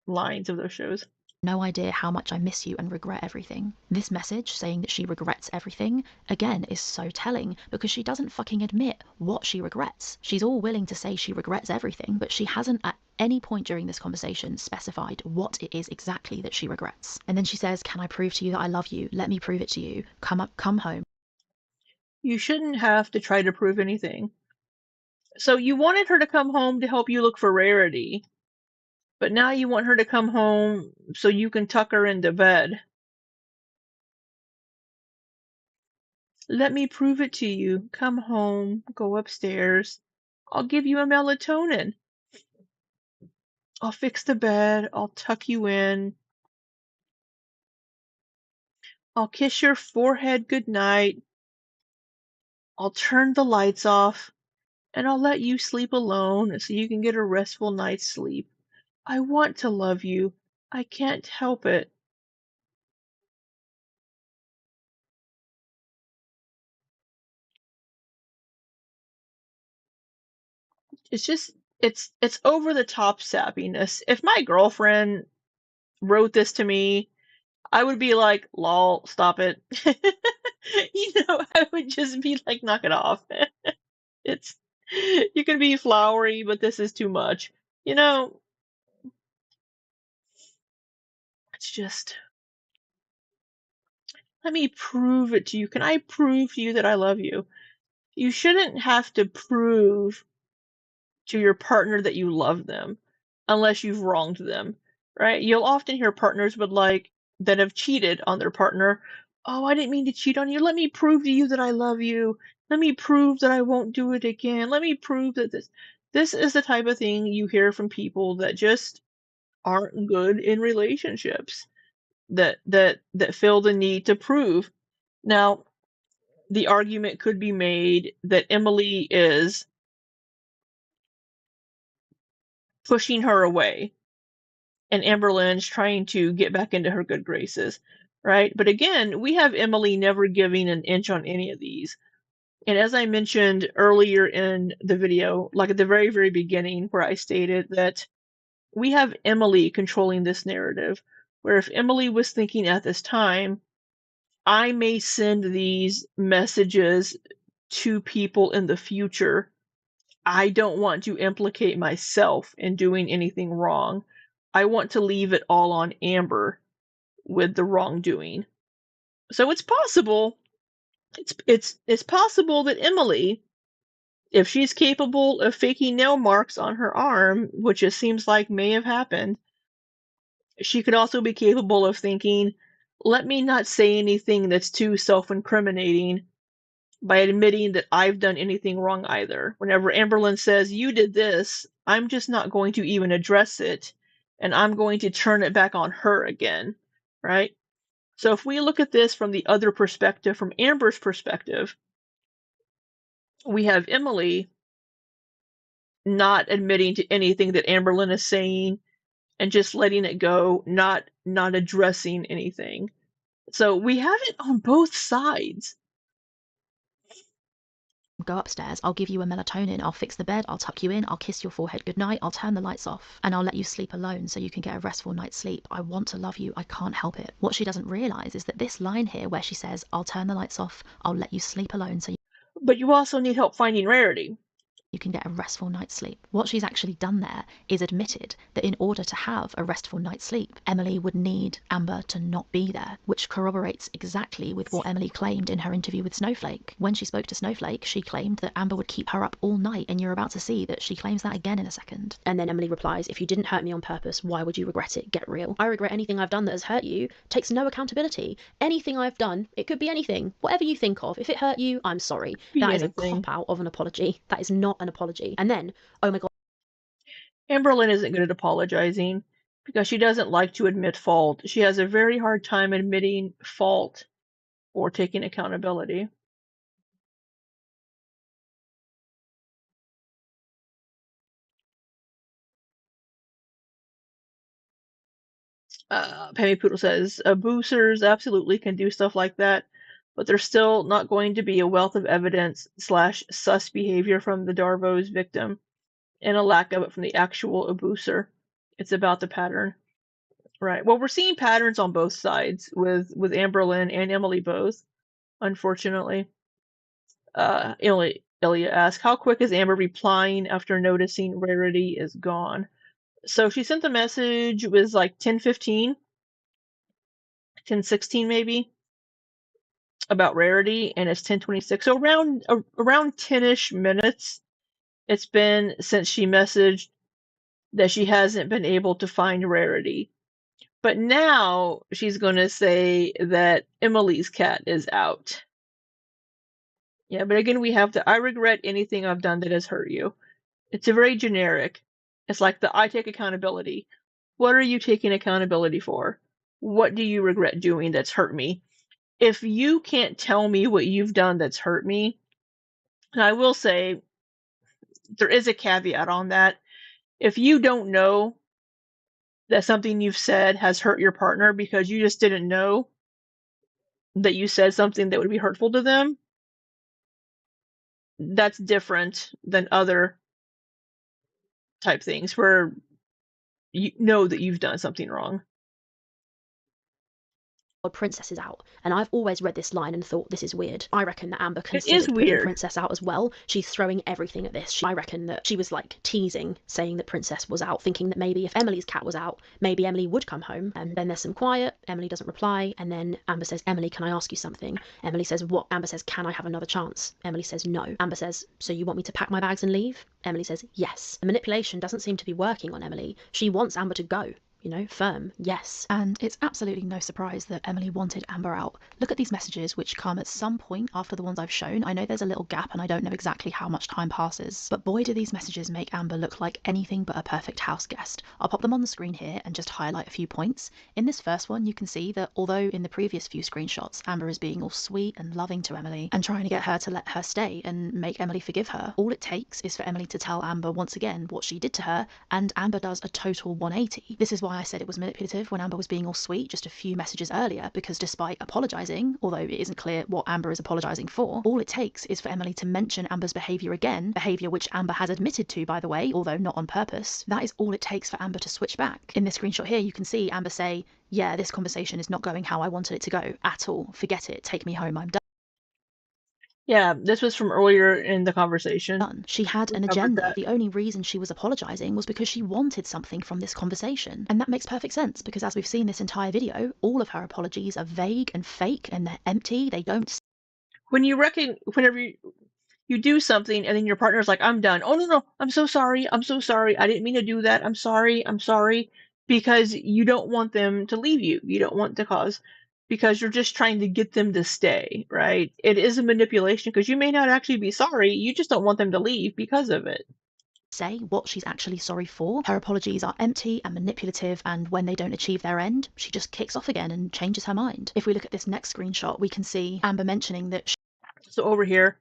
lines of those shows. no idea how much I miss you and regret everything. This message saying that she regrets everything, again, is so telling because she doesn't fucking admit what she regrets. She's all willing to say she regrets everything, but she hasn't at any point during this conversation specified what it is exactly that she regrets. And then she says, can I prove to you that I love you? Let me prove it to you. Come home. You shouldn't have to try to prove anything. So you wanted her to come home to help you look for Rarity, but now you want her to come home so you can tuck her into bed. Let me prove it to you. Come home, go upstairs. I'll give you a melatonin. I'll fix the bed. I'll tuck you in. I'll kiss your forehead goodnight. I'll turn the lights off, and I'll let you sleep alone so you can get a restful night's sleep. I want to love you. I can't help it. It's just it's over the top sappiness. If my girlfriend wrote this to me, I would be like, lol, stop it. I would just be like, knock it off. It's you can be flowery, but this is too much. You know, it's just let me prove it to you. Can I prove to you that I love you? You shouldn't have to prove to your partner that you love them unless you've wronged them, right? You'll often hear partners would like that have cheated on their partner. Oh, I didn't mean to cheat on you. Let me prove to you that I love you. Let me prove that I won't do it again. Let me prove that this is the type of thing you hear from people that just aren't good in relationships that feel the need to prove. Now, the argument could be made that Emily is pushing her away and Amberlynn's trying to get back into her good graces, right? But again, we have Emily never giving an inch on any of these. And as I mentioned earlier in the video, like at the very, very beginning, where I stated that we have Emily controlling this narrative, where if Emily was thinking at this time, I may send these messages to people in the future. I don't want to implicate myself in doing anything wrong. I want to leave it all on Amber with the wrongdoing. So it's possible. It's possible that Emily, if she's capable of faking nail marks on her arm, which it seems like may have happened, she could also be capable of thinking, let me not say anything that's too self-incriminating by admitting that I've done anything wrong either. Whenever Amberlynn says, you did this, I'm just not going to even address it, and I'm going to turn it back on her again, right? So if we look at this from the other perspective, from Amber's perspective, we have Emily not admitting to anything that Amberlynn is saying and just letting it go, not addressing anything. So we have it on both sides. Go upstairs, I'll give you a melatonin, I'll fix the bed, I'll tuck you in, I'll kiss your forehead goodnight, I'll turn the lights off, and I'll let you sleep alone so you can get a restful night's sleep. I want to love you, I can't help it. What she doesn't realise is that this line here where she says, I'll turn the lights off, I'll let you sleep alone so But you also need help finding Rarity. you can get a restful night's sleep. What she's actually done there is admitted that in order to have a restful night's sleep, Emily would need Amber to not be there, which corroborates exactly with what Emily claimed in her interview with Snowflake. When she spoke to Snowflake, she claimed that Amber would keep her up all night, and you're about to see that she claims that again in a second. And then Emily replies, if you didn't hurt me on purpose, why would you regret it? Get real. I regret anything I've done that has hurt you. Takes no accountability. Anything I've done, it could be anything. Whatever you think of. If it hurt you, I'm sorry. That is a cop-out of an apology. That is not an apology. And then, oh my god. Amberlynn isn't good at apologizing because she doesn't like to admit fault. She has a very hard time admitting fault or taking accountability. Pammy Poodle says, abusers absolutely can do stuff like that, but there's still not going to be a wealth of evidence / sus behavior from the Darvo's victim and a lack of it from the actual abuser. It's about the pattern. Right. Well, we're seeing patterns on both sides with Amberlynn and Emily both, unfortunately. Ilya asks, how quick is Amber replying after noticing Rarity is gone? So she sent the message, it was like 10:15, 10:16 maybe, about Rarity, and it's 10:26. So around 10-ish minutes it's been since she messaged that she hasn't been able to find Rarity. But now she's going to say that Emily's cat is out. Yeah, but again, we have the I regret anything I've done that has hurt you. It's a very generic. It's like the I take accountability. What are you taking accountability for? What do you regret doing that's hurt me? If you can't tell me what you've done that's hurt me, and I will say there is a caveat on that. If you don't know that something you've said has hurt your partner because you just didn't know that you said something that would be hurtful to them, that's different than other type things where you know that you've done something wrong. Princess is out, and I've always read this line and thought this is weird. I reckon that Amber It considered is putting weird. Princess out as well. She's throwing everything at this. I reckon that she was like teasing, saying that Princess was out, thinking that maybe if Emily's cat was out, maybe Emily would come home. And then there's some quiet. Emily doesn't reply, and then Amber says, Emily, can I ask you something? Emily says, what? Amber says, can I have another chance? Emily says, no. Amber says, so you want me to pack my bags and leave? Emily says, yes. The manipulation doesn't seem to be working on Emily. She wants Amber to go. firm yes. And it's absolutely no surprise that Emily wanted Amber out. Look at these messages, which come at some point after the ones I've shown. I know there's a little gap and I don't know exactly how much time passes, but boy do these messages make Amber look like anything but a perfect house guest. I'll pop them on the screen here and just highlight a few points. In this first one, you can see that although in the previous few screenshots, Amber is being all sweet and loving to Emily and trying to get her to let her stay and make Emily forgive her, all it takes is for Emily to tell Amber once again what she did to her, and Amber does a total 180. This is why I said it was manipulative when Amber was being all sweet just a few messages earlier, because despite apologising, although it isn't clear what Amber is apologising for, all it takes is for Emily to mention Amber's behaviour again, behaviour which Amber has admitted to, by the way, although not on purpose. That is all it takes for Amber to switch back. In this screenshot here, you can see Amber say, yeah, this conversation is not going how I wanted it to go at all. Forget it. Take me home. I'm done. Yeah, this was from earlier in the conversation. She had an agenda. The only reason she was apologising was because she wanted something from this conversation. And that makes perfect sense, because as we've seen this entire video, all of her apologies are vague and fake and they're empty. They don't... Whenever you do something and then your partner's like, I'm done. Oh, no, I'm so sorry. I'm so sorry. I didn't mean to do that. I'm sorry. I'm sorry. Because you don't want them to leave you. You don't want to cause... because you're just trying to get them to stay, right? It is a manipulation because you may not actually be sorry. You just don't want them to leave because of it. Say what she's actually sorry for. Her apologies are empty and manipulative, and when they don't achieve their end, she just kicks off again and changes her mind. If we look at this next screenshot, we can see Amber mentioning that So over here,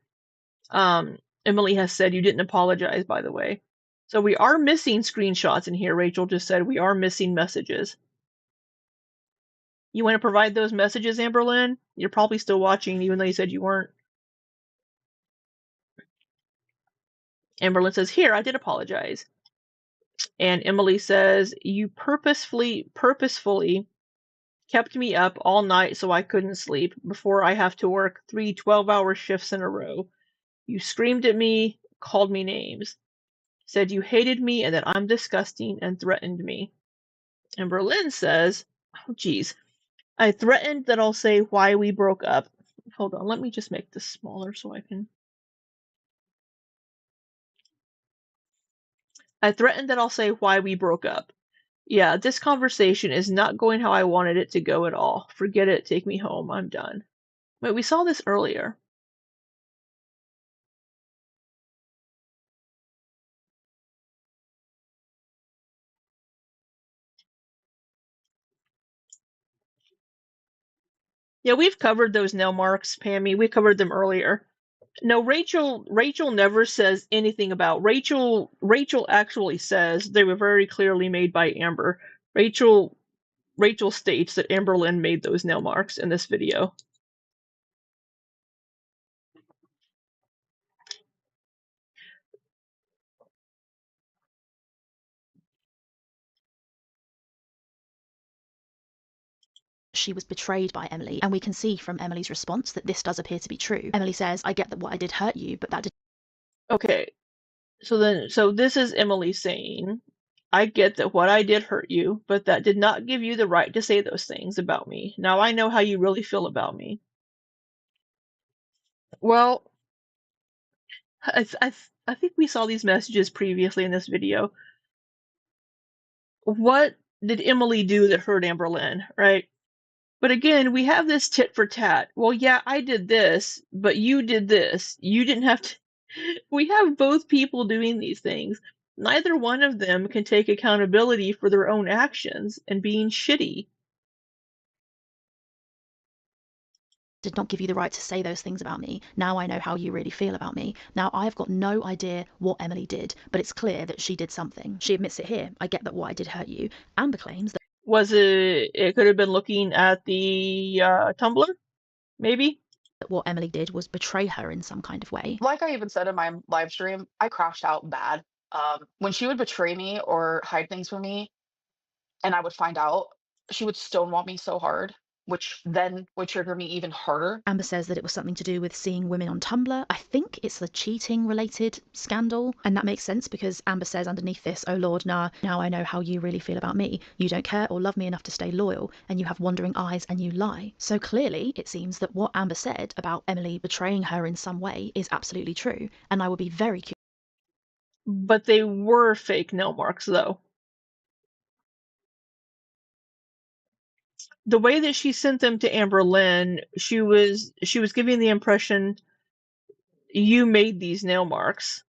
Emily has said you didn't apologize, by the way. So we are missing screenshots in here. Rachel just said we are missing messages. You want to provide those messages, Amberlynn? You're probably still watching, even though you said you weren't. Amberlynn says, here, I did apologize. And Emily says, you purposefully kept me up all night so I couldn't sleep before I have to work 3 12-hour shifts in a row. You screamed at me, called me names, said you hated me and that I'm disgusting, and threatened me. Amberlynn says, oh, geez, I threatened that I'll say why we broke up. Hold on, let me just make this smaller so I can... I threatened that I'll say why we broke up. Yeah, this conversation is not going how I wanted it to go at all. Forget it, take me home, I'm done. Wait, we saw this earlier. Yeah, we've covered those nail marks, Pammy. We covered them earlier. No, Rachel never says anything about Rachel actually says they were very clearly made by Amber. Rachel states that Amberlynn made those nail marks in this video. she was betrayed by Emily, and we can see from Emily's response that this does appear to be true. Emily says, I get that what I did hurt you, but that did... Okay, so this is Emily saying, I get that what I did hurt you, but that did not give you the right to say those things about me. Now I know how you really feel about me. Well, I think we saw these messages previously in this video. What did Emily do that hurt Amberlynn, right? But again, we have this tit for tat. Well, yeah, I did this, but you did this. You didn't have to. We have both people doing these things. Neither one of them can take accountability for their own actions and being shitty. did not give you the right to say those things about me. Now I know how you really feel about me. Now I've got no idea what Emily did, but it's clear that she did something. She admits it here. I get that what I did hurt you. Amber claims that... Was it could have been looking at the Tumblr? Maybe? that what Emily did was betray her in some kind of way. Like I even said in my live stream, I crashed out bad. When she would betray me or hide things from me and I would find out, she would stonewall me so hard, which then would trigger me even harder. Amber says that it was something to do with seeing women on Tumblr. I think it's the cheating related scandal, and that makes sense because Amber says underneath this, oh Lord, nah, now I know how you really feel about me. You don't care or love me enough to stay loyal, and you have wandering eyes and you lie. So clearly it seems that what Amber said about Emily betraying her in some way is absolutely true, and I would be very curious. But they were fake nail marks though. the way that she sent them to Amberlynn, she was giving the impression you made these nail marks.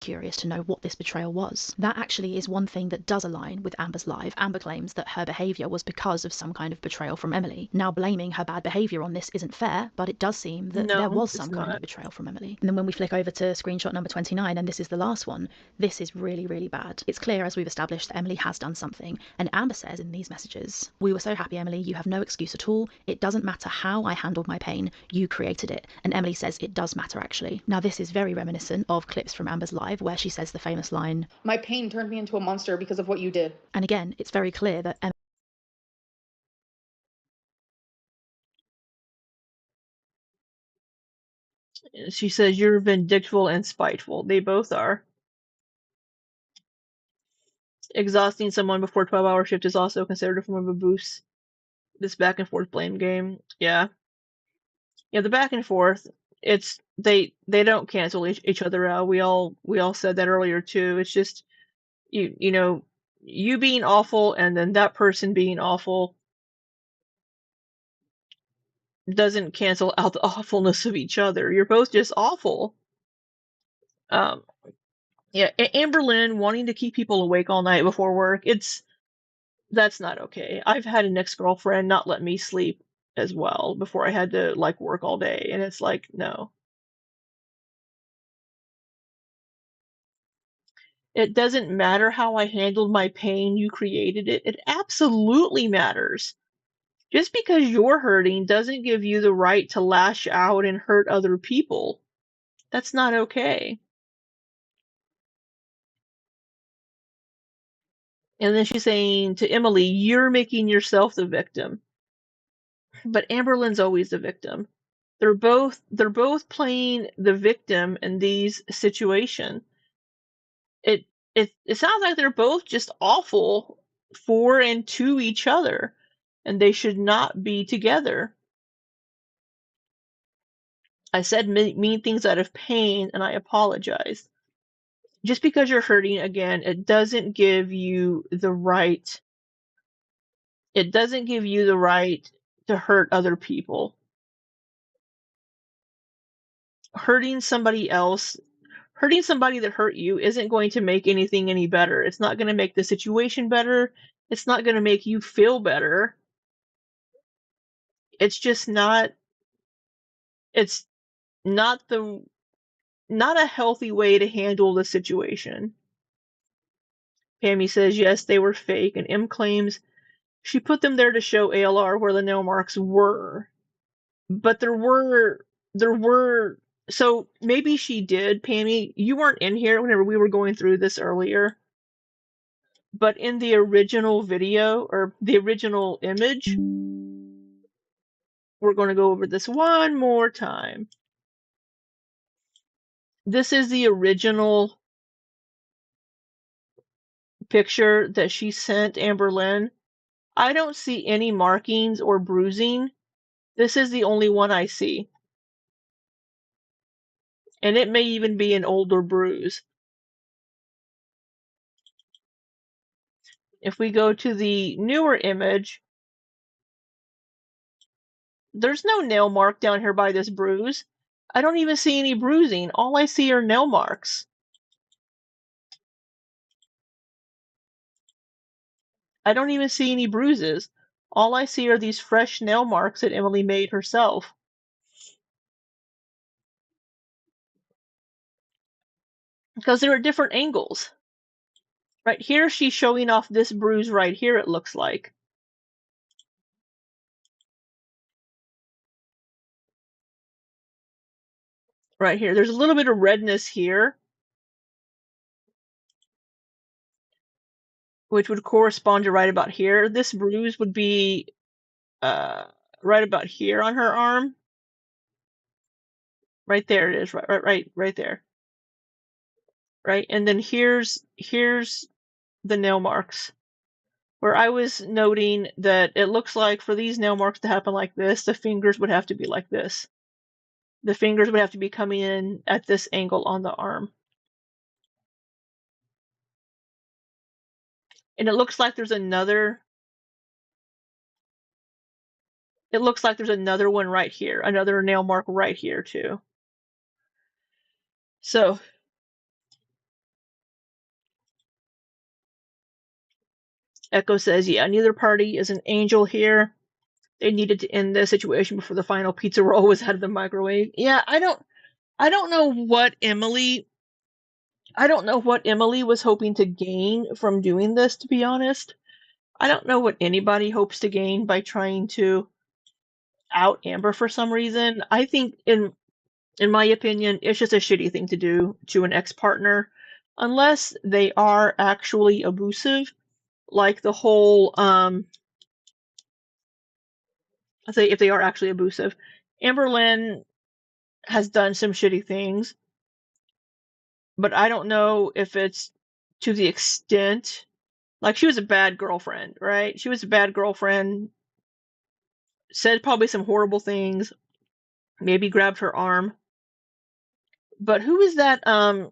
Curious to know what this betrayal was. That actually is one thing that does align with Amber's live. Amber claims that her behaviour was because of some kind of betrayal from Emily. Now, blaming her bad behaviour on this isn't fair, but it does seem that there No, was it's some kind not. of betrayal from Emily. And then when we flick over to screenshot number 29, and this is the last one, this is really, really bad. It's clear, as we've established, that Emily has done something, and Amber says in these messages, "We were so happy, Emily, you have no excuse at all. It doesn't matter how I handled my pain, you created it." And Emily says it does matter, actually. Now, this is very reminiscent of clips from Amber's live where she says the famous line, "My pain turned me into a monster because of what you did." and again, it's very clear that She says you're vindictive and spiteful. They both are. Exhausting someone before 12-hour shift is also considered a form of abuse. This back and forth blame game. Yeah. Yeah, the back and forth, it's they don't cancel each other out. We all said that earlier too. It's just you know, you being awful and then that person being awful doesn't cancel out the awfulness of each other. You're both just awful. Yeah, Amberlynn wanting to keep people awake all night before work, that's not okay. I've had an ex-girlfriend not let me sleep as well before I had to like work all day, and it's like, no. It doesn't matter how I handled my pain, you created it. It absolutely matters. Just because you're hurting doesn't give you the right to lash out and hurt other people. That's not okay. And then she's saying to Emily, you're making yourself the victim. But Amberlynn's always the victim. They're both playing the victim in these situations. It sounds like they're both just awful for and to each other, and they should not be together. I said mean things out of pain, and I apologize. Just because you're hurting, again, it doesn't give you the right. It doesn't give you the right to hurt other people. Hurting somebody else, hurting somebody that hurt you isn't going to make anything any better. It's not going to make the situation better. It's not going to make you feel better. It's just not. It's not a healthy way to handle the situation. Pammy says yes, they were fake, and M claims she put them there to show ALR where the nail marks were. But there were so maybe she did, Pammy. You weren't in here whenever we were going through this earlier. But in the original video or the original image, we're going to go over this one more time. This is the original picture that she sent Amberlynn. I don't see any markings or bruising. This is the only one I see. And it may even be an older bruise. If we go to the newer image, there's no nail mark down here by this bruise. I don't even see any bruising. All I see are nail marks. I don't even see any bruises. All I see are these fresh nail marks that Emily made herself. Because they're at different angles. Right here, she's showing off this bruise right here, it looks like. Right here. There's a little bit of redness here, which would correspond to right about here. This bruise would be right about here on her arm. Right there it is, right there. Right, and then here's the nail marks. Where I was noting that it looks like for these nail marks to happen like this, the fingers would have to be like this. The fingers would have to be coming in at this angle on the arm. And it looks like there's another it looks like there's another one right here, another nail mark right here too. So Echo says, yeah, neither party is an angel here. They needed to end the situation before the final pizza roll was out of the microwave. Yeah, I don't know what Emily was hoping to gain from doing this, to be honest. I don't know what anybody hopes to gain by trying to out Amber for some reason. I think in my opinion, it's just a shitty thing to do to an ex-partner unless they are actually abusive, like the whole say if they are actually abusive. Amberlynn has done some shitty things, but I don't know if it's to the extent, like, she was a bad girlfriend, right? She was a bad girlfriend, said probably some horrible things, maybe grabbed her arm. But who is that? Oh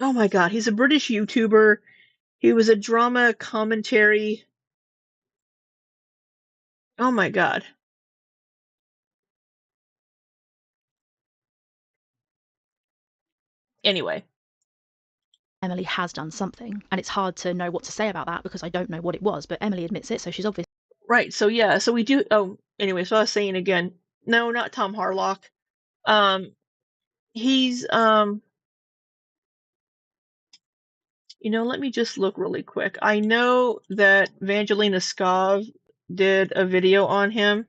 my god, he's a British YouTuber. He was a drama commentary. Oh my god. Anyway, Emily has done something, and it's hard to know what to say about that because I don't know what it was, but Emily admits it, so she's obviously right, so yeah, so we do. Oh, anyway, so I was saying again, no, not Tom Harlock. He's let me just look really quick. I know that Vangelina Skov did a video on him.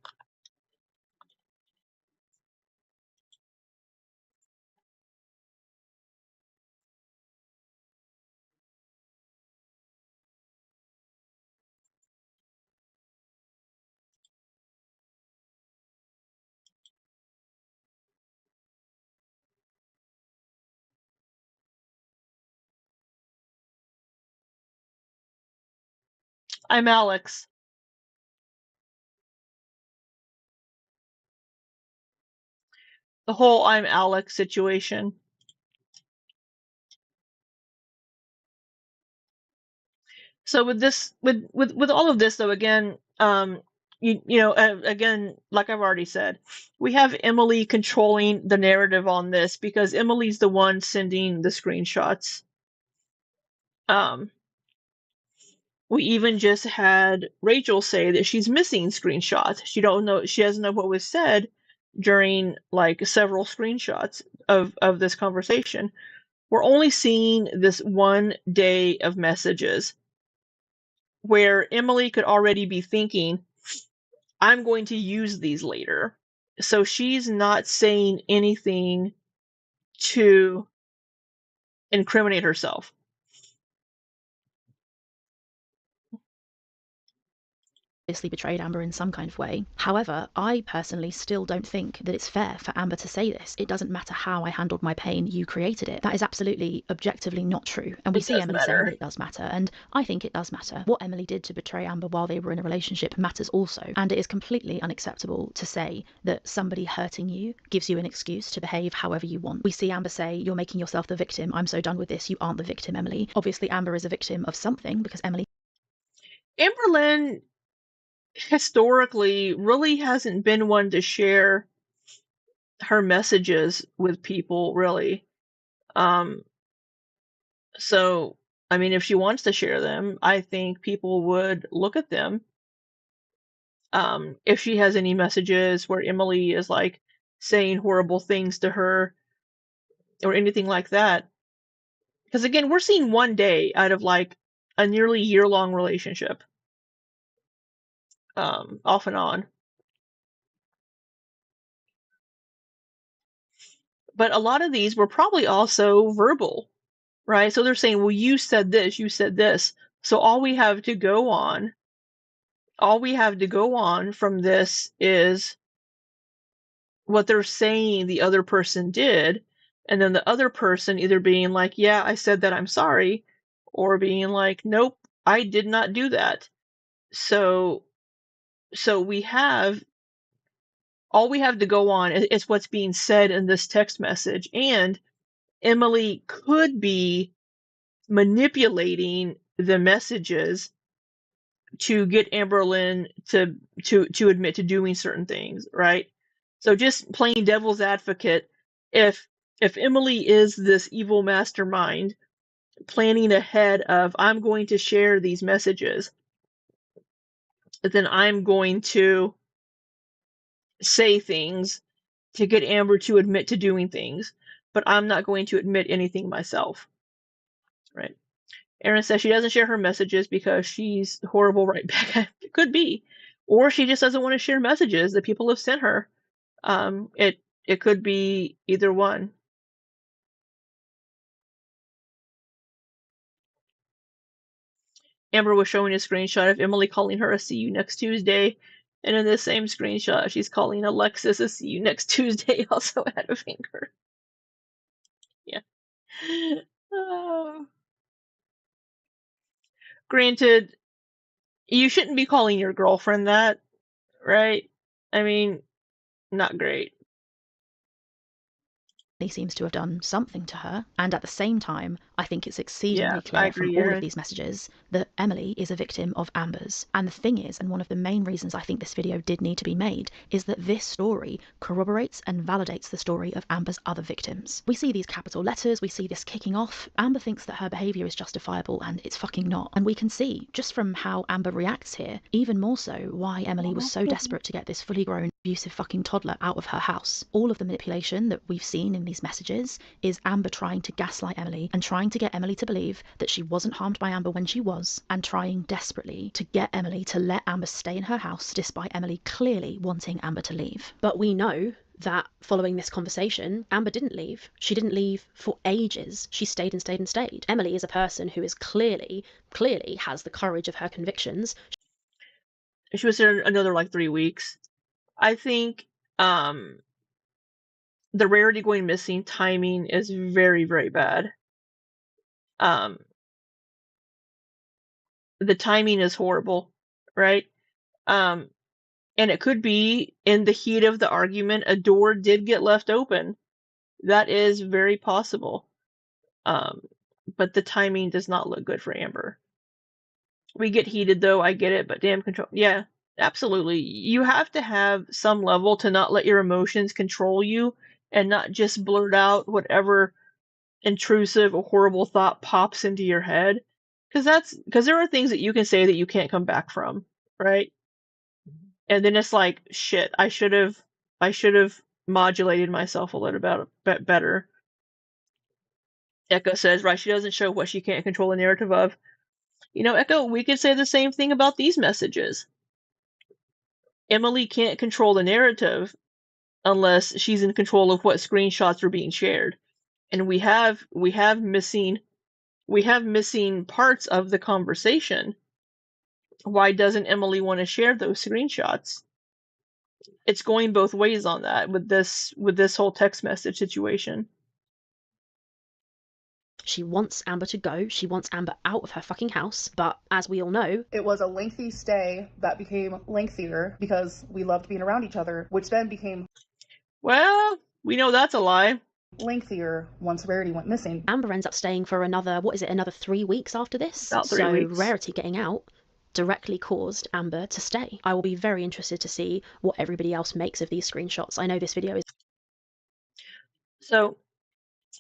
I'm Alex. The whole I'm Alex situation. So with this, with all of this, though, again, again, like I've already said, we have Emily controlling the narrative on this because Emily's the one sending the screenshots. We even just had Rachel say that she's missing screenshots. She doesn't know what was said during like several screenshots of this conversation. We're only seeing this one day of messages where Emily could already be thinking, I'm going to use these later. So she's not saying anything to incriminate herself. betrayed Amber in some kind of way. However, I personally still don't think that it's fair for Amber to say this. It doesn't matter how I handled my pain, you created it. That is absolutely objectively not true. And we see Emily saying that it does matter, and I think it does matter. What Emily did to betray Amber while they were in a relationship matters also, and it is completely unacceptable to say that somebody hurting you gives you an excuse to behave however you want. We see Amber say, you're making yourself the victim, I'm so done with this, you aren't the victim, Emily. Obviously Amber is a victim of something because Amberlynn historically really hasn't been one to share her messages with people, really. So, I mean, if she wants to share them, I think people would look at them. If she has any messages where Emily is like saying horrible things to her or anything like that. Because again, we're seeing one day out of like a nearly year-long relationship. Off and on. But a lot of these were probably also verbal, right? So they're saying, well, you said this, you said this. So all we have to go on from this is what they're saying the other person did, and then the other person either being like, yeah, I said that, I'm sorry, or being like, nope, I did not do that. So we have all we have to go on is what's being said in this text message, and Emily could be manipulating the messages to get Amberlynn to admit to doing certain things, right? So just playing devil's advocate, if Emily is this evil mastermind planning ahead of, I'm going to share these messages, then I'm going to say things to get Amber to admit to doing things, but I'm not going to admit anything myself, right? Erin says she doesn't share her messages because she's horrible right back. It could be. Or she just doesn't want to share messages that people have sent her. It could be either one. Amber was showing a screenshot of Emily calling her a see you next Tuesday. And in the same screenshot, she's calling Alexis a see you next Tuesday, also out of anger. Yeah. Granted, you shouldn't be calling your girlfriend that, right? I mean, not great. He seems to have done something to her, and at the same time, I think it's exceedingly I clear agree, from all Erin. of these messages that Emily is a victim of Amber's. And the thing is, and one of the main reasons I think this video did need to be made, is that this story corroborates and validates the story of Amber's other victims. We see these capital letters, we see this kicking off. Amber thinks that her behaviour is justifiable, and it's fucking not. And we can see, just from how Amber reacts here, even more so why Emily was so desperate to get this fully grown, abusive fucking toddler out of her house. All of the manipulation that we've seen in these messages is Amber trying to gaslight Emily and trying to get Emily to believe that she wasn't harmed by Amber when she was, and trying desperately to get Emily to let Amber stay in her house despite Emily clearly wanting Amber to leave. But we know that following this conversation, Amber didn't leave. She didn't leave for ages. She stayed and stayed and stayed. Emily is a person who is clearly has the courage of her convictions. She was there another like 3 weeks. I think the Rarity going missing timing is very, very bad. The timing is horrible, right? And it could be in the heat of the argument, a door did get left open. That is very possible. But the timing does not look good for Amber. We get heated though, I get it, but damn control. Yeah, absolutely. You have to have some level to not let your emotions control you and not just blurt out whatever intrusive or horrible thought pops into your head. Because there are things that you can say that you can't come back from, right? And then it's like, shit, I should have modulated myself a little bit better. Echo says, right, she doesn't show what she can't control the narrative of. You know, Echo, we could say the same thing about these messages. Emily can't control the narrative unless she's in control of what screenshots are being shared. And we have missing parts of the conversation. Why doesn't Emily want to share those screenshots? It's going both ways on that with this whole text message situation. She wants Amber to go. She wants Amber out of her fucking house. But as we all know, It was a lengthy stay that became lengthier because we loved being around each other, which then became Well, we know that's a lie. lengthier once Rarity went missing. Amber ends up staying for another 3 weeks after this. About 3 so weeks. Rarity getting out directly caused Amber to stay. I will be very interested to see what everybody else makes of these screenshots. I know this video is... So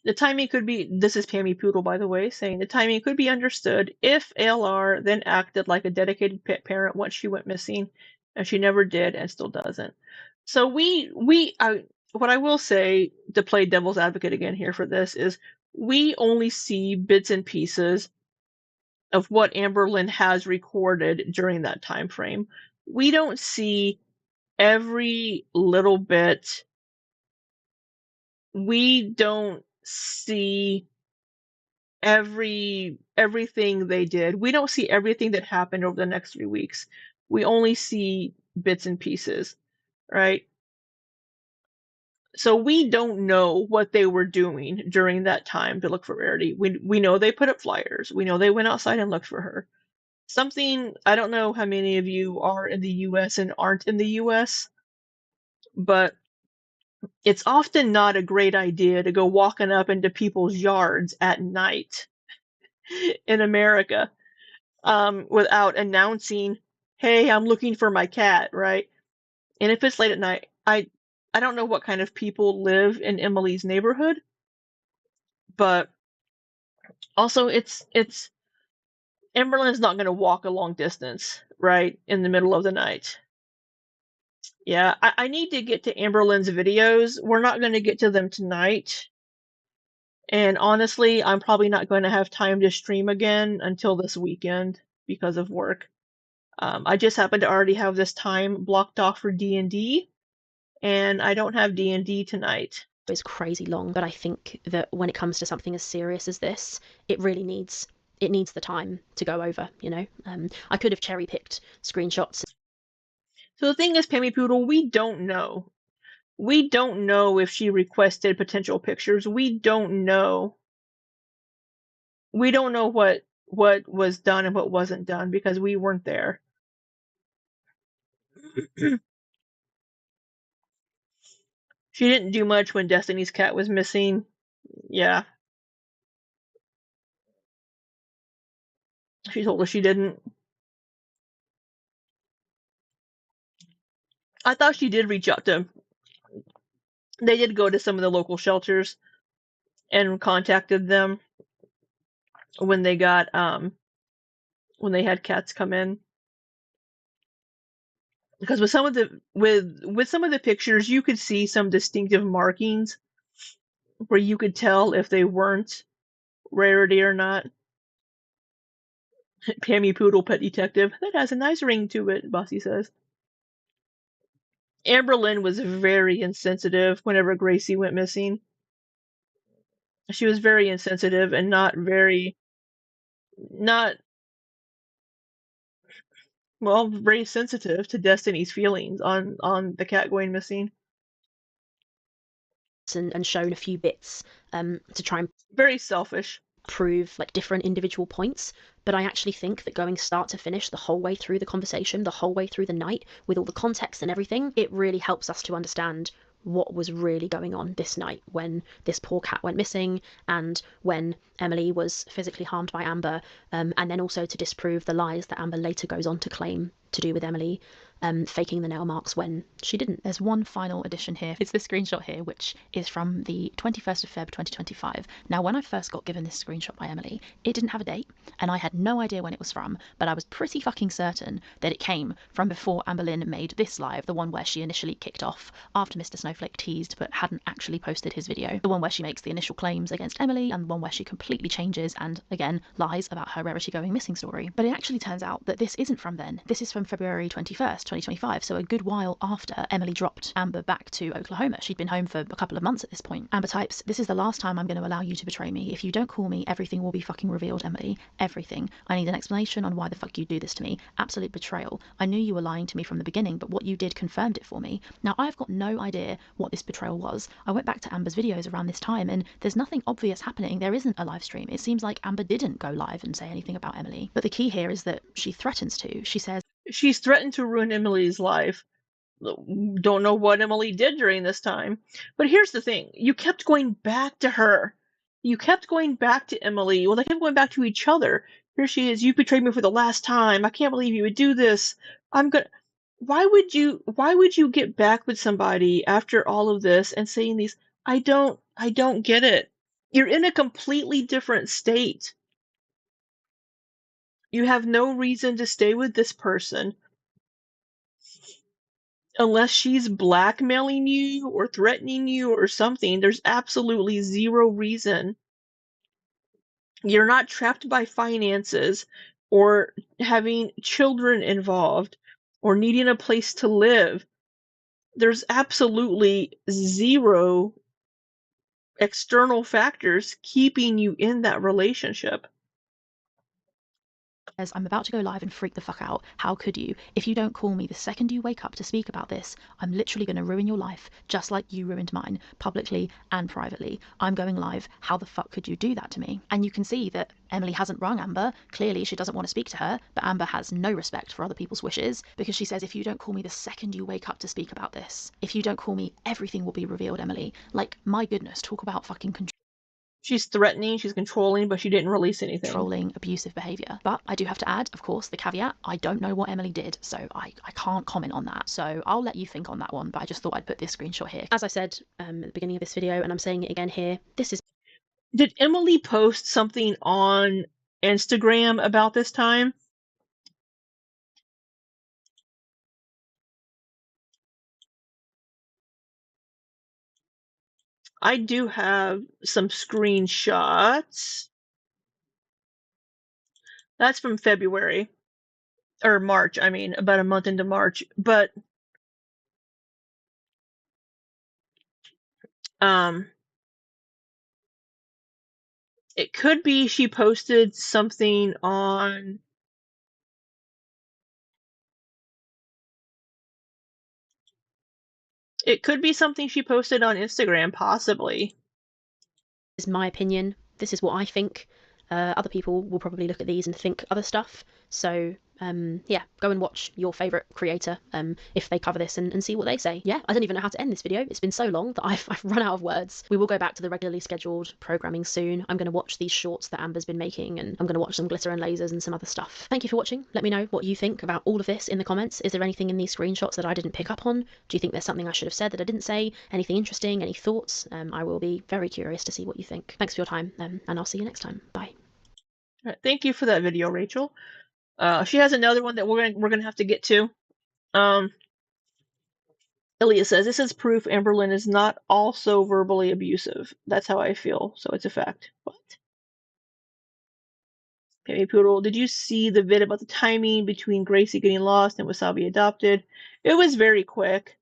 the timing could be, this is Pammy Poodle, by the way, saying the timing could be understood if ALR then acted like a dedicated pet parent once she went missing, and she never did and still doesn't. So what I will say, to play devil's advocate again here for this, is we only see bits and pieces of what Amberlynn has recorded during that time frame. We don't see every little bit. We don't see everything they did. We don't see everything that happened over the next 3 weeks. We only see bits and pieces, right? So we don't know what they were doing during that time to look for Rarity. We know they put up flyers. We know they went outside and looked for her. Something, I don't know how many of you are in the US and aren't in the US, but it's often not a great idea to go walking up into people's yards at night in America. without announcing, hey, I'm looking for my cat, right? And if it's late at night, I don't know what kind of people live in Emily's neighborhood, but also it's Amberlynn's not going to walk a long distance, right, in the middle of the night. Yeah, I need to get to Amberlynn's videos. We're not going to get to them tonight. And honestly, I'm probably not going to have time to stream again until this weekend because of work. I just happen to already have this time blocked off for D&D, and I don't have D&D tonight. Is crazy long, but I think that when it comes to something as serious as this, it really needs the time to go over, you know. I could have cherry picked screenshots. So the thing is, Pammy Poodle, we don't know. We don't know if she requested potential pictures. We don't know. We don't know what was done and what wasn't done because we weren't there. She didn't do much when Destiny's cat was missing. Yeah. She told us she didn't. I thought she did reach out to. They did go to some of the local shelters and contacted them when they got when they had cats come in. Because with some of the with some of the pictures, you could see some distinctive markings where you could tell if they weren't rarity or not. Pammy Poodle Pet Detective. That has a nice ring to it, Bossy says. Amberlynn was very insensitive whenever Gracie went missing. She was very insensitive and not very sensitive to Destiny's feelings on the cat going missing. And shown a few bits to try and very selfish. Prove like different individual points, but I actually think that going start to finish the whole way through the conversation, the whole way through the night, with all the context and everything, it really helps us to understand what was really going on this night when this poor cat went missing and when Emily was physically harmed by Amber, and then also to disprove the lies that Amber later goes on to claim to do with Emily faking the nail marks when she didn't. There's one final addition here. It's this screenshot here, which is from the 21st of Feb 2025. Now, when I first got given this screenshot by Emily, it didn't have a date, and I had no idea when it was from, but I was pretty fucking certain that it came from before Amberlynn made this live, the one where she initially kicked off after Mr. Snowflake teased but hadn't actually posted his video, the one where she makes the initial claims against Emily, and the one where she completely changes and, again, lies about her Rarity going missing story. But it actually turns out that this isn't from then. This is from February 21st, 2025, so a good while after Emily dropped Amber back to Oklahoma. She'd been home for a couple of months at this point. Amber types, "This is the last time I'm going to allow you to betray me. If you don't call me, everything will be fucking revealed, Emily. Everything. I need an explanation on why the fuck you do this to me. Absolute betrayal. I knew you were lying to me from the beginning, but what you did confirmed it for me." Now, I've got no idea what this betrayal was. I went back to Amber's videos around this time, and there's nothing obvious happening. There isn't a live stream. It seems like Amber didn't go live and say anything about Emily. But the key here is that she threatens to. She says, she's threatened to ruin Emily's life. Don't know what Emily did during this time. But here's the thing. You kept going back to her. You kept going back to Emily. Well, they kept going back to each other. Here she is. You betrayed me for the last time. I can't believe you would do this. Why would you get back with somebody after all of this and saying these? I don't get it. You're in a completely different state. You have no reason to stay with this person unless she's blackmailing you or threatening you or something. There's absolutely zero reason. You're not trapped by finances or having children involved or needing a place to live. There's absolutely zero external factors keeping you in that relationship. "I'm about to go live and freak the fuck out. How could you? If you don't call me the second you wake up to speak about this, I'm literally going to ruin your life, just like you ruined mine, publicly and privately. I'm going live. How the fuck could you do that to me?" And you can see that Emily hasn't rung Amber. Clearly, she doesn't want to speak to her, but Amber has no respect for other people's wishes because she says, "If you don't call me the second you wake up to speak about this, if you don't call me, everything will be revealed, Emily." Like, my goodness, talk about fucking control. She's threatening, she's controlling, but she didn't release anything. Controlling, abusive behaviour. But I do have to add, of course, the caveat, I don't know what Emily did, so I can't comment on that. So I'll let you think on that one, but I just thought I'd put this screenshot here. As I said at the beginning of this video, and I'm saying it again here, this is... Did Emily post something on Instagram about this time? I do have some screenshots. That's from February. Or March, I mean, about a month into March. But it could be she posted something on... It could be something she posted on Instagram, possibly. This is my opinion. This is what I think. Other people will probably look at these and think other stuff. So yeah, go and watch your favourite creator if they cover this and see what they say. Yeah, I don't even know how to end this video. It's been so long that I've run out of words. We will go back to the regularly scheduled programming soon. I'm going to watch these shorts that Amber's been making, and I'm going to watch some glitter and lasers and some other stuff. Thank you for watching. Let me know what you think about all of this in the comments. Is there anything in these screenshots that I didn't pick up on? Do you think there's something I should have said that I didn't say? Anything interesting? Any thoughts? I will be very curious to see what you think. Thanks for your time, and I'll see you next time. Bye. All right, thank you for that video, Rachel. She has another one that we're gonna have to get to. Ilya says, this is proof Amberlynn is not also verbally abusive. That's how I feel, so it's a fact. What? Pammy Poodle, did you see the vid about the timing between Gracie getting lost and Wasabi adopted? It was very quick.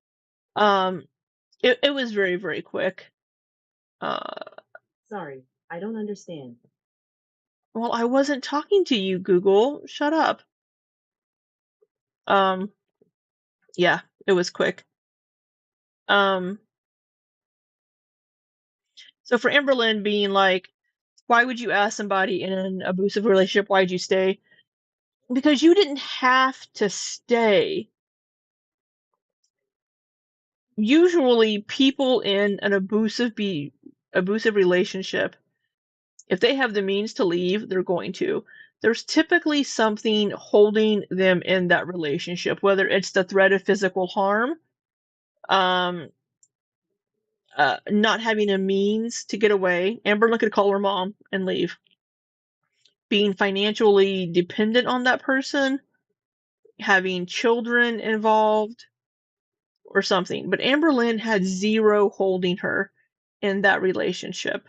It was very, very quick. Sorry, I don't understand. Well, I wasn't talking to you, Google. Shut up. Yeah, it was quick. So for Amberlynn being like, why would you ask somebody in an abusive relationship, why'd you stay? Because you didn't have to stay. Usually people in an abusive relationship, if they have the means to leave, they're going to. There's typically something holding them in that relationship, whether it's the threat of physical harm, not having a means to get away. Amberlynn could call her mom and leave. Being financially dependent on that person, having children involved, or something. But Amberlynn had zero holding her in that relationship.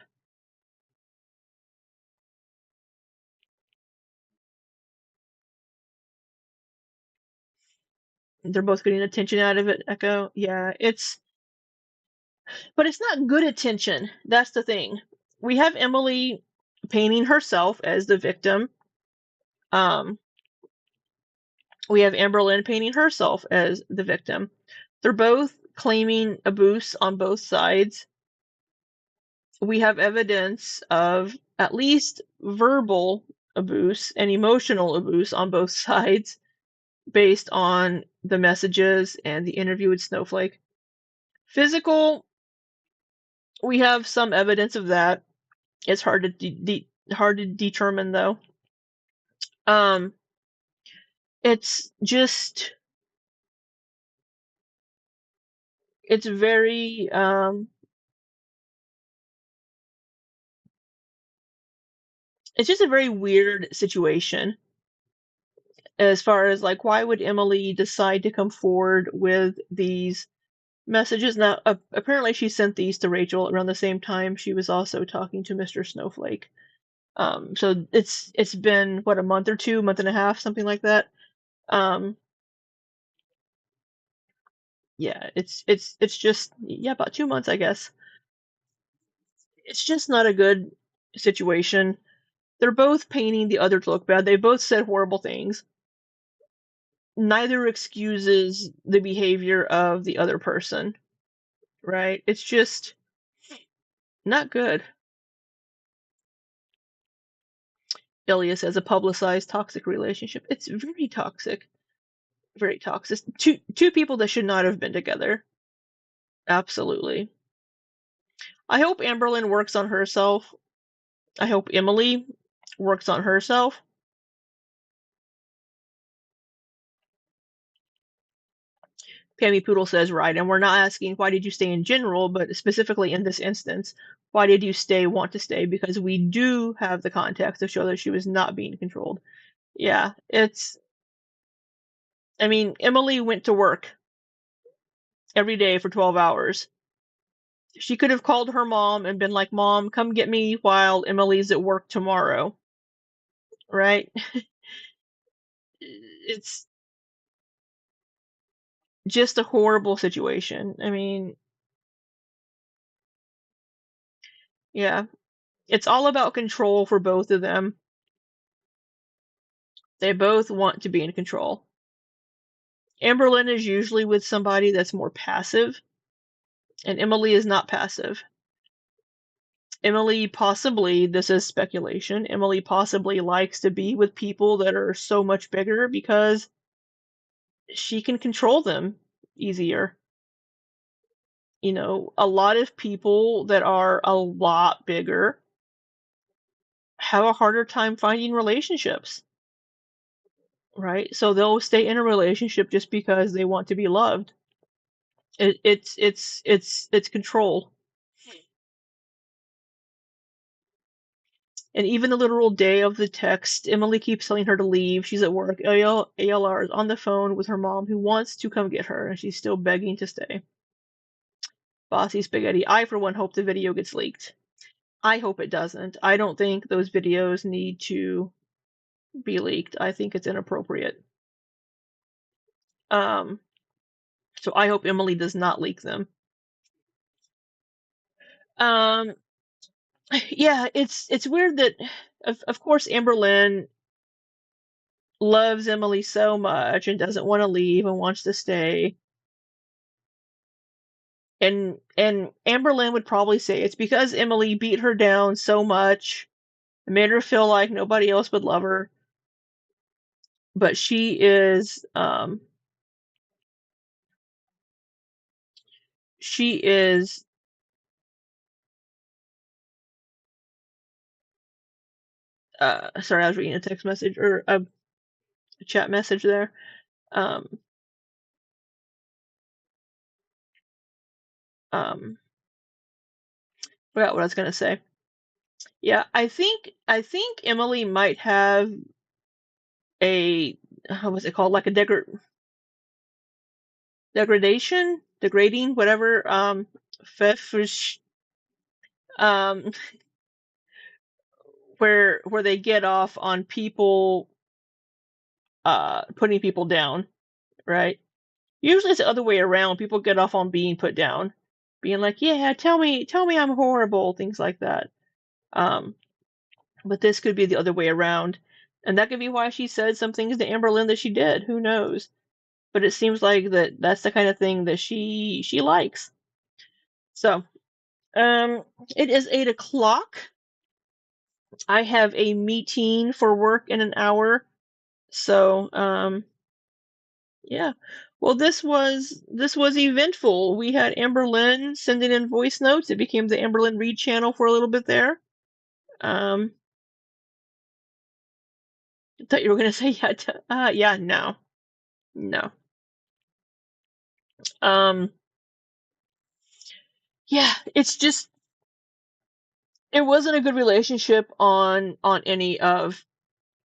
They're both getting attention out of it, Echo. Yeah, but it's not good attention. That's the thing. We have Emily painting herself as the victim. We have Amberlynn painting herself as the victim. They're both claiming abuse on both sides. We have evidence of at least verbal abuse and emotional abuse on both sides based on the messages and the interview with Snowflake. Physical, we have some evidence of that. It's hard to determine though. It's just, it's very it's just a very weird situation as far as like, why would Emily decide to come forward with these messages? Now apparently she sent these to Rachel around the same time she was also talking to Mr. Snowflake. So it's been what, a month or two, month and a half, something like that. Yeah, it's just, yeah, about 2 months, I guess. It's just not a good situation. They're both painting the other to look bad. They both said horrible things. Neither excuses the behavior of the other person, right? It's just not good. Ilya says a publicized toxic relationship. It's very toxic. Very toxic. Two people that should not have been together. Absolutely. I hope Amberlynn works on herself I hope Emily works on herself. Pammy Poodle says, right, and we're not asking why did you stay in general, but specifically in this instance, why did you want to stay? Because we do have the context to show that she was not being controlled. Yeah, I mean, Emily went to work every day for 12 hours. She could have called her mom and been like, Mom, come get me while Emily's at work tomorrow. Right? It's just a horrible situation. I mean, yeah. It's all about control for both of them. They both want to be in control. Amberlynn is usually with somebody that's more passive, and Emily is not passive. Emily possibly, this is speculation, Emily possibly likes to be with people that are so much bigger because she can control them easier. You know, a lot of people that are a lot bigger have a harder time finding relationships, right? So they'll stay in a relationship just because they want to be loved. It's control. And even the literal day of the text, Emily keeps telling her to leave. She's at work. ALR is on the phone with her mom who wants to come get her, and she's still begging to stay. Bossy Spaghetti. I, for one, hope the video gets leaked. I hope it doesn't. I don't think those videos need to be leaked. I think it's inappropriate. So I hope Emily does not leak them. Yeah, it's weird that, of course, Amberlynn loves Emily so much and doesn't want to leave and wants to stay. And Amberlynn would probably say it's because Emily beat her down so much, and made her feel like nobody else would love her. But she is sorry, I was reading a text message or a chat message there. Um Forgot what I was gonna say. Yeah, I think Emily might have a, how was it called, like a degrading, whatever, fetish, um, where they get off on people putting people down, right? Usually it's the other way around. People get off on being put down, being like, "Yeah, tell me I'm horrible," things like that. Um, but this could be the other way around, and that could be why she said some things to Amberlynn that she did. Who knows? But it seems like that's the kind of thing that she likes. So, it is 8 o'clock. I have a meeting for work in an hour. So, yeah. Well, this was eventful. We had Amberlynn sending in voice notes. It became the Amberlynn Read channel for a little bit there. I thought you were gonna say yeah, no. No. Yeah, it's just, it wasn't a good relationship on any of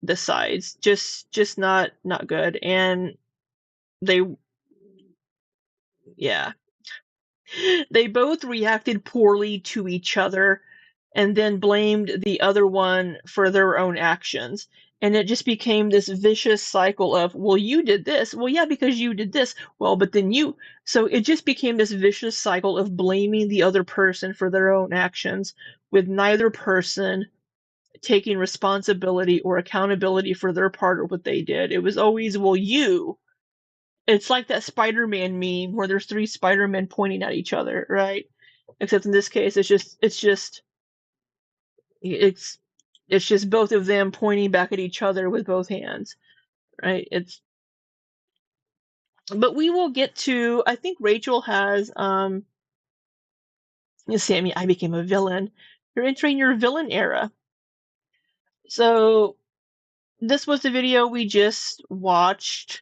the sides. Just not good. And they, yeah. They both reacted poorly to each other and then blamed the other one for their own actions. And it just became this vicious cycle of, well, you did this. Well, yeah, because you did this. Well, but then you. So it just became this vicious cycle of blaming the other person for their own actions, with neither person taking responsibility or accountability for their part or what they did. It was always, well, you. It's like that Spider-Man meme where there's 3 Spider-Men pointing at each other, right? Except in this case, it's just both of them pointing back at each other with both hands, right? But we will get to, I think Rachel has, Sammy, I became a villain. You're entering your villain era. So this was the video we just watched.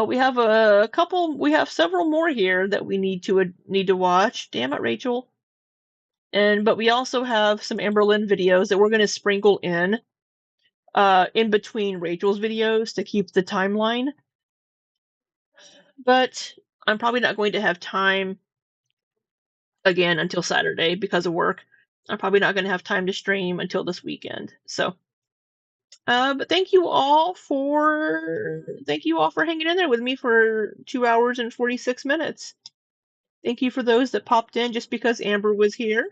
We have a couple. We have several more here that we need to watch. Damn it, Rachel. But we also have some Amberlynn videos that we're going to sprinkle in between Rachel's videos to keep the timeline. But I'm probably not going to have time again until Saturday because of work. I'm probably not going to have time to stream until this weekend. So, but thank you all for hanging in there with me for 2 hours and 46 minutes. Thank you for those that popped in just because Amber was here.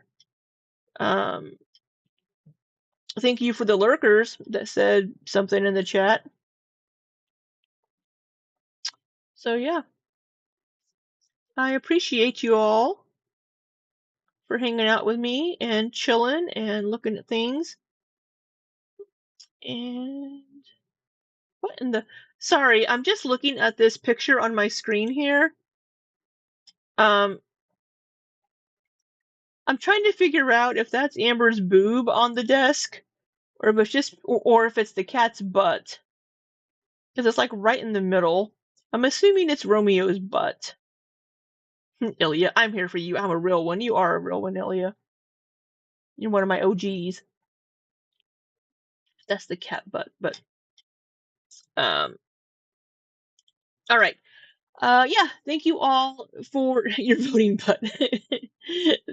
Thank you for the lurkers that said something in the chat. So yeah, I appreciate you all for hanging out with me and chilling and looking at things. And what in the... Sorry, I'm just looking at this picture on my screen here. I'm trying to figure out if that's Amber's boob on the desk, or if it's just, or if it's the cat's butt, because it's like right in the middle. I'm assuming it's Romeo's butt. Ilya, I'm here for you. I'm a real one. You are a real one, Ilya. You're one of my OGs. That's the cat butt, but all right. Yeah, thank you all for your voting butt.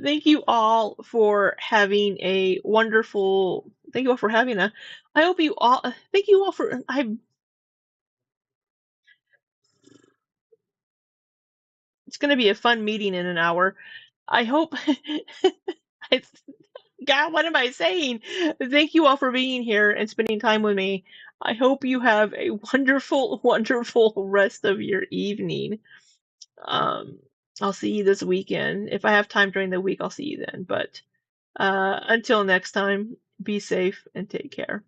Thank you all for having a wonderful. Thank you all for having a. I hope you all. Thank you all for. It's going to be a fun meeting in an hour. I hope. God, what am I saying? Thank you all for being here and spending time with me. I hope you have a wonderful, wonderful rest of your evening. I'll see you this weekend. If I have time during the week, I'll see you then. But until next time, be safe and take care.